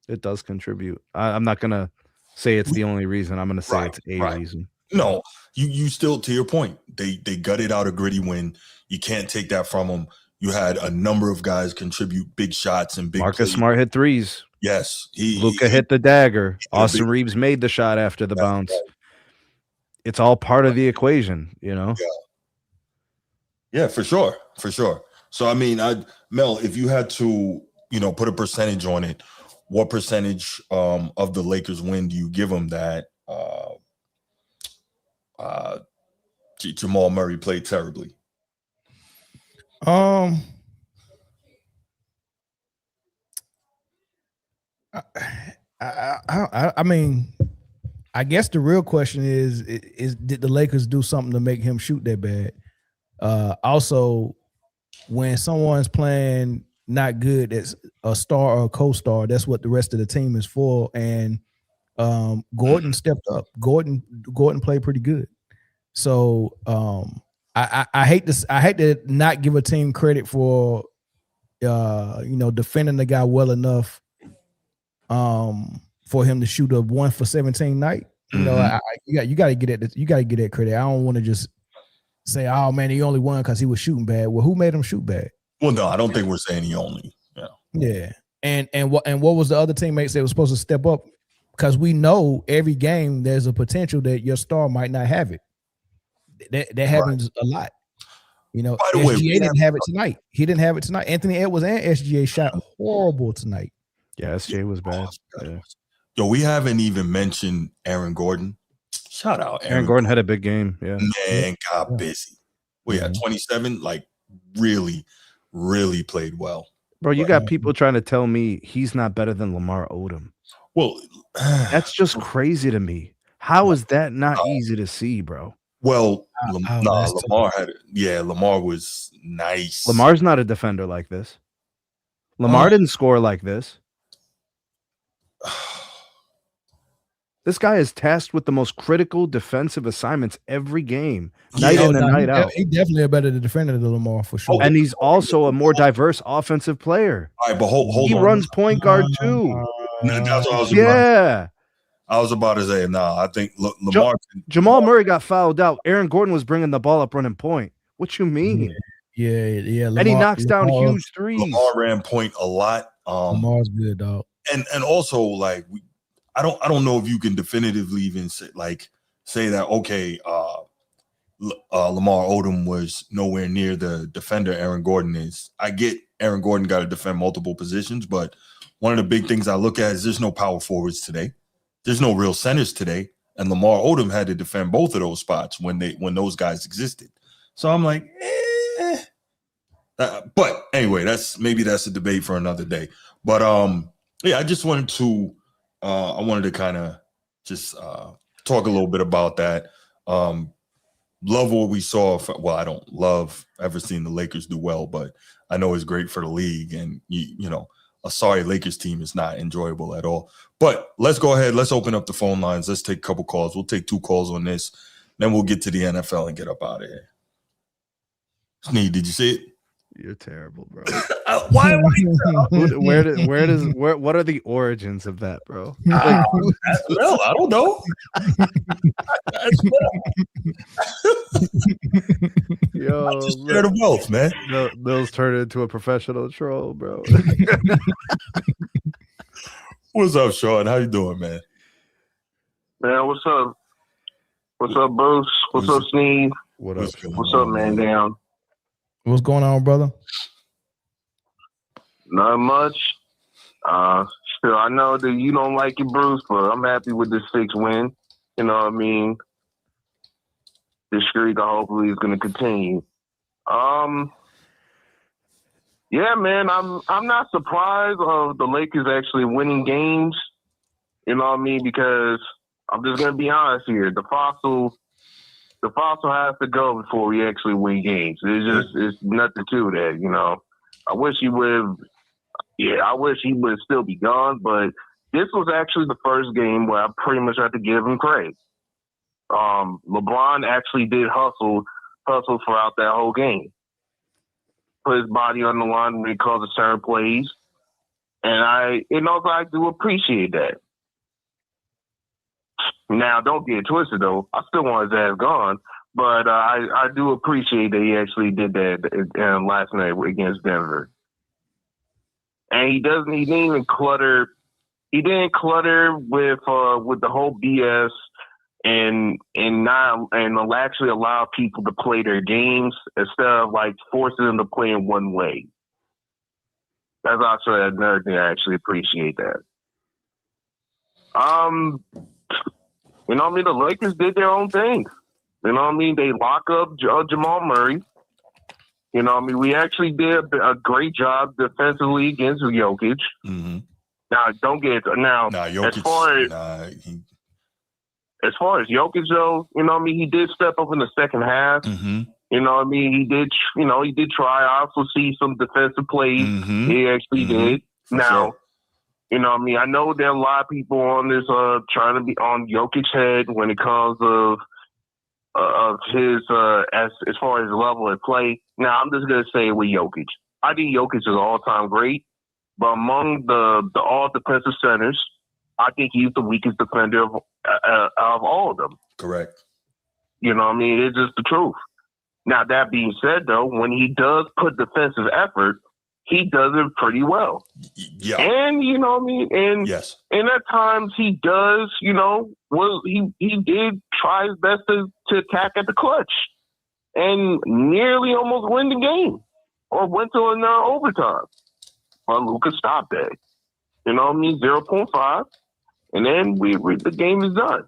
It does contribute. I'm not gonna say it's the only reason. I'm gonna say it's a reason. No, you still, to your point, they gutted out a gritty win. You can't take that from them. You had a number of guys contribute big shots and big Marcus plays. Smart hit threes. Yes. Luka hit the dagger. Austin Reeves made the shot after the bounce. Right. It's all part of the equation, Yeah, for sure. So, I mean, Mel, if you had to, put a percentage on it, what percentage of the Lakers win do you give them that Jamal Murray played terribly? I mean, I guess the real question is did the Lakers do something to make him shoot that bad? Also, when someone's playing not good as a star or a co-star, that's what the rest of the team is for. And Gordon stepped up. Gordon played pretty good. So I hate to not give a team credit for defending the guy well enough for him to shoot a 1 for 17 night. You know, you got to get that credit. I don't want to just say, oh man, he only won because he was shooting bad. Well, who made him shoot bad? Well, no, I don't think we're saying he only. Yeah. And what was the other teammates that was supposed to step up? Because we know every game there's a potential that your star might not have it. That happens a lot. You know, SGA didn't have it tonight. He didn't have it tonight. Anthony Edwards and SGA shot horrible tonight. Yeah, SGA was bad. Yeah. Yo, we haven't even mentioned Aaron Gordon. Shout out Aaron Gordon had a big game. Yeah, man, got busy. We had 27. Like, really, really played well. Bro, you got people trying to tell me he's not better than Lamar Odom. Well, that's just crazy to me. How is that not easy to see, bro? Well, Lamar had it. Yeah, Lamar was nice. Lamar's not a defender like this. Lamar didn't score like this. This guy is tasked with the most critical defensive assignments every game, night in and night out. He's definitely a better defender than Lamar for sure. And he's also a more diverse offensive player. All right, but hold on. He runs point guard too. That's what I was I was about to say, I think Lamar. Jamal Murray got fouled out. Aaron Gordon was bringing the ball up running point. What you mean? Yeah. Lamar, and he knocks down huge threes. Lamar ran point a lot. Lamar's good, dog. And also, like, I don't know if you can definitively even say that, okay, Lamar Odom was nowhere near the defender Aaron Gordon is. I get Aaron Gordon got to defend multiple positions, but one of the big things I look at is there's no power forwards today. There's no real centers today. And Lamar Odom had to defend both of those spots when those guys existed. So I'm like, but anyway, that's a debate for another day. But I just wanted to kind of just talk a little bit about that. Love what we saw. I don't love ever seeing the Lakers do well, but I know it's great for the league. And, a sorry Lakers team is not enjoyable at all. But let's go ahead. Let's open up the phone lines. Let's take a couple calls. We'll take 2 calls on this. Then we'll get to the NFL and get up out of here. Sneed, did you see it? You're terrible, bro. Why? What are the origins of that, bro? I don't know. Yo, I just share the wealth, man. Those turned into a professional troll, bro. What's up, Sean? How you doing, man? Man, what's up? What's up, Bruce? What's up, Sneed? What's up, man? Down. What's going on, brother? Not much. Still, I know that you don't like it, Bruce, but I'm happy with this 6 win. You know what I mean? This streak hopefully is going to continue. Yeah, man, I'm not surprised of the Lakers actually winning games. You know what I mean? Because I'm just going to be honest here. The fossil has to go before we actually win games. It's nothing to that, I wish he would still be gone, but this was actually the first game where I pretty much had to give him credit. LeBron actually did hustle throughout that whole game. Put his body on the line when he called the certain plays. And I do appreciate that. Now, don't get it twisted, though. I still want his ass gone, but I do appreciate that he actually did that last night against Denver. And he didn't even clutter. He didn't clutter with the whole BS and actually allow people to play their games instead of like forcing them to play in one way. That's also another thing I actually appreciate that. You know what I mean? The Lakers did their own thing. You know what I mean? They lock up Jamal Murray. You know what I mean? We actually did a great job defensively against Jokic. Mm-hmm. Now, don't get it. Now, Jokic, as far as Jokic, though, you know what I mean? He did step up in the second half. Mm-hmm. You know what I mean? He did try. I also see some defensive plays. Mm-hmm. He actually did. For now, sure. You know what I mean? I know there are a lot of people on this trying to be on Jokic's head when it comes of his as far as level of play. Now I'm just gonna say with Jokic. I think Jokic is all-time great, but among the all defensive centers, I think he's the weakest defender of all of them. Correct. You know what I mean? It's just the truth. Now, that being said, though, when he does put defensive effort, he does it pretty well. Yeah. And, you know what I mean? And, yes. And at times he does, you know, well, he did try his best to attack at the clutch and nearly almost win the game or went to an overtime. Well, Luka stopped that. You know what I mean? 0.5. And then the game is done.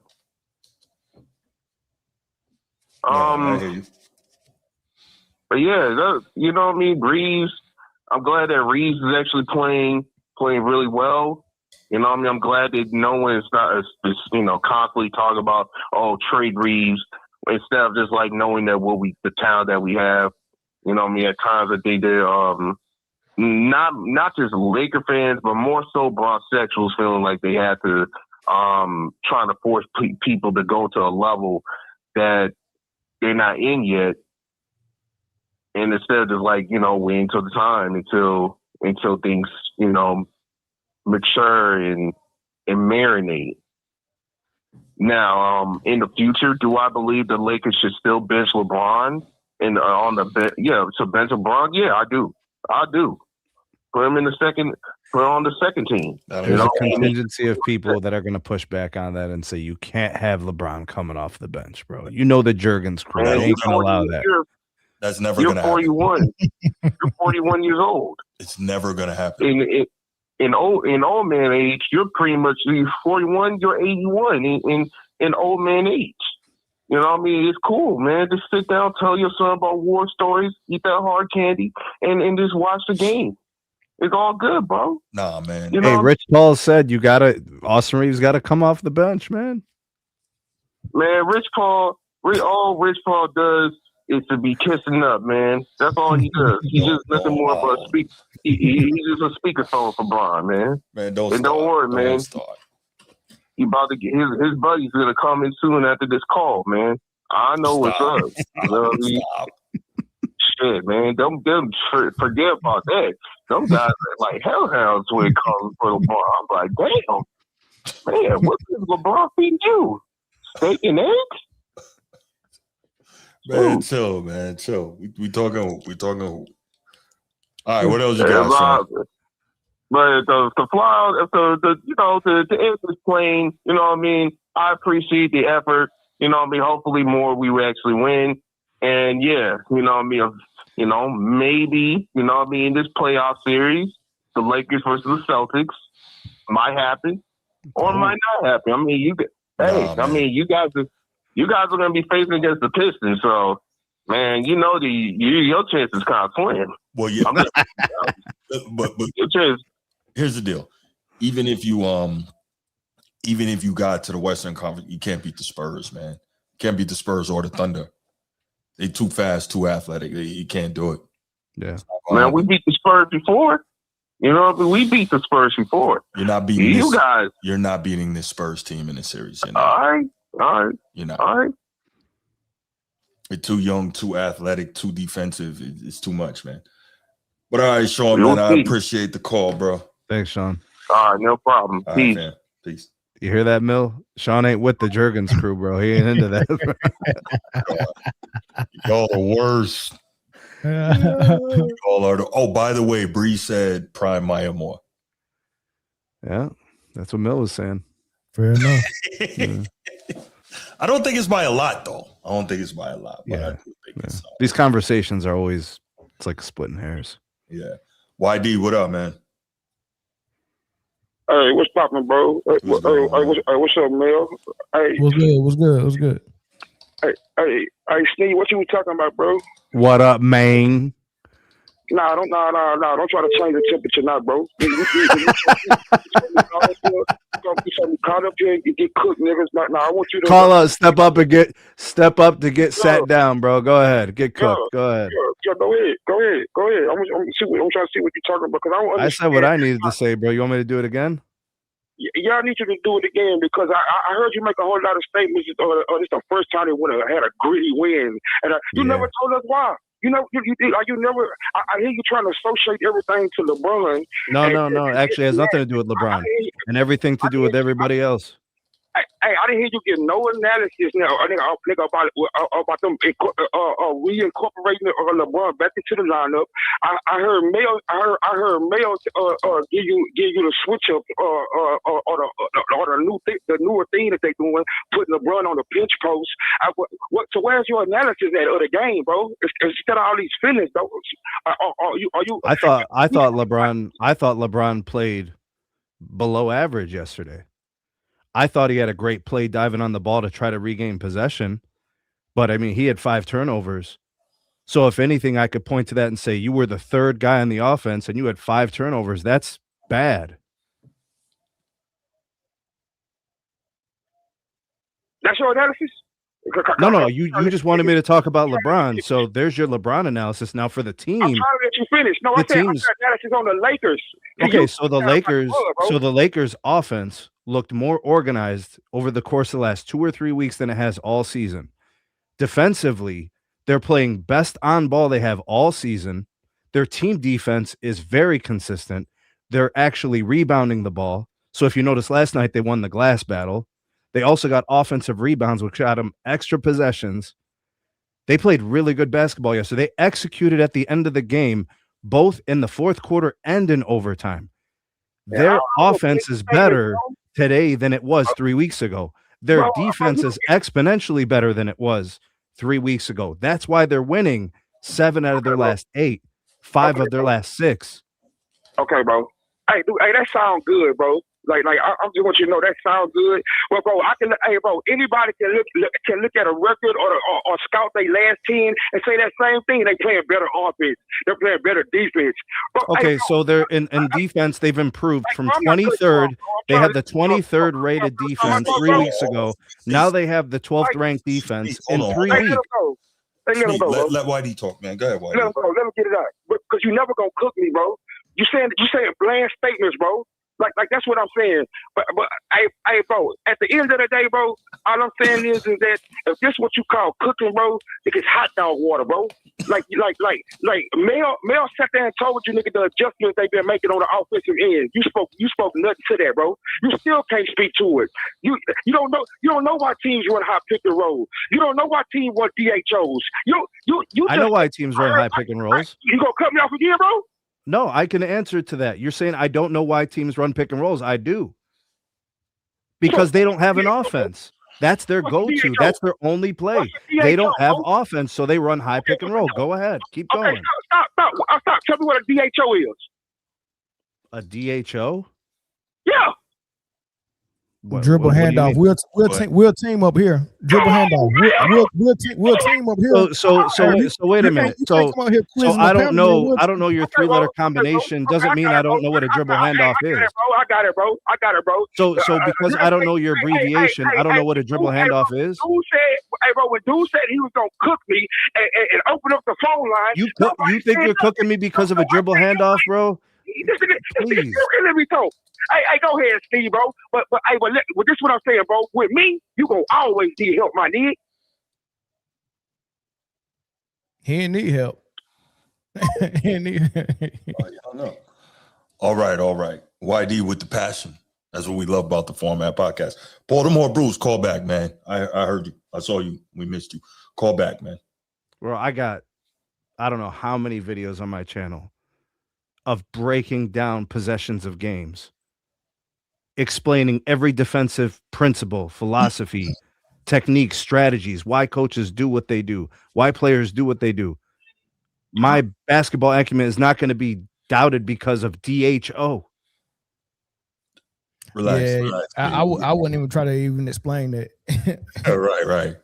I hear you. But yeah, you know what I mean? Reeves, I'm glad that Reeves is actually playing really well. You know what I mean? I'm glad that no one is not, you know, constantly talking about, trade Reeves, instead of just like knowing that the talent that we have. You know what I mean? At times that they did, not just Laker fans, but more so Bronxexuals feeling like they had to, trying to force people to go to a level that they're not in yet. And instead of just like, you know, waiting till the time until things, you know, mature and marinate. Now, in the future, do I believe the Lakers should still bench LeBron and on the bench? Yeah, so bench LeBron. Yeah, I do. Put him on the second team. There's a contingency of people that are going to push back on that and say you can't have LeBron coming off the bench, bro. You know the Jurgens crew ain't going to allow that. That's never going to happen. You're 41. You're 41 years old. It's never going to happen. In old man age, you're pretty much 41. You're 81 in old man age. You know what I mean? It's cool, man. Just sit down, tell your son about war stories, eat that hard candy, and just watch the game. It's all good, bro. Nah, man. You know, Hey, Rich Paul said Austin Reeves got to come off the bench, man. Man, Rich Paul, all Rich Paul does is to be kissing up, man. That's all he does. He's just nothing more but he's just a speakerphone for Bron, man. Man, don't worry, man. He about to get his buddy's gonna come in soon after this call, man. I know what's up. You know what I mean? Shit, man. Them forget about that. Them guys are like hellhounds when it comes for LeBron. I'm like, damn, man, what is LeBron feeding you? Steak and eggs? Man, chill, man, chill. We talking. All right, what else you got, Sean? But to fly, to end this plane, you know what I mean? I appreciate the effort. You know what I mean? Hopefully more we will actually win. And yeah, you know what I mean? You know, maybe, you know what I mean, this playoff series, the Lakers versus the Celtics might happen or might not happen. I mean, you guys are going to be facing against the Pistons, so man, you know your chance is kind of slim. Well, yeah, but your chance. Here's the deal: even if you got to the Western Conference, you can't beat the Spurs, man. You can't beat the Spurs or the Thunder. They too fast, too athletic. You can't do it. Yeah, man, we beat the Spurs before. You know, we beat the Spurs before. You're not beating you guys. You're not beating this Spurs team in the series. All right. You're not. All right. You're too young, too athletic, too defensive. It's too much, man. But all right, Sean, man, I appreciate the call, bro. Thanks, Sean. All right, no problem. All Peace. right, man. Peace. You hear that, Mill? Sean ain't with the Jurgens crew, bro. He ain't into that. Y'all the worst. Y'all are oh, by the way, Bree said prime Maya Moore. Yeah, that's what Mill was saying. Fair enough. Yeah. I don't think it's by a lot, though. I don't think it's by a lot. But I do think it's, these conversations are always, it's like splitting hairs. Yeah. YD, what up, man? Hey, what's poppin', bro? What's up, Mel? Hey, What's good? Hey, Sneak, what you was talking about, bro? What up, man? Nah, don't try to change the temperature now, bro. You caught up here, you get cooked, niggas. Nah, I want you to call out, step up to get sat down, bro. Go ahead, get cooked. Go ahead. Yeah, go ahead. I'm trying to see what you're talking about. I said what I needed to say, bro. You want me to do it again? y'all need you to do it again because I heard you make a whole lot of statements. This is the first time they would have had a gritty win, and you never told us why. You never. I hear you trying to associate everything to LeBron. No. Actually, it has nothing to do with LeBron and everything to do with everybody else. I didn't hear you give no analysis now. I think about them reincorporating LeBron back into the lineup. I heard Mayo. I heard Mayo give you the switch up or the newer thing that they doing, putting LeBron on the pinch post. So where's your analysis of the game, bro? Instead of all these feelings, though. Are you? I thought LeBron played below average yesterday. I thought he had a great play diving on the ball to try to regain possession, but I mean, he had 5 turnovers. So if anything, I could point to that and say you were the third guy on the offense and you had 5 turnovers. That's bad. That's your analysis? No. You just wanted me to talk about LeBron. So there's your LeBron analysis. Now for the team. I'm trying to let you finish. No, I said analysis on the Lakers. Okay, so the Lakers offense looked more organized over the course of the last 2 or 3 weeks than it has all season. Defensively, they're playing best on ball they have all season. Their team defense is very consistent. They're actually rebounding the ball. So if you notice last night, they won the glass battle. They also got offensive rebounds, which got them extra possessions. They played really good basketball yesterday. They executed at the end of the game, both in the fourth quarter and in overtime. Their offense is better today than it was 3 weeks ago. Their defense is exponentially better than it was 3 weeks ago. That's why they're winning 7 out of their last 8, 5 of their last 6. Okay, bro. Hey, dude, that sounds good, bro. Like I just want you to know that sounds good. Well, bro, anybody can look at a record or scout their last 10 and say that same thing. They playing better offense. They're playing better defense. But, okay, so they're in defense. They've improved from 23rd. They had the 23rd rated defense 3 weeks ago. Now they have the 12th ranked defense in 3 weeks. Let him go, bro. Let Whitey talk, man. Go ahead, Whitey. Let him go. Let him get it out. Because you never gonna cook me, bro. You saying bland statements, bro. Like that's what I'm saying. But hey, bro, at the end of the day, bro, all I'm saying is that if this what you call cooking, bro, it gets hot dog water, bro. Like Mel sat there and told you nigga the adjustments they've been making on the offensive end. You spoke nothing to that, bro. You still can't speak to it. You don't know why teams run high pick and roll. You don't know why teams run DHOs. I know why teams run high pick and rolls. You gonna cut me off again, bro? No, I can answer to that. You're saying I don't know why teams run pick and rolls. I do. Because they don't have an offense. That's their go-to. That's their only play. They don't have offense, so they run high pick and roll. Go ahead. Keep going. Okay, stop. Tell me what a DHO is. A DHO? Yeah. Dribble handoff. We'll team up here. Dribble handoff. We'll team up here. So wait a minute. So I don't know. I don't know your 3-letter combination. Doesn't mean I don't know what a dribble handoff is. I got it, bro. So because I don't know your abbreviation, I don't know what a dribble handoff is. When dude said he was gonna cook me and open up the phone line, you think you're cooking me because of a dribble handoff, bro? Please. Let me talk. Hey, go ahead, Steve, bro. But this is what I'm saying, bro. With me, you gonna always need help, my nigga. He ain't need help. He ain't need help. I know. All right. YD with the passion. That's what we love about the Format Podcast. Baltimore Bruce, call back, man. I heard you. I saw you. We missed you. Call back, man. Bro, I don't know how many videos on my channel of breaking down possessions of games, explaining every defensive principle, philosophy, technique, strategies, why coaches do what they do, why players do what they do. My basketball acumen is not going to be doubted because of DHO. Relax. I wouldn't even try to even explain that. Right.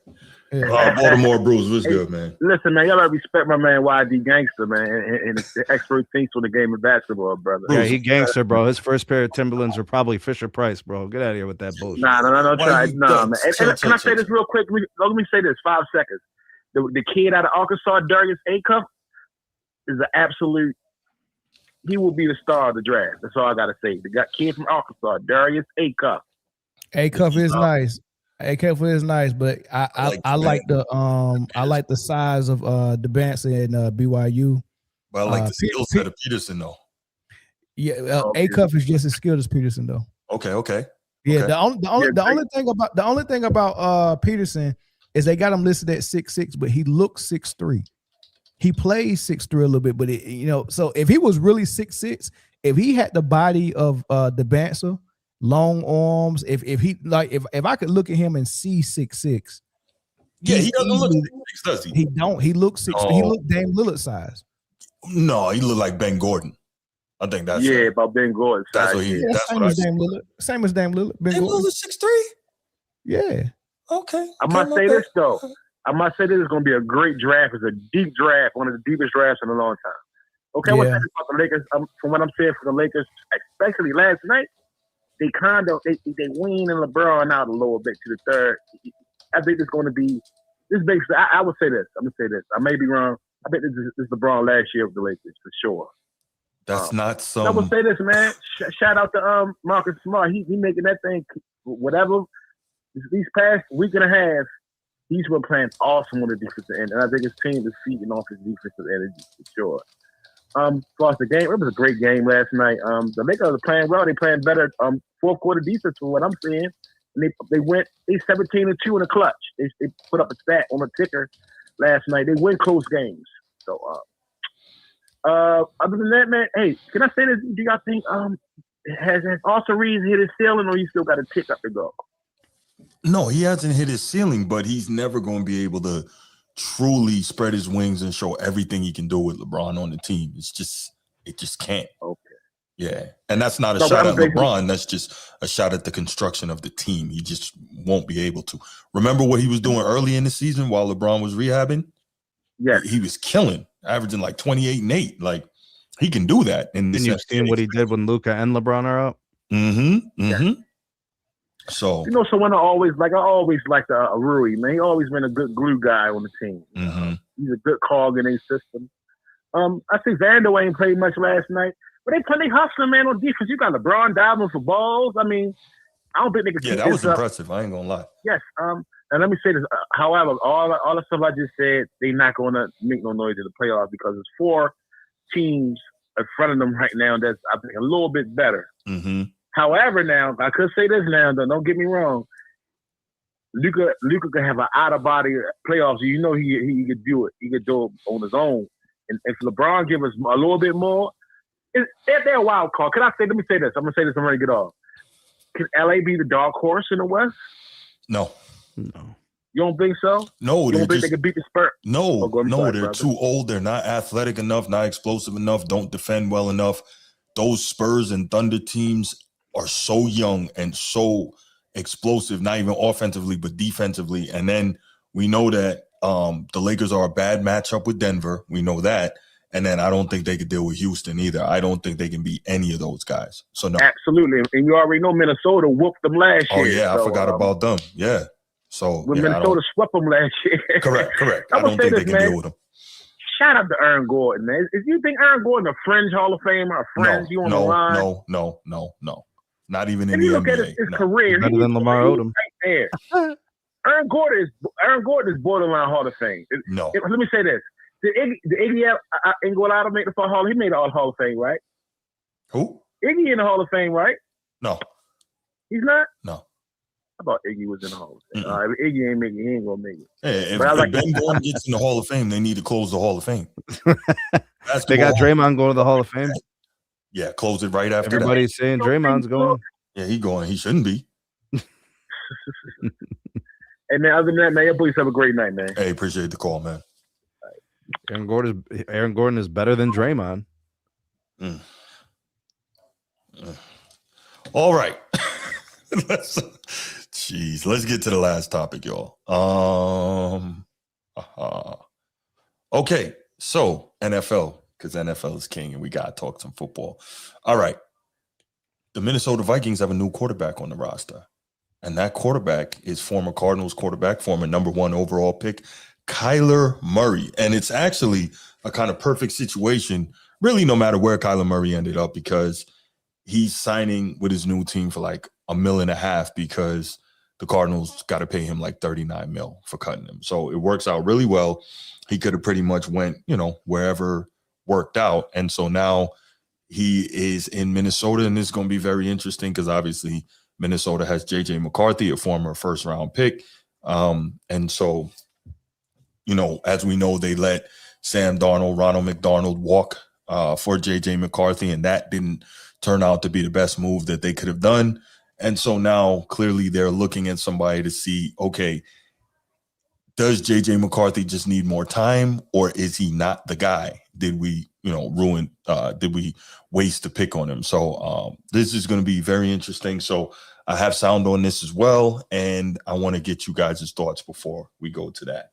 Baltimore Bruce, what's good, man? Listen, man, y'all gotta respect my man YD Gangster, man, and his expertise for the game of basketball, brother. Yeah, he gangster, bro. His first pair of Timberlands were probably Fisher Price, bro. Get out of here with that bullshit. No, try. No, man. And can I say this real quick? Let me say this, 5 seconds. The kid out of Arkansas, Darius Acuff, is an absolute he will be the star of the draft. That's all I gotta say. The guy kid from Arkansas, Darius Acuff. Acuff is nice. Acuff is nice, but I like the size of Debancy and BYU. But I like the skill set of Peterson though. Yeah, Acuff is just as skilled as Peterson though. Okay. Yeah, okay. the only thing about Peterson is they got him listed at 6'6", but he looks 6'3". He plays 6'3" a little bit, but so if he was really 6'6", if he had the body of Debancer, long arms, if I could look at him and see 6'6", yeah, he doesn't look 6'6", does he? He don't. He looks 6'3". He looked Dame Lillard size. No, he looked like Ben Gordon. I think that's about Ben Gordon. That's what he. That's same what as Dame Lillard. Same as Dame Lillard. Ben Gordon was 6'3". Yeah. Okay. I must say this though. I must say this is going to be a great draft. It's a deep draft, one of the deepest drafts in a long time. Okay, what's that about the Lakers? From what I'm saying for the Lakers, especially last night, they wean and LeBron out a little bit to the third. I think it's going to be this basically. I would say this. I'm going to say this. I may be wrong. I bet this is LeBron last year with the Lakers for sure. That's not some. I would say this, man. Shout out to Marcus Smart. He making that thing whatever. These past week and a half, he's been playing awesome on the defensive end, and I think his team is feeding off his defensive energy for sure. As far as the game, it was a great game last night. The Lakers are playing well. They playing better fourth quarter defense from what I'm seeing. And they went 17-2 in the clutch. They put up a stat on the ticker last night. They win close games. So other than that, man, hey, can I say this? Do y'all think has Austin Reeves hit his ceiling, or he still got a tick up to go? No, he hasn't hit his ceiling, but he's never going to be able to truly spread his wings and show everything he can do with LeBron on the team. It just can't. Okay. Yeah. And that's not a shot at LeBron. That's just a shot at the construction of the team. He just won't be able to. Remember what he was doing early in the season while LeBron was rehabbing? Yeah. He was killing, averaging like 28 and 8. Like, he can do that. And you've seen what he did when Luka and LeBron are out? Mm-hmm. Mm-hmm. So someone I always liked Rui, man. He always been a good glue guy on the team. Mm-hmm. He's a good cog in a system. I think Vando ain't played much last night, but they hustling, man, on defense. You got LeBron diving for balls. I mean, I don't think they can. Yeah, that was impressive. I ain't gonna lie. Yes. And let me say this. However, all the stuff I just said, they not gonna make no noise in the playoffs because there's 4 teams in front of them right now that's I think a little bit better. Mm-hmm. However, now I could say this now, though. Don't get me wrong. Luka can have an out of body playoffs. You know he could do it. He could do it on his own. And if LeBron give us a little bit more, they're a wild card. Let me say this. I'm gonna say this. I'm ready to get off. Can LA be the dark horse in the West? No. You don't think so? No. You don't think they can beat the Spurs? No. They're too old. They're not athletic enough. Not explosive enough. Don't defend well enough. Those Spurs and Thunder teams are so young and so explosive, not even offensively, but defensively. And then we know that the Lakers are a bad matchup with Denver. We know that. And then I don't think they could deal with Houston either. I don't think they can beat any of those guys. So no. Absolutely. And you already know Minnesota whooped them last year. Oh, yeah. I forgot about them. Yeah. So Minnesota swept them last year. Correct. I don't think they can deal with them. Shout out to Aaron Gordon, man. If you think Aaron Gordon a fringe Hall of Famer, you on the line? No. Not even in and the you look NBA. at his career. Better than Lamar Odom. Right there. Aaron Gordon is borderline Hall of Fame. No. Let me say this. Did Iggy Iguodala make the Hall? He made the Hall of Fame, right? Who? Iggy in the Hall of Fame, right? No. He's not? No. I thought Iggy was in the Hall of Fame. If Iggy ain't making it, he ain't gonna make it. Hey, if Ben Gordon gets in the Hall of Fame, they need to close the Hall of Fame. They got Draymond going to the Hall of Fame. Yeah, close it right after Everybody's that. saying Draymond's going. Yeah, he going. He shouldn't be. Hey, man, other than that, man, your boys have a great night, man. Hey, appreciate the call, man. Aaron Gordon is better than Draymond. All right. Let's get to the last topic, y'all. Okay, so NFL, because NFL is king and we got to talk some football. All right. The Minnesota Vikings have a new quarterback on the roster. And that quarterback is former Cardinals quarterback, former number 1 overall pick, Kyler Murray. And it's actually a kind of perfect situation, really, no matter where Kyler Murray ended up, because he's signing with his new team for like $1.5 million because the Cardinals got to pay him like $39 million for cutting him. So it works out really well. He could have pretty much went, wherever worked out. And so now he is in Minnesota, and it's going to be very interesting because obviously Minnesota has JJ McCarthy, a former first-round pick. And so, as we know, they let Sam Darnold, Ronald McDonald walk for JJ McCarthy, and that didn't turn out to be the best move that they could have done. And so now clearly they're looking at somebody to see, okay, does JJ McCarthy just need more time, or is he not the guy? Did we, did we waste a pick on him? So this is going to be very interesting. So I have sound on this as well, and I want to get you guys' thoughts before we go to that.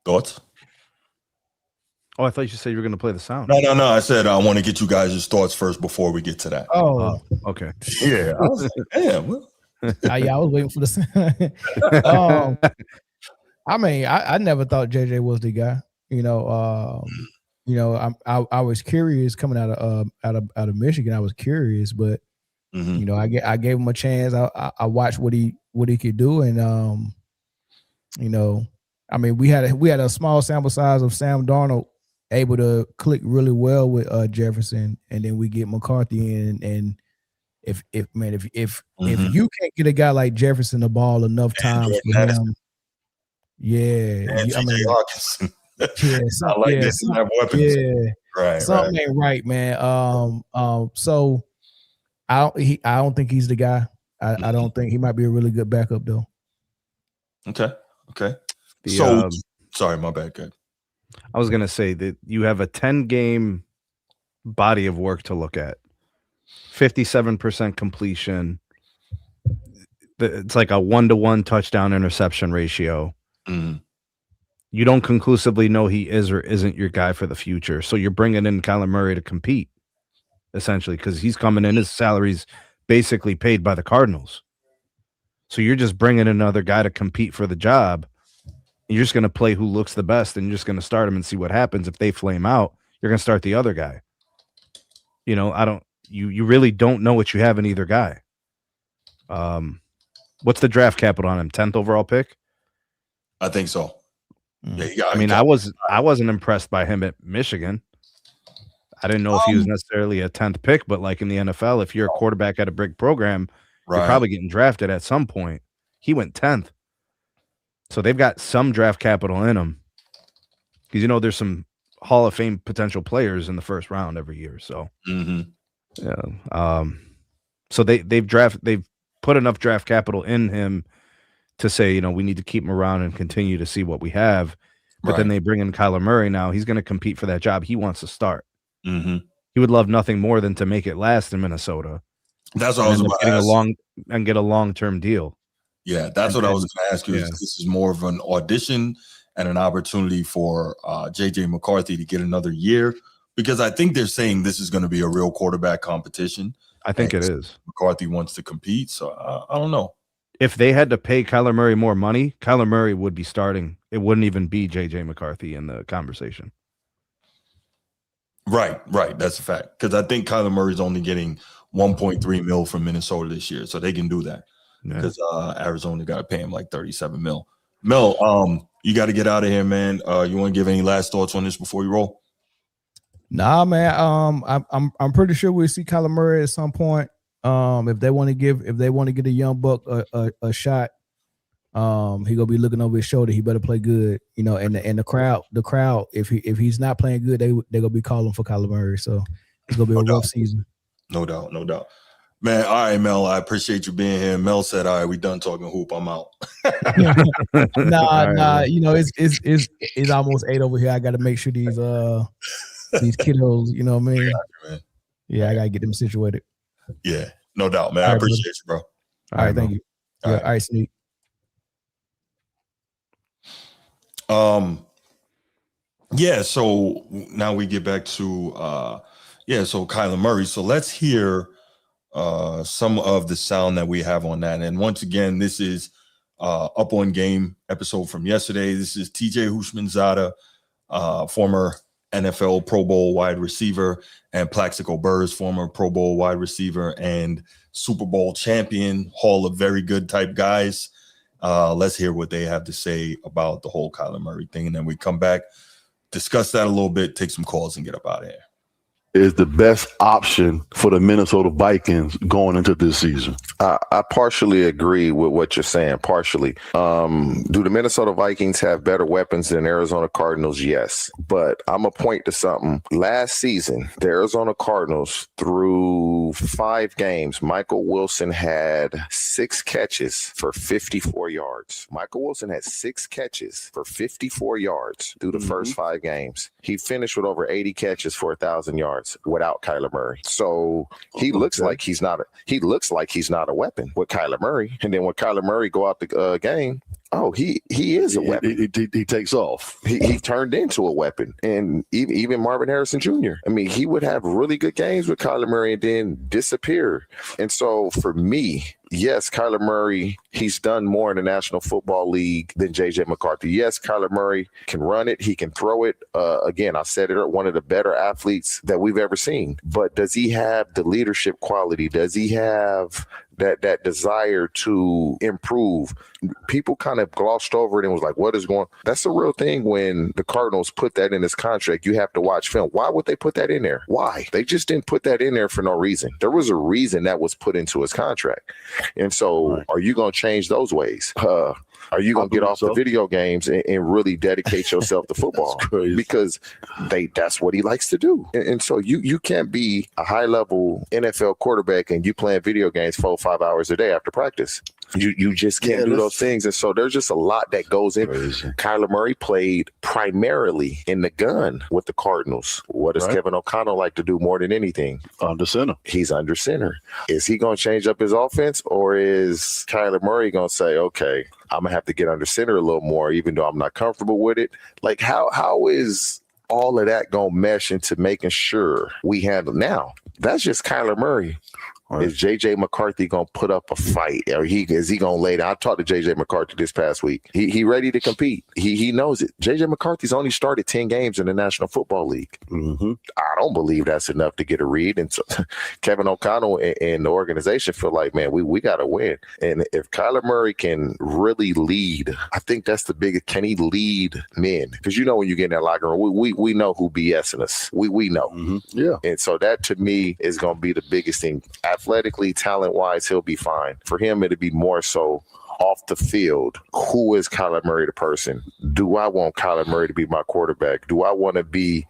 Thoughts? Oh, I thought you said you were going to play the sound. No. I said I want to get you guys' thoughts first before we get to that. Oh, okay. Yeah. I was like, damn. Well. I was waiting for the I mean, I never thought JJ was the guy. I was curious coming out of Michigan. I was curious, but I gave him a chance. I watched what he could do, and I mean, we had a small sample size of Sam Darnold able to click really well with Jefferson, and then we get McCarthy in, and if you can't get a guy like Jefferson the ball enough times for him, Hawkinson. Something ain't right, man. So I don't think he's the guy. I don't think he might be a really good backup though. Okay. Sorry, my bad, guy. I was going to say that you have a 10-game body of work to look at. 57% completion. It's like a 1-to-1 touchdown interception ratio. You don't conclusively know he is or isn't your guy for the future. So you're bringing in Kyler Murray to compete, essentially, because he's coming in. His salary's basically paid by the Cardinals. So you're just bringing another guy to compete for the job. You're just going to play who looks the best, and you're just going to start him and see what happens. If they flame out, you're going to start the other guy. You really don't know what you have in either guy. What's the draft capital on him? 10th overall pick? I think so. Yeah, I wasn't impressed by him at Michigan. I didn't know if he was necessarily a 10th pick, but like in the NFL, if you're a quarterback at a big program, you're probably getting drafted at some point. He went 10th. So they've got some draft capital in them. Because, there's some Hall of Fame potential players in the first round every year. So, so they've put enough draft capital in him to say, we need to keep him around and continue to see what we have. But then they bring in Kyler Murray now. He's going to compete for that job. He wants to start. He would love nothing more than to make it last in Minnesota. That's what I was about to ask. Get a long-term deal. Yeah, that's what I was going to ask you. Yeah. This is more of an audition and an opportunity for JJ McCarthy to get another year, because I think they're saying this is going to be a real quarterback competition. I think it is. McCarthy wants to compete, so I don't know. If they had to pay Kyler Murray more money, Kyler Murray would be starting. It wouldn't even be JJ McCarthy in the conversation. Right. That's a fact. Because I think Kyler Murray's only getting $1.3 million from Minnesota this year, so they can do that. Because Arizona got to pay him like $37 million. Mel, you got to get out of here, man. You want to give any last thoughts on this before you roll? Nah, man. I'm pretty sure we'll see Kyler Murray at some point. If they want to get a young buck a shot, he gonna be looking over his shoulder. He better play good, and the crowd. If he's not playing good, they gonna be calling for Kyler Murray. So it's gonna be a rough season. No doubt. Man, all right, Mel, I appreciate you being here. Mel said, all right, we done talking hoop. I'm out. Nah, it's almost 8 over here. I got to make sure these kiddos, you know what I mean? I got to get them situated. Yeah, no doubt, man. I appreciate you, bro. All right, thank you. All right, Sneak. So now we get back to so Kyler Murray. So let's hear some of the sound that we have on that. And once again, this is Up on Game episode from yesterday. This is TJ Houshmandzadeh, former NFL Pro Bowl wide receiver, and Plaxico Burress, former Pro Bowl wide receiver and Super Bowl champion, Hall of Very Good type guys. Let's hear what they have to say about the whole Kyler Murray thing, and then we come back, discuss that a little bit, take some calls, and get up out of here. Is the best option for the Minnesota Vikings going into this season? I partially agree with what you're saying. Partially. Do the Minnesota Vikings have better weapons than Arizona Cardinals? Yes. But I'm going to point to something. Last season, the Arizona Cardinals, through 5 games, Michael Wilson had 6 catches for 54 yards. Michael Wilson had 6 catches for 54 yards through the first 5 games. He finished with over 80 catches for 1,000 yards without Kyler Murray. So he looks like he's not a weapon with Kyler Murray. And then when Kyler Murray go out the game, he is a weapon. He takes off. He turned into a weapon. And even Marvin Harrison Jr. I mean, he would have really good games with Kyler Murray and then disappear. And so for me, yes, Kyler Murray, he's done more in the National Football League than JJ McCarthy. Yes, Kyler Murray can run it. He can throw it. Again, I said it, one of the better athletes that we've ever seen. But does he have the leadership quality? Does he have that desire to improve? People kind of glossed over it and was like, what is going on? That's a real thing. When the Cardinals put that in his contract, you have to watch film. Why would they put that in there? Why? They just didn't put that in there for no reason. There was a reason that was put into his contract. And so are you going to change those ways? Are you going to get off the video games and really dedicate yourself to football? Because that's what he likes to do. And so you can't be a high-level NFL quarterback and you playing video games 4-5 hours a day after practice. You just can't do those things. And so there's just a lot that goes in. Kyler Murray played primarily in the gun with the Cardinals. What does Kevin O'Connell like to do more than anything? Under center. He's under center. Is he going to change up his offense, or is Kyler Murray going to say, okay, I'm going to have to get under center a little more, even though I'm not comfortable with it? Like, how is all of that going to mesh into making sure we handle? Now, that's just Kyler Murray. Is JJ McCarthy going to put up a fight, or is he going to lay down? I talked to JJ McCarthy this past week. He ready to compete. He knows it. JJ McCarthy's only started 10 games in the National Football League. I don't believe that's enough to get a read. And so Kevin O'Connell and the organization feel like, man, we got to win. And if Kyler Murray can really lead, I think that's the biggest. Can he lead men? Because when you get in that locker room, we know who BSing us. We know. Yeah. And so that to me is going to be the biggest thing. Athletically, talent-wise, he'll be fine. For him, it'll be more so off the field. Who is Kyler Murray the person? Do I want Kyler Murray to be my quarterback? Do I want to be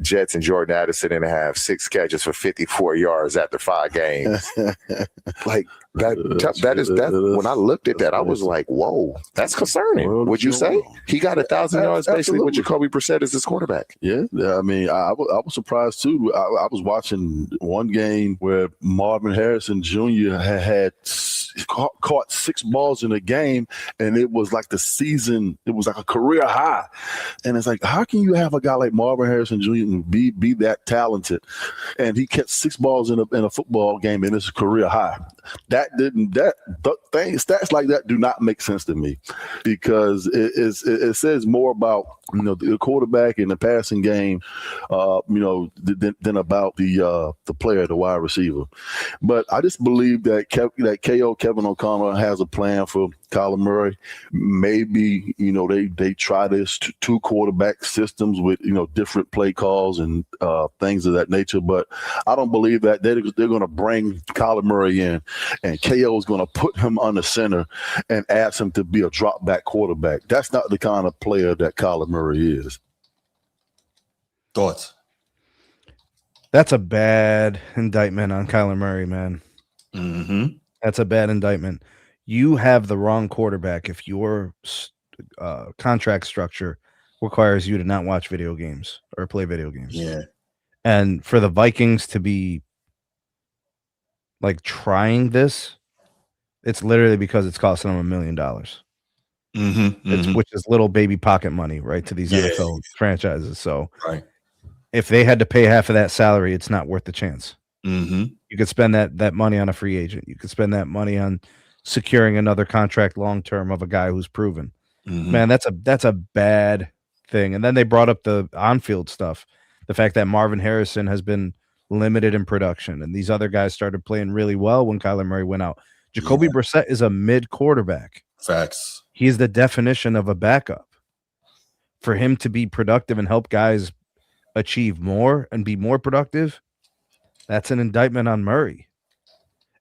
Jets and Jordan Addison and have 6 catches for 54 yards after 5 games? Like that is when I looked at that, I was like, whoa, that's concerning. Would you say he got 1,000 yards basically with Jacoby Brissett as his quarterback? Yeah, I mean, I was surprised too. I was watching one game where Marvin Harrison Jr. had caught 6 balls in a game, and it was like the season. It was like a career high, and it's like, how can you have a guy like Marvin Harrison Jr. and be that talented, and he catch 6 balls in a football game, and it's a career high? Stats like that do not make sense to me, because it says more about the quarterback in the passing game, than about the player, the wide receiver. But I just believe that Kevin O'Connell has a plan for Kyler Murray. Maybe they try this 2 quarterback systems with different play calls and things of that nature. But I don't believe that they're going to bring Kyler Murray in and KO is going to put him under center and ask him to be a drop back quarterback. That's not the kind of player that Kyler Murray is. Thoughts? That's a bad indictment on Kyler Murray, man. That's a bad indictment. You have the wrong quarterback if your contract structure requires you to not watch video games or play video games. Yeah. And for the Vikings to be like trying this, it's literally because it's costing them $1 million. Which is little baby pocket money, right, to these NFL franchises. So if they had to pay half of that salary, it's not worth the chance. You could spend that money on a free agent. You could spend that money on securing another contract long term of a guy who's proven. Mhm. Man, that's a bad thing. And then they brought up the on-field stuff, the fact that Marvin Harrison has been limited in production, and these other guys started playing really well when Kyler Murray went out. Jacoby Brissett is a mid quarterback. Facts. He is the definition of a backup. For him to be productive and help guys achieve more and be more productive, that's an indictment on Murray.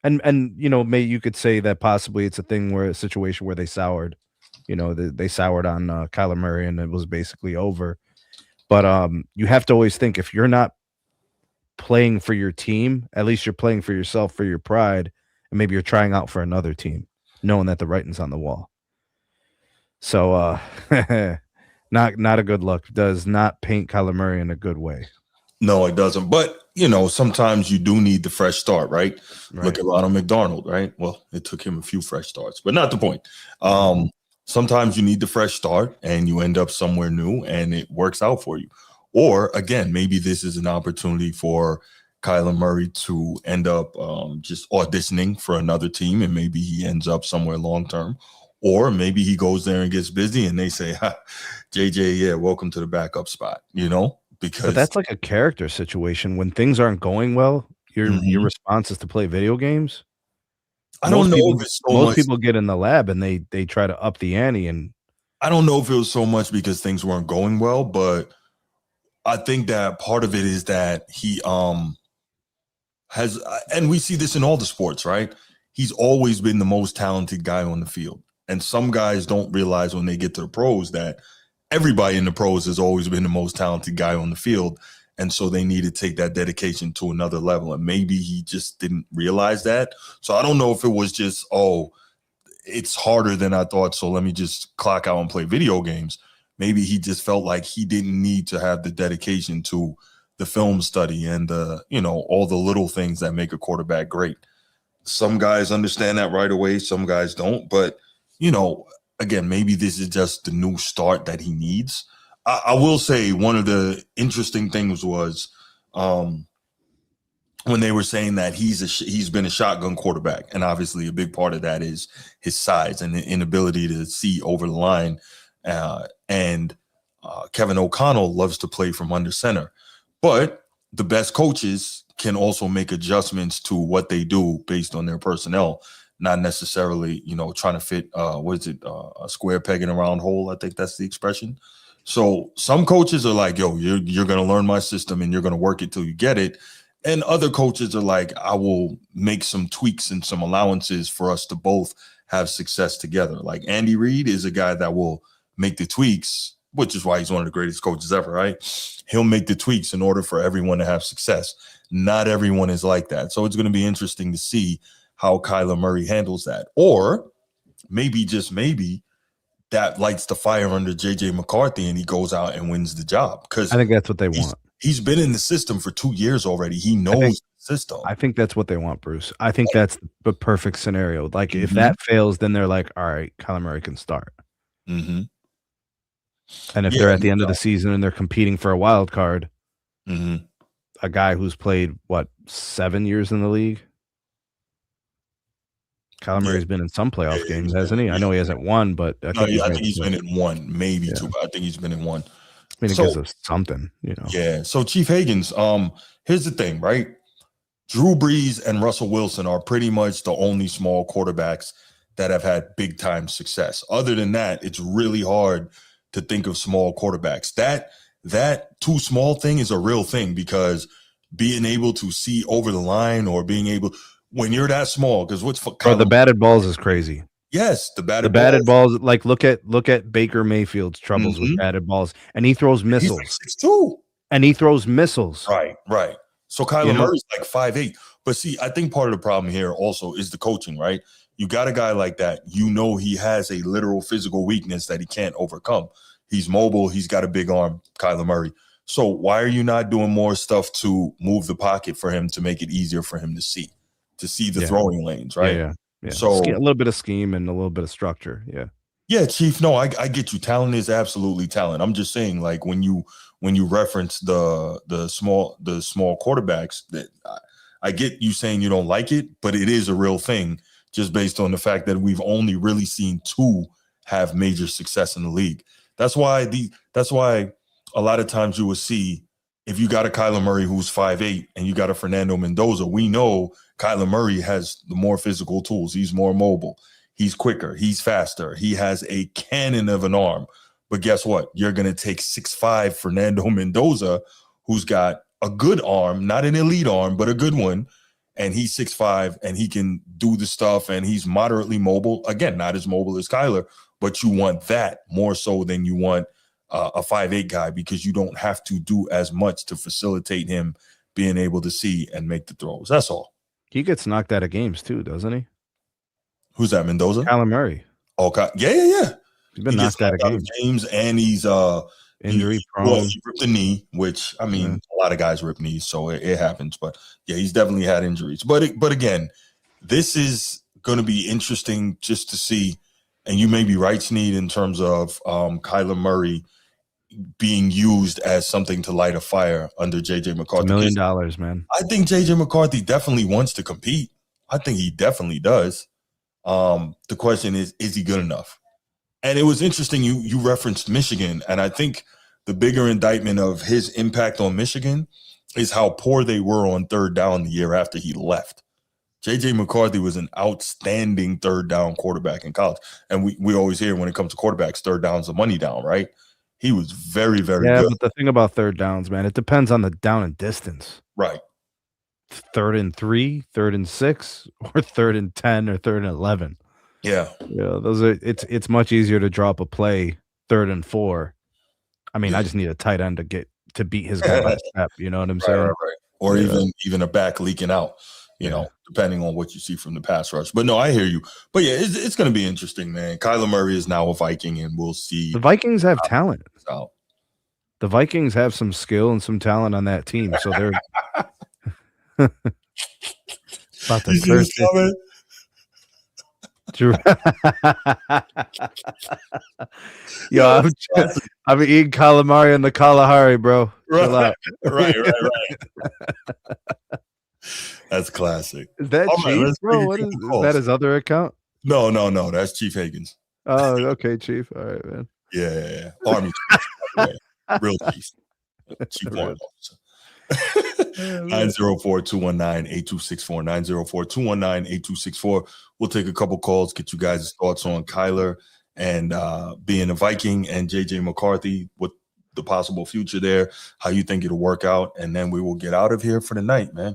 And you know, you could say that possibly it's a situation where they soured. You know, they soured on Kyler Murray and it was basically over. But you have to always think, if you're not playing for your team, at least you're playing for yourself, for your pride, and maybe you're trying out for another team, knowing that the writing's on the wall. So not a good look. Does not paint Kyler Murray in a good way. No, it doesn't. But, you know, sometimes you do need the fresh start, right? Look at Ronald McDonald, right? Well, it took him a few fresh starts, but not the point. Sometimes you need the fresh start and you end up somewhere new and it works out for you. Or, again, maybe this is an opportunity for Kyler Murray to end up just auditioning for another team, and maybe he ends up somewhere long term. Or maybe he goes there and gets busy and they say, JJ, yeah, welcome to the backup spot, you know? But that's like a character situation. When things aren't going well, your response is to play video games. I don't know if it's so most much. people get in the lab and they try to up the ante. And I don't know if it was so much because things weren't going well, but I think that part of it is that he has, and we see this in all the sports, right? He's always been the most talented guy on the field. And some guys don't realize when they get to the pros that everybody in the pros has always been the most talented guy on the field. And so they need to take that dedication to another level. And maybe he just didn't realize that. So I don't know if it was just, oh, it's harder than I thought, so let me just clock out and play video games. Maybe he just felt like he didn't need to have the dedication to the film study and the, you know, all the little things that make a quarterback great. Some guys understand that right away. Some guys don't. But, you know, again, maybe this is just the new start that he needs. I will say one of the interesting things was when they were saying that he's been a shotgun quarterback. And obviously a big part of that is his size and the inability to see over the line. And Kevin O'Connell loves to play from under center. But the best coaches can also make adjustments to what they do based on their personnel, not necessarily, you know, trying to fit, a square peg in a round hole. I think that's the expression. So some coaches are like, yo, you're going to learn my system and you're going to work it till you get it. And other coaches are like, I will make some tweaks and some allowances for us to both have success together. Like Andy Reid is a guy that will make the tweaks, which is why he's one of the greatest coaches ever, right? He'll make the tweaks in order for everyone to have success. Not everyone is like that. So it's going to be interesting to see how Kyler Murray handles that. Or maybe, just maybe, that lights the fire under JJ McCarthy and he goes out and wins the job. Because I think that's what they want. He's been in the system for 2 years already. He knows the system. I think that's what they want, Bruce. I think that's the perfect scenario. Like if that fails, then they're like, all right, Kyler Murray can start. Mm-hmm. And if they're at the end of the season and they're competing for a wild card, a guy who's played, 7 years in the league? Kyler Murray's been in some playoff games, hasn't he? I know he hasn't won, but I think he's been in one, maybe two. But I think he's been in one. I mean, it gives us something, you know. Yeah. So Chief Higgins, here's the thing, right? Drew Brees and Russell Wilson are pretty much the only small quarterbacks that have had big time success. Other than that, it's really hard to think of small quarterbacks. That too small thing is a real thing, because being able to see over the line or being able, when you're that small, because the batted balls is crazy. Yes, the batted balls. Like look at Baker Mayfield's troubles with batted balls, and he throws missiles. He's like 6'2", and he throws missiles. Right. So Kyler Murray's like 5'8". But see, I think part of the problem here also is the coaching, right? You got a guy like that, you know, he has a literal physical weakness that he can't overcome. He's mobile. He's got a big arm, Kyler Murray. So why are you not doing more stuff to move the pocket for him to make it easier for him to see the throwing lanes, right? Yeah. So a little bit of scheme and a little bit of structure. Yeah, Chief. No, I get you. Talent is absolutely talent. I'm just saying, like when you reference the small quarterbacks, that I get you saying you don't like it, but it is a real thing just based on the fact that we've only really seen 2 have major success in the league. That's why a lot of times you will see, if you got a Kyler Murray who's 5'8" and you got a Fernando Mendoza, we know Kyler Murray has the more physical tools. He's more mobile. He's quicker. He's faster. He has a cannon of an arm. But guess what? You're going to take 6'5" Fernando Mendoza, who's got a good arm, not an elite arm, but a good one. And he's 6'5", and he can do the stuff, and he's moderately mobile. Again, not as mobile as Kyler, but you want that more so than you want a 5'8" guy, because you don't have to do as much to facilitate him being able to see and make the throws. That's all. He gets knocked out of games too, doesn't he? Who's that, Mendoza? Kyler Murray. Okay. Yeah. He's been knocked out of games, and he's injury prone. He ripped the knee, which, I mean, a lot of guys rip knees, so it happens. But yeah, he's definitely had injuries. But again, this is going to be interesting just to see. And you may be right, Sneed, in terms of Kyler Murray being used as something to light a fire under JJ McCarthy. $1 million, man. I think JJ McCarthy definitely wants to compete. I think he definitely does. The question is he good enough? And it was interesting you referenced Michigan, and I think the bigger indictment of his impact on Michigan is how poor they were on third down the year after he left. JJ McCarthy was an outstanding third down quarterback in college. And we always hear when it comes to quarterbacks, third down's the money down, right? He was very, very good. Yeah, but the thing about third downs, man, it depends on the down and distance. Right. 3rd and 3, 3rd and 6, or 3rd and 10, or 3rd and 11. Yeah. Yeah, those are it's much easier to drop a play 3rd and 4. I mean, I just need a tight end to beat his guy by a step, you know what I'm saying? Right. Or even a back leaking out, you know, depending on what you see from the pass rush. But no, I hear you. But yeah, it's going to be interesting, man. Kyler Murray is now a Viking, and we'll see. The Vikings have talent. The Vikings have some skill and some talent on that team, so they're about to curse it. Yo, I'm eating calamari in the Kalahari, bro. Right. That's classic. Is that Chief, bro? What is that? His other account? No. That's Chief Higgins. Oh, okay, Chief. All right, man. Yeah. Army Chief. Real Chief. Chief Warrant Officer. 904-219-8264. 904-219-8264. We'll take a couple calls, get you guys' thoughts on Kyler and being a Viking, and JJ McCarthy, what the possible future there, how you think it'll work out, and then we will get out of here for the night, man.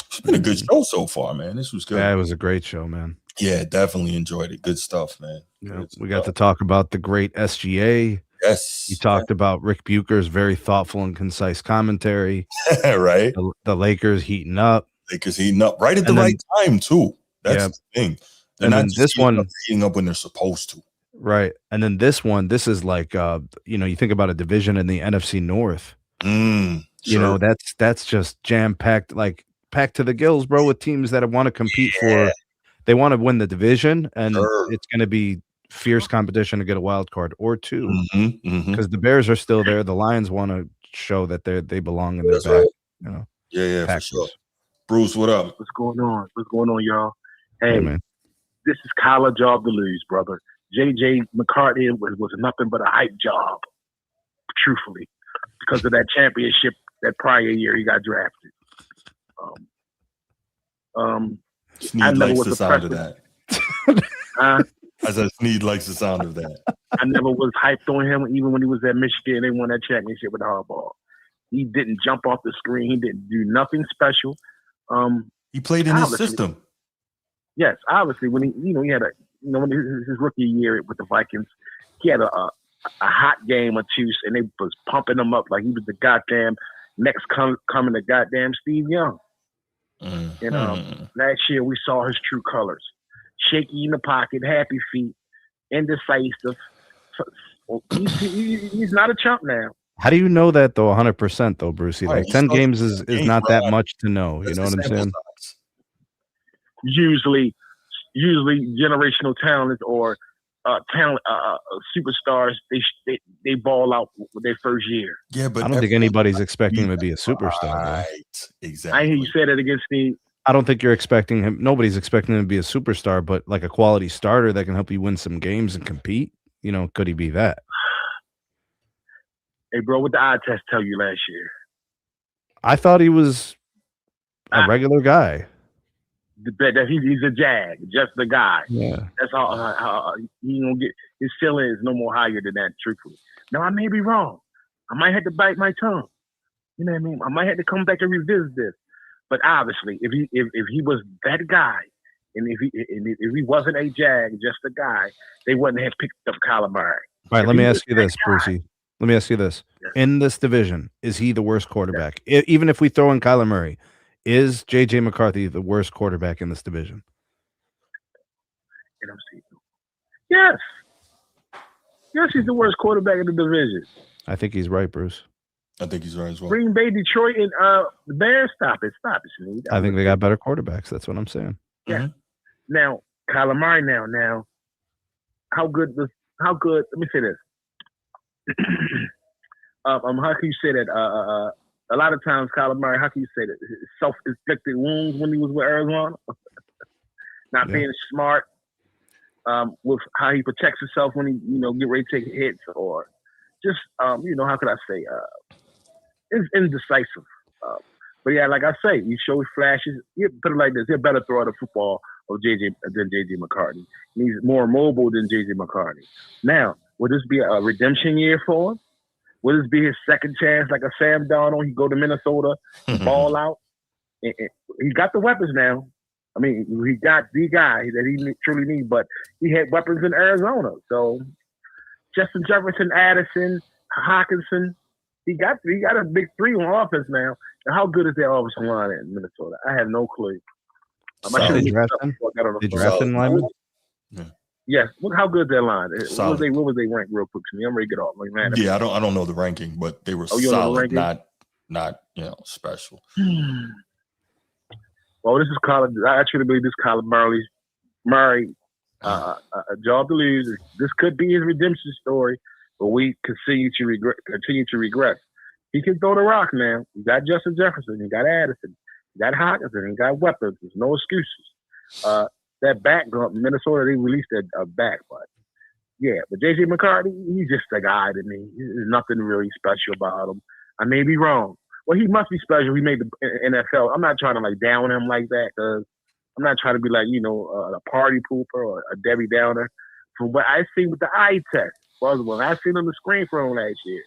It's been a good show so far, man. This was good. Yeah, it was a great show, man. Yeah, definitely enjoyed it. Good stuff, man. Yeah, we got to talk about the great SGA. Yes. You talked about Ric Bucher's very thoughtful and concise commentary. Right. The Lakers heating up. Right at the right time, too. That's the thing. They're and not then just this one heating up when they're supposed to. Right. And then this is like you think about a division in the NFC North. You know, that's just jam-packed, like packed to the gills, bro, with teams that want to compete they want to win the division, and it's going to be fierce competition to get a wild card or two, because the Bears are still there. The Lions want to show that they belong in their back. You know, for sure. Bruce, what up? What's going on, y'all? Hey, man. This is Kyler job to lose, brother. JJ McCarthy was nothing but a hype job, truthfully, because of that championship that prior year he got drafted. Sneed likes the sound of that. I said Sneed likes the sound of that. I never was hyped on him, even when he was at Michigan and they won that championship with Harbaugh. He didn't jump off the screen. He didn't do nothing special. He played in his system. Yes, obviously, when he had when his rookie year with the Vikings, he had a hot game or two, and they was pumping him up like he was the goddamn next coming to goddamn Steve Young. And last year we saw his true colors: shaky in the pocket, happy feet, indecisive. He's not a chump now. How do you know that though? 100% though, Brucey. Like 10 games is not that much to know. You know what I'm saying? Usually generational talent or superstars, they ball out with their first year. Yeah, but I don't think anybody's expecting him to be a superstar. Right, exactly. I hear you say that against Steve. I don't think you're expecting him. Nobody's expecting him to be a superstar, but like a quality starter that can help you win some games and compete. Could he be that? Hey, bro, what the eye test tell you last year? I thought he was a regular guy. That he's a jag, just the guy. Yeah. That's how he gonna get his ceiling is no more higher than that. Truthfully, now I may be wrong. I might have to bite my tongue. You know what I mean? I might have to come back and revisit this. But obviously, if he was that guy, and if he wasn't a jag, just a guy, they wouldn't have picked up Kyler Murray. All right, let me ask you this, Brucey. Let me ask you this. In this division, is he the worst quarterback? Even if we throw in Kyler Murray, is JJ McCarthy the worst quarterback in this division? Yes. Yes, he's the worst quarterback in the division. I think he's right, Bruce. I think he's right as well. Green Bay, Detroit, and the Bears. Stop it, Sneed. I think they got better quarterbacks. That's what I'm saying. Yeah. Now, Kyler Murray. Now, how good? Let me say this. How can you say that? A lot of times, Kyler Murray. How can you say that? Self-inflicted wounds when he was with Arizona. Not being smart with how he protects himself when he, get ready to take hits, or just, how could I say, it's indecisive. But yeah, like I say, he shows flashes. You put it like this: he's a better thrower of the football than JJ McCarthy. He's more mobile than JJ McCarthy. Now, would this be a redemption year for him? Would this be his second chance, like a Sam Darnold? He go to Minnesota, ball out. He got the weapons now. I mean, he got the guy that he truly needs, but he had weapons in Arizona. So Justin Jefferson, Addison, Hawkinson, he got a big three on offense now. And how good is that offensive line in Minnesota? I have no clue. They drafted linemen? Yes. Look how good that line is. What was they ranked real quick to me? I'm ready to get off. Like, man, I don't know the ranking, but they were solid, not special. Well, this is college. I actually believe this Kyler Murray job to lose. This could be his redemption story, but we continue to regress. He can throw the rock now. You got Justin Jefferson, you got Addison, you got Hawkinson, you got weapons. There's no excuses. That back, Minnesota, they released a back, but JJ McCarthy, he's just a guy to me. There's nothing really special about him. I may be wrong. Well, he must be special. He made the NFL. I'm not trying to down him like that, because I'm not trying to be like, a party pooper or a Debbie Downer. From what I see with the eye test, when I seen on the screen for him last year,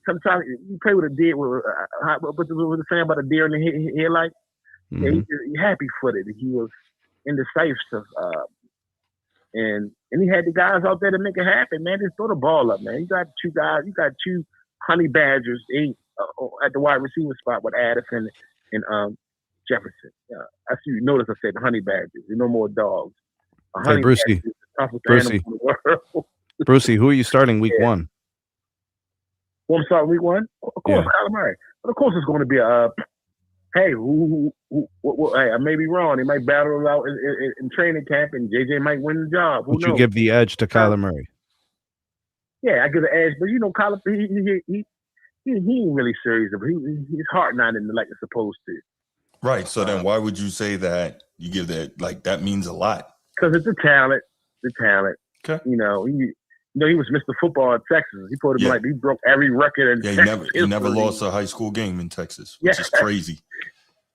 sometimes you play with a deer. What the saying about a deer in the headlight? Mm-hmm. Yeah, he's happy-footed. He was indecisive, and he had the guys out there to make it happen. Man, just throw the ball up, man. You got two guys. You got two honey badgers at the wide receiver spot with Addison and Jefferson. I see you notice I said honey badgers. No more dogs. Hey, Brucey. Brucey, who are you starting week one? Who I'm starting week one? Of course, Kyler Murray. But of course, it's going to be a. Hey, hey, I may be wrong. They might battle it out in training camp, and JJ might win the job. Would you give the edge to Kyler Murray? Yeah, I give the edge, but Kyler, he ain't really serious. His heart not in like it's supposed to. Right. So then, why would you say that? You give that that means a lot. Because it's the talent. Okay. He was Mr. Football in Texas. He put him he broke every record in Texas. He never lost a high school game in Texas, which is crazy.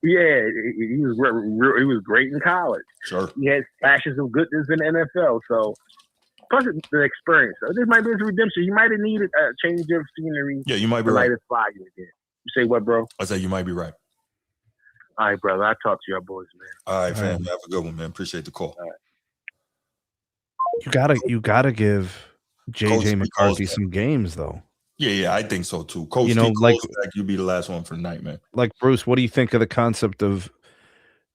Yeah, he was great in college. Sure. He had flashes of goodness in the NFL. So, plus the experience. So this might be his redemption. He might have needed a change of scenery. Yeah, you might be right. Light his fire again. You say what, bro? I say you might be right. All right, brother. I'll talk to y'all boys, man. All right, fam. Have a good one, man. Appreciate the call. All right. You gotta give JJ McCarthy some games, though. Yeah, I think so too. Coach, you'll be the last one for the night, man. Like, Bruce, what do you think of the concept of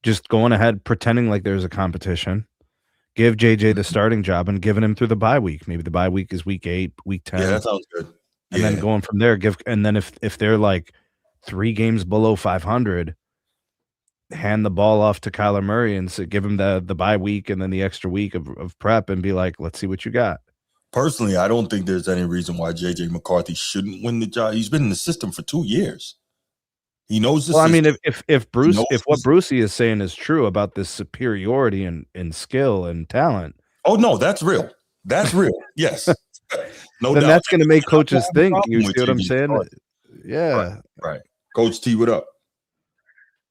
just going ahead, pretending like there's a competition, give JJ the starting job, and giving him through the bye week? Maybe the bye week is week 8, week 10. Yeah, that sounds good. And then going from there, and then if they're like 3 games below 500, hand the ball off to Kyler Murray and give him the bye week and then the extra week of prep and be like, let's see what you got. Personally, I don't think there's any reason why JJ McCarthy shouldn't win the job. He's been in the system for 2 years. He knows the Well, I mean, system. if what Brucey is saying is true about this superiority in skill and talent. Oh no, that's real. That's real. Yes. No then doubt. that's going to make coaches think. You with see what I'm JJ saying? McCarthy. Yeah. Right. Coach T, what up?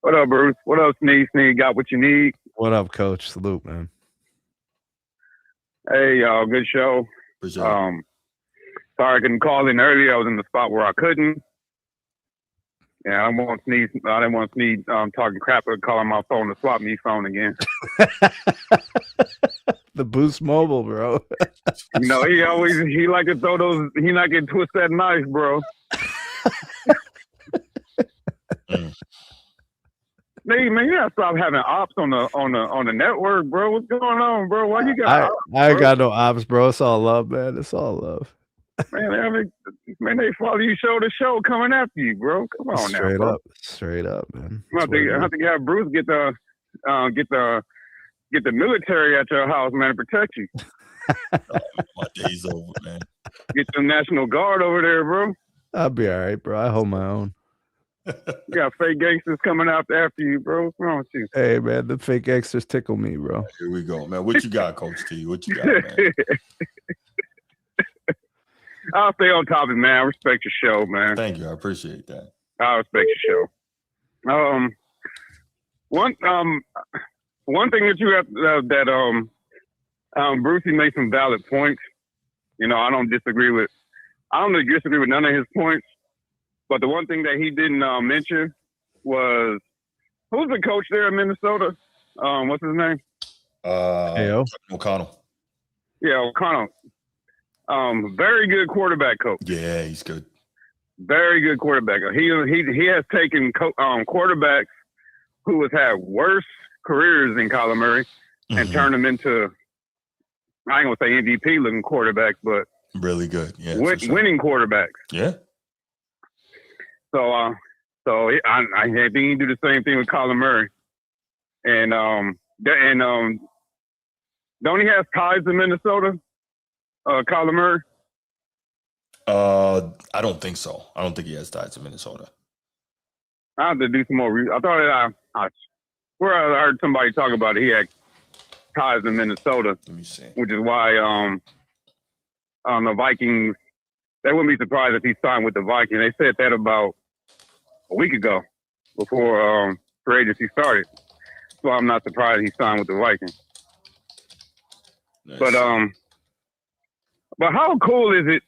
What up, Bruce? What up, Sneak? Sneak, got what you need? What up, Coach? Salute, man. Hey, y'all, good show. Sorry I couldn't call in earlier. I was in the spot where I couldn't. Yeah, I didn't want Sneak talking crap or calling my phone to swap me phone again. The Boost Mobile, bro. He like to throw those. He not get twist that knife, bro. Hey, man, you gotta stop having ops on the network, bro. What's going on, bro? Why you got? I ain't got no ops, bro. It's all love, man. It's all love. Man, they follow you show to show coming after you, bro. Come on now, bro. Straight up, man. I have to have Bruce get the military at your house, man, to protect you. My day's over, man. Get the National Guard over there, bro. I'll be all right, bro. I hold my own. You got fake gangsters coming after you, bro. What's wrong with you? Hey, man, the fake gangsters tickle me, bro. Here we go, man. What you got, Coach T? What you got, man? I'll stay on topic, man. I respect your show, man. Thank you. I appreciate that. I respect your show. One thing that you have Brucey made some valid points. You know, I don't disagree with none of his points. But the one thing that he didn't mention was who's the coach there in Minnesota? What's his name? O'Connell. Yeah, O'Connell. Very good quarterback coach. Yeah, he's good. Very good quarterback. He has taken quarterbacks who has had worse careers than Kyler Murray and turned them into, I ain't gonna say MVP looking quarterbacks, but really good. Yeah, winning quarterbacks. Yeah. So I think he can do the same thing with Kyler Murray, and don't he have ties to Minnesota? Kyler Murray? I don't think so. I don't think he has ties to Minnesota. I have to do some more. I thought I heard somebody talk about it. He had ties in Minnesota. Let me see. Which is why the Vikings. They wouldn't be surprised if he signed with the Vikings. They said that about a week ago, before free agency started. So I'm not surprised he signed with the Vikings. Nice. But how cool is it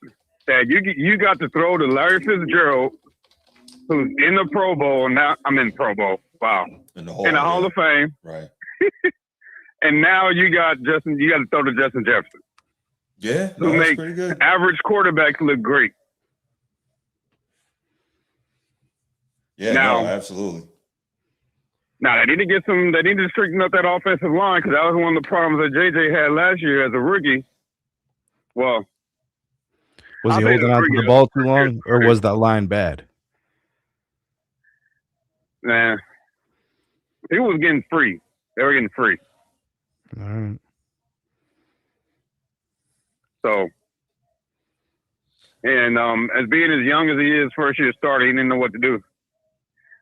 that you got to throw to Larry Fitzgerald, who's in the Pro Bowl now? I'm in Pro Bowl. Wow. In the Hall of Fame. Right. And now you got to throw to Justin Jefferson. Yeah. Who makes average quarterbacks look great. Yeah, now, absolutely. Now they need to straighten up that offensive line, because that was one of the problems that JJ had last year as a rookie. Well, was he holding on to the ball too long, or was that line bad? Nah, he was getting free. They were getting free. All right. So, and as being as young as he is, first year starter, he didn't know what to do.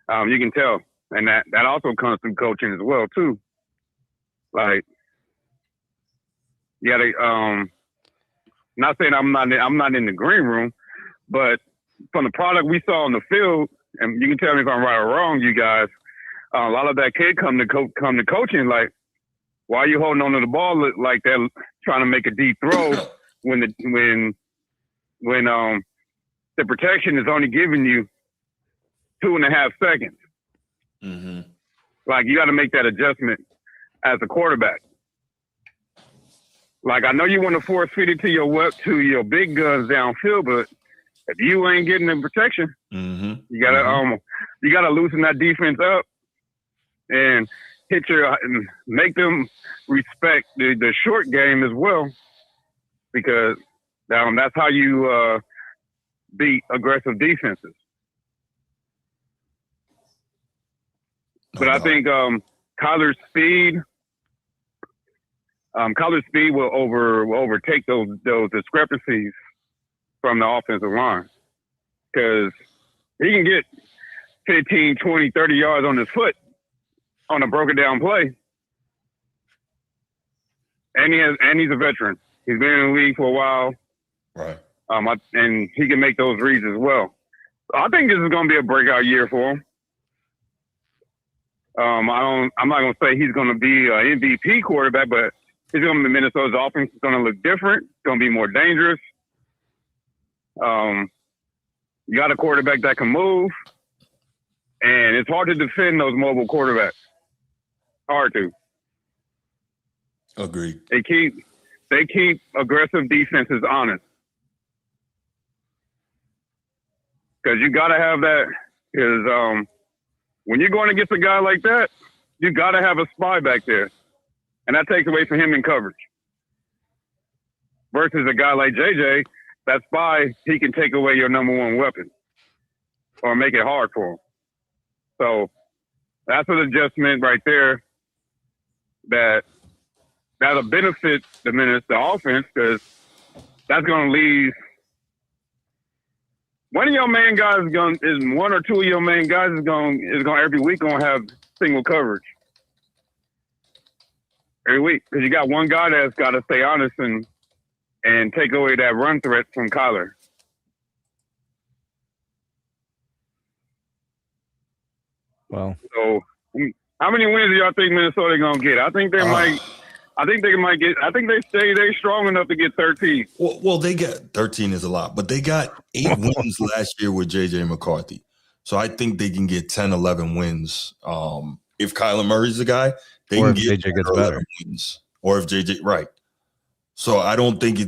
You can tell, and that also comes from coaching as well too. Like, you gotta not saying I'm not in the green room, but from the product we saw on the field, and you can tell me if I'm right or wrong, you guys. A lot of that kid come to coaching like, why are you holding on to the ball like that, trying to make a deep throw when the protection is only giving you 2.5 seconds. Mm-hmm. Like, you got to make that adjustment as a quarterback. Like, I know you want to force feed it to your big guns downfield, but if you ain't getting the protection, you gotta loosen that defense up and make them respect the short game as well, because that's how you beat aggressive defenses. But I think Kyler's speed will overtake those discrepancies from the offensive line, because he can get 15, 20, 30 yards on his foot on a broken down play. And he's a veteran. He's been in the league for a while. Right. And he can make those reads as well. I think this is going to be a breakout year for him. I'm not going to say he's going to be an MVP quarterback, but he's going to be Minnesota's offense is going to look different. It's going to be more dangerous. You got a quarterback that can move, and it's hard to defend those mobile quarterbacks. Hard to. Agreed. They keep aggressive defenses honest. Because you got to have that. Because when you're going against a guy like that, you got to have a spy back there. And that takes away from him in coverage. Versus a guy like JJ, that spy, he can take away your number one weapon or make it hard for him. So that's an adjustment right there that'll benefit the offense, because that's going to leave one or two of your main guys is going every week going to have single coverage every week, because you got one guy that's got to stay honest and take away that run threat from Kyler. Well, so how many wins do y'all think Minnesota gonna get? I think they might. I think they stay strong enough to get 13. Well, they got 13 is a lot, but they got 8 wins last year with JJ McCarthy. So I think they can get 10, 11 wins. If Kyler Murray's the guy, they or can if get JJ gets 11 better. wins. Or if JJ, right. So I don't think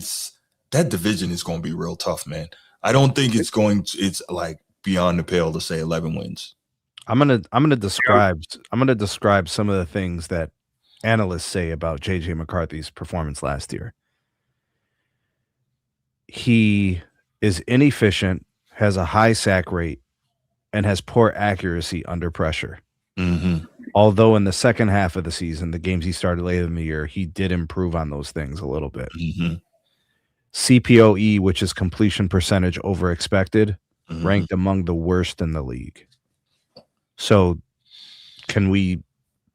that division is going to be real tough, man. I don't think it's like beyond the pale to say 11 wins. I'm gonna describe some of the things that analysts say about JJ McCarthy's performance last year. He is inefficient, has a high sack rate, and has poor accuracy under pressure. Mm-hmm. Although in the second half of the season, the games he started later in the year, he did improve on those things a little bit. Mm-hmm. CPOE, which is completion percentage over expected, Mm-hmm. ranked among the worst in the league. So can we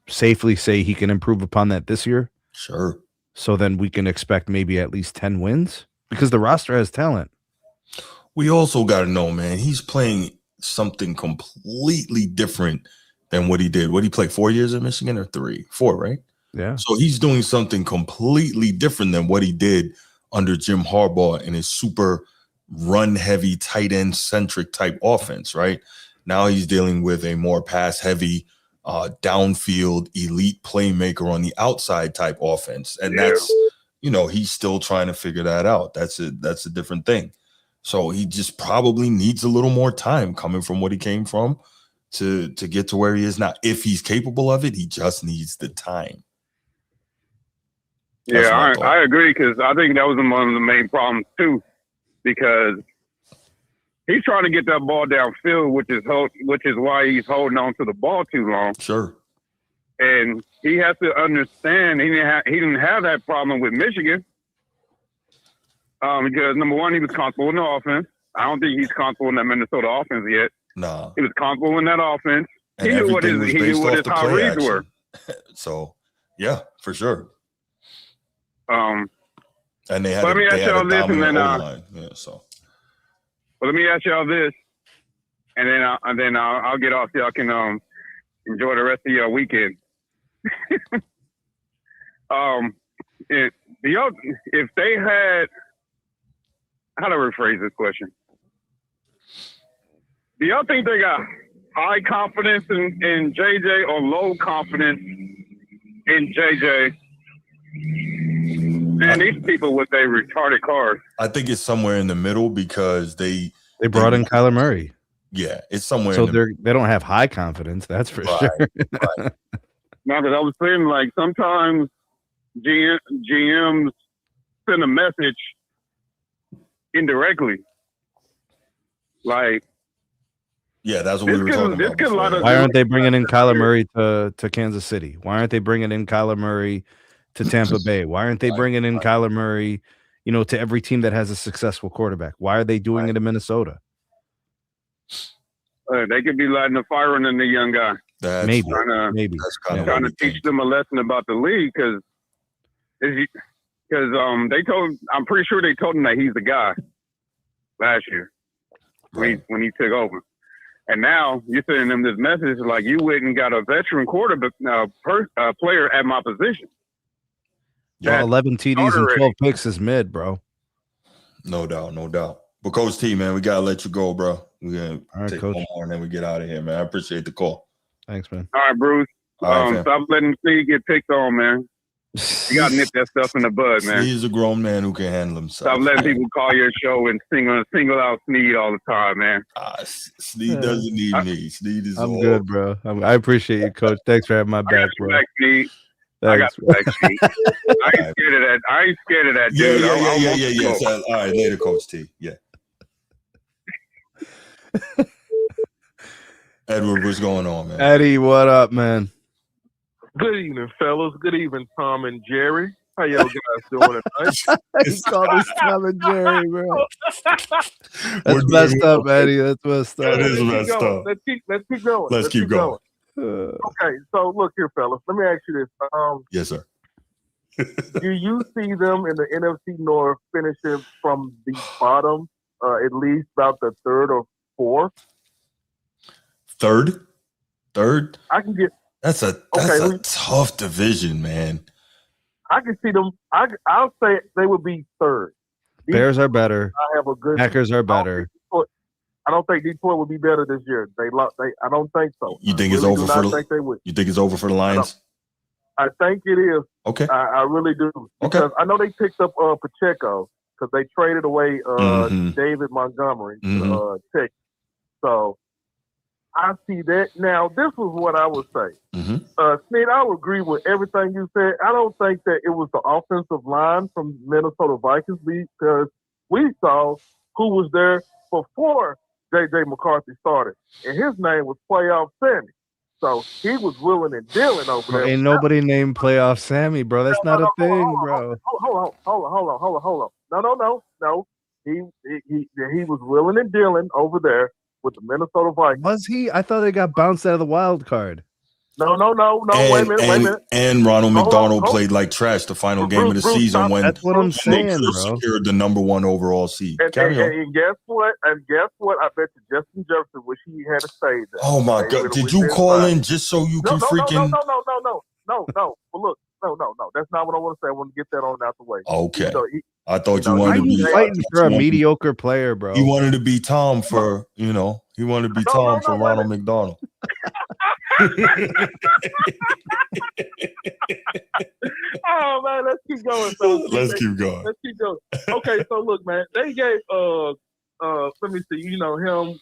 safely say he can improve upon that this year? Sure. So then we can expect maybe at least 10 wins, because the roster has talent. We also got to know, man, he's playing something completely different than what he did. What he played 4 years in Michigan or 3? 4, right? Yeah. So he's doing something completely different than what he did under Jim Harbaugh in his super run heavy, tight end centric type offense, right? Now he's dealing with a more pass heavy, downfield elite playmaker on the outside type offense. And that's, he's still trying to figure that out. That's a different thing. So he just probably needs a little more time coming from what he came from to get to where he is now. If he's capable of it, he just needs the time. Yeah, I agree, because I think that was one of the main problems too, because he's trying to get that ball downfield, which is why he's holding on to the ball too long. Sure. And he has to understand he didn't have that problem with Michigan, because number one, he was comfortable in the offense. I don't think he's comfortable in that Minnesota offense yet. No, he was comfortable in that offense. And he knew what his high reads were. So yeah, for sure. And they had. Let me ask y'all this, and then so. Well, let me ask y'all this, and then I'll get off. Y'all can enjoy the rest of your weekend. If they had, how to rephrase this question? Do y'all think they got high confidence in JJ or low confidence in JJ? Man, these people with their retarded cars. I think it's somewhere in the middle, because they brought in Kyler Murray. Yeah, it's somewhere. So they don't have high confidence. That's for sure. Right. Now, because I was saying, like, sometimes GMs send a message indirectly. Like, yeah, that's what we were talking about. Why aren't they bringing in Kyler Murray to Kansas City? Why aren't they bringing in Kyler Murray to Tampa Bay? Why aren't they bringing in Kyler Murray, to every team that has a successful quarterback? Why are they doing it in Minnesota? They could be lighting a fire under the young guy. Maybe. That's kind of trying to teach them a lesson about the league because they told. I'm pretty sure they told him that he's the guy last year when he took over, and now you're sending them this message like you went and got a veteran quarterback player at my position. Well, 11 TDs and 12 picks is mid, bro. No doubt. But Coach T, man, we gotta let you go, bro. We're gonna take Coach. one more and then we get out of here, man. I appreciate the call. Thanks, man. All right, Bruce. All right, Stop letting Steve get picked on, man. You gotta nip that stuff in the bud, man. He's a grown man who can handle himself. Stop letting people call your show and single out Sneed all the time, man. Sneed doesn't need me. Sneed is I'm good, bro. I appreciate you, Coach. Thanks for having my back, bro. Back, Sneed. I got the back, Sneed. I ain't scared of that, dude. Yeah. So, all right, later, Coach T. Yeah. Edward, what's going on, man? Eddie, what up, man? Good evening, fellas. Good evening, Tom and Jerry. How y'all guys doing tonight? He called us Tom and Jerry, bro. That's messed up, Eddie. That's messed up. That is messed up. Let's keep going. Let's keep going. Okay, so look here, fellas. Let me ask you this. Yes, sir. Do you see them in the NFC North finishing from the bottom, at least about the third or fourth? Third? I can get. That's a tough division, man. I can see them. I'll say they would be third. Bears are better. I have a good. Packers are better. I don't think Detroit would be better this year. I don't think so. You think it's over for the? You think it's over for the Lions? I think it is. Okay. I really do. Because I know they picked up Pacheco because they traded away David Montgomery to Texas. So I see that. Now, this was what I would say. Sneed, I would agree with everything you said. I don't think that it was the offensive line from Minnesota Vikings because we saw who was there before JJ McCarthy started, and his name was Playoff Sammy. So he was willing and dealing over there. Ain't nobody named Playoff Sammy, bro. That's not a thing, bro. Hold on. No. He was willing and dealing over there with the Minnesota Vikings. Was he? I thought they got bounced out of the wild card. No. Wait a minute. And Ronald McDonald played like trash the final game of the season when that's what I'm saying, bro. Secured the #1 overall seed. And guess what? I bet you Justin Jefferson wish he had stayed there. Oh my God! Did you call in just so you can freaking? No. Well, look, no. That's not what I want to say. I want to get that on out the way. Okay. So I thought you wanted to be fighting for a mediocre player, bro. He wanted to be Tom for He wanted to be Tom for Ronald McDonald. Oh man, let's keep going. Fellas. Let's keep going. Okay, so look, man, they gave let me see, him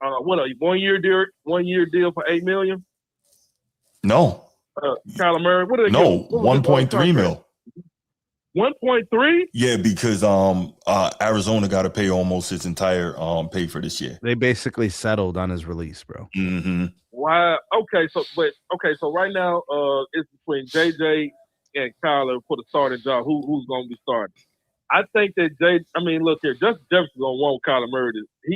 what a 1 year deal for $8 million. No. Kyler Murray, what did they give? 1.3 mil. 1.3? Yeah, because Arizona got to pay almost his entire pay for this year. They basically settled on his release, bro. Wow. Okay, so right now it's between JJ and Kyler for the starting job. Who's going to be starting? I think that look here, Justin Jefferson's going to want Kyler Murray.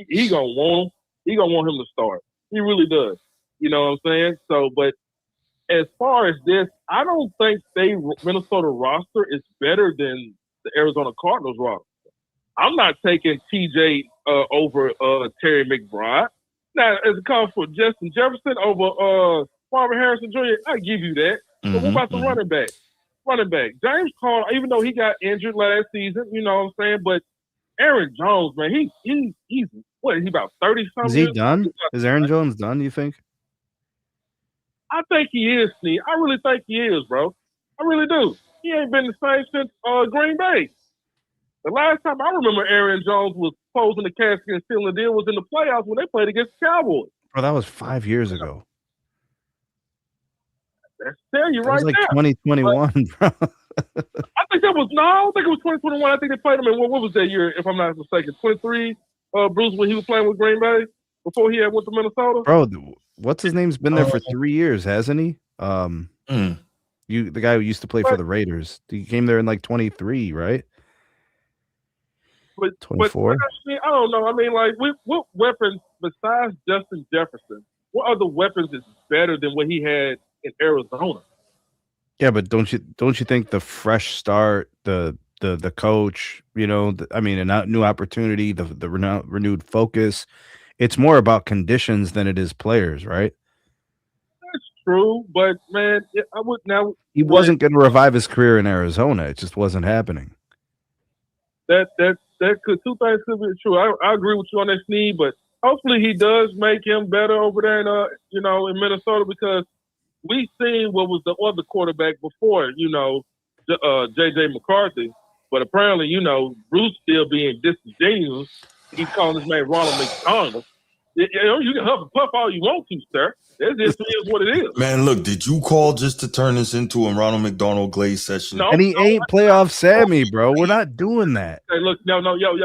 He going to want him. He going to want him to start. He really does. You know what I'm saying? So, but as far as this, I don't think Minnesota roster is better than the Arizona Cardinals roster. I'm not taking TJ over Terry McBride. Now, as it comes for Justin Jefferson over Marvin Harrison Jr., I give you that. But what about the running back? James Conner, even though he got injured last season, you know what I'm saying? But Aaron Jones, man, he's what? He about 30-something. Is he done? Is Aaron Jones done, you think? I think he is, Steve. I really think he is, bro. I really do. He ain't been the same since Green Bay. The last time I remember Aaron Jones was closing the casket and sealing the deal was in the playoffs when they played against the Cowboys. Bro, that was 5 years ago. That's telling you That right was like there. 2021, bro. I think that was, no, I don't think it was 2021. I think they played him in, what was that year, if I'm not mistaken? 23, Bruce, when he was playing with Green Bay before he had went to Minnesota? Bro, what's his name's been there for 3 years, hasn't he? The guy who used to play for the Raiders. He came there in like 23, right? But 24. I don't know. I mean, like, what weapons besides Justin Jefferson? What other weapons is better than what he had in Arizona? Yeah, but don't you think the fresh start, the coach, I mean, a new opportunity, the renewed focus, it's more about conditions than it is players, right? That's true, but man, I would now. He wasn't going to revive his career in Arizona. It just wasn't happening. That could, two things could be true. I agree with you on that, Sneed, but hopefully he does make him better over there in Minnesota, because we seen what was the other quarterback before, JJ McCarthy, but apparently, Bruce still being disingenuous. He's calling his man Ronald McDonald. You can huff and puff all you want to, sir. It just is what it is. Man, look, did you call just to turn this into a Ronald McDonald Glaze session? No, and he ain't playoff Sammy, bro. We're not doing that. Hey, look, no, yo.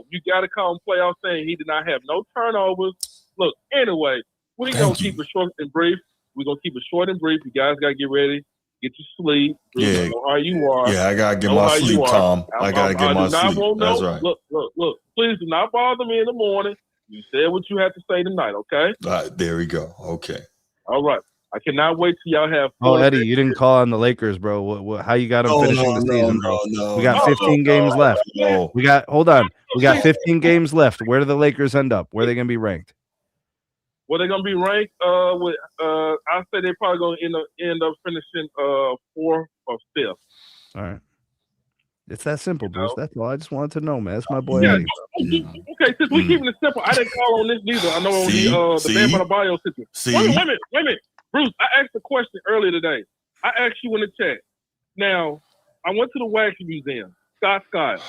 You got to call him playoff saying he did not have no turnovers. Look, anyway, we're going to keep it short and brief. We're going to keep it short and brief. You guys got to get ready. Get your sleep. Yeah. Know how you are. Yeah, I got to get my sleep, Tom. I got to get my sleep. That's right. Look. Please do not bother me in the morning. You said what you had to say tonight, okay? There we go. Okay. All right. I cannot wait till y'all have. Oh, Eddie, you didn't call on the Lakers, bro. How you got them finishing the season, bro? We got 15 games left. We got 15 games left. Where do the Lakers end up? Where are they going to be ranked? Well, they're going to be ranked with. I say they're probably going to end up finishing 4th or 5th. All right. It's that simple, Bruce. That's all I just wanted to know, man. That's my boy Eddie. Okay, since we're keeping it simple, I didn't call on this neither. I know on the Bam Adebayo situation. Wait a minute. Bruce, I asked a question earlier today. I asked you in the chat. Now, I went to the Wax Museum. Scott Skiles.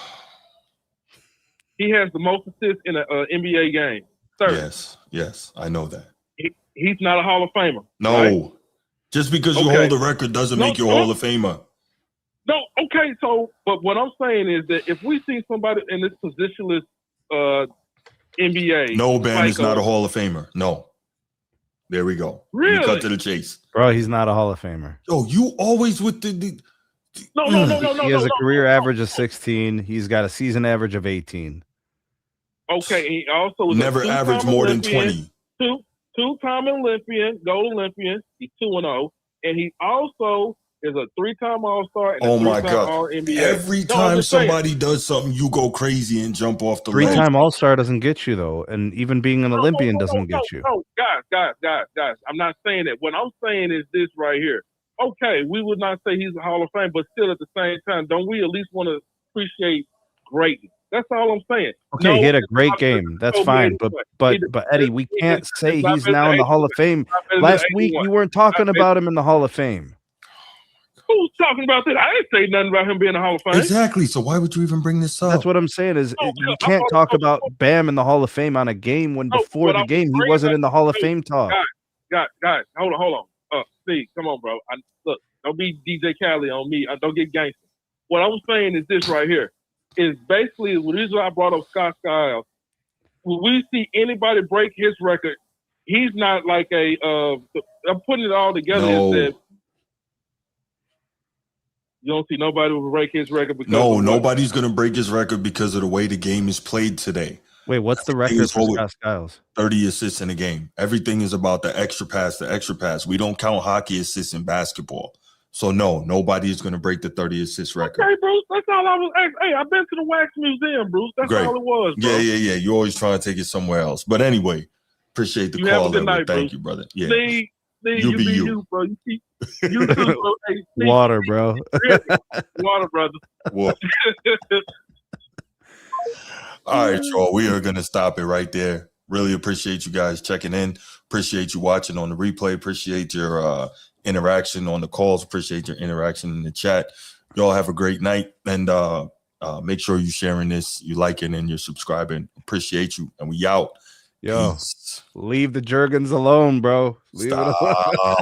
He has the most assists in an NBA game. Third. Yes, I know that. He's not a Hall of Famer. No. Right? Just because you hold the record doesn't make you a Hall of Famer. No, okay, but what I'm saying is that if we see somebody in this positionless NBA. No, Bam is not a Hall of Famer. No. There we go. Really? You cut to the chase. Bro, he's not a Hall of Famer. Yo, you always with the No. He has a career average of 16. He's got a season average of 18. Okay, he also was never averaged more than 20. Two-time Olympian, gold Olympian. He's 2-0, and he also is a 3-time All-Star and a 3-time All-NBA. Every time somebody does something, you go crazy and jump off the ledge. 3-time All-Star doesn't get you, though, and even being an Olympian doesn't get you. No, guys. I'm not saying that. What I'm saying is this right here. Okay, we would not say he's a Hall of Fame, but still at the same time, don't we at least want to appreciate greatness? That's all I'm saying. Okay, he had a great game. That's fine. But Eddie, we can't say he's now in the Hall of Fame. Last week, you weren't talking about him in the Hall of Fame. Who's talking about that? I didn't say nothing about him being a Hall of Fame. Exactly. So why would you even bring this up? That's what I'm saying is you can't talk about Bam in the Hall of Fame on a game when before the game he wasn't in the Hall of Fame talk. Guys, hold on. Steve, come on, bro. Look, don't be DJ Khaled on me. Don't get gangster. What I'm saying is this right here. Is basically the reason I brought up Scott Skiles. When we see anybody break his record, he's not like I'm putting it all together and said, you don't see nobody will break his record because nobody's going to break his record because of the way the game is played today. Wait, what's the record for Scott Skiles? 30 assists in a game. Everything is about the extra pass. We don't count hockey assists in basketball. So, nobody is going to break the 30 assist record. Okay, Bruce, that's all I was asking. Hey, I've been to the Wax Museum, Bruce. That's all it was, bro. Yeah. You're always trying to take it somewhere else. But anyway, appreciate the call. Thank you, brother. Yeah. Steve, you be you, bro. You too, bro. Hey, Water, bro. Water, brother. Water. All right, y'all. We are going to stop it right there. Really appreciate you guys checking in. Appreciate you watching on the replay. Appreciate your interaction on the calls. Appreciate your interaction in the chat. Y'all have a great night, and make sure you're sharing this, you liking, and you're subscribing. Appreciate you, and we out. Yo, leave the Jergens alone, bro. Leave it alone.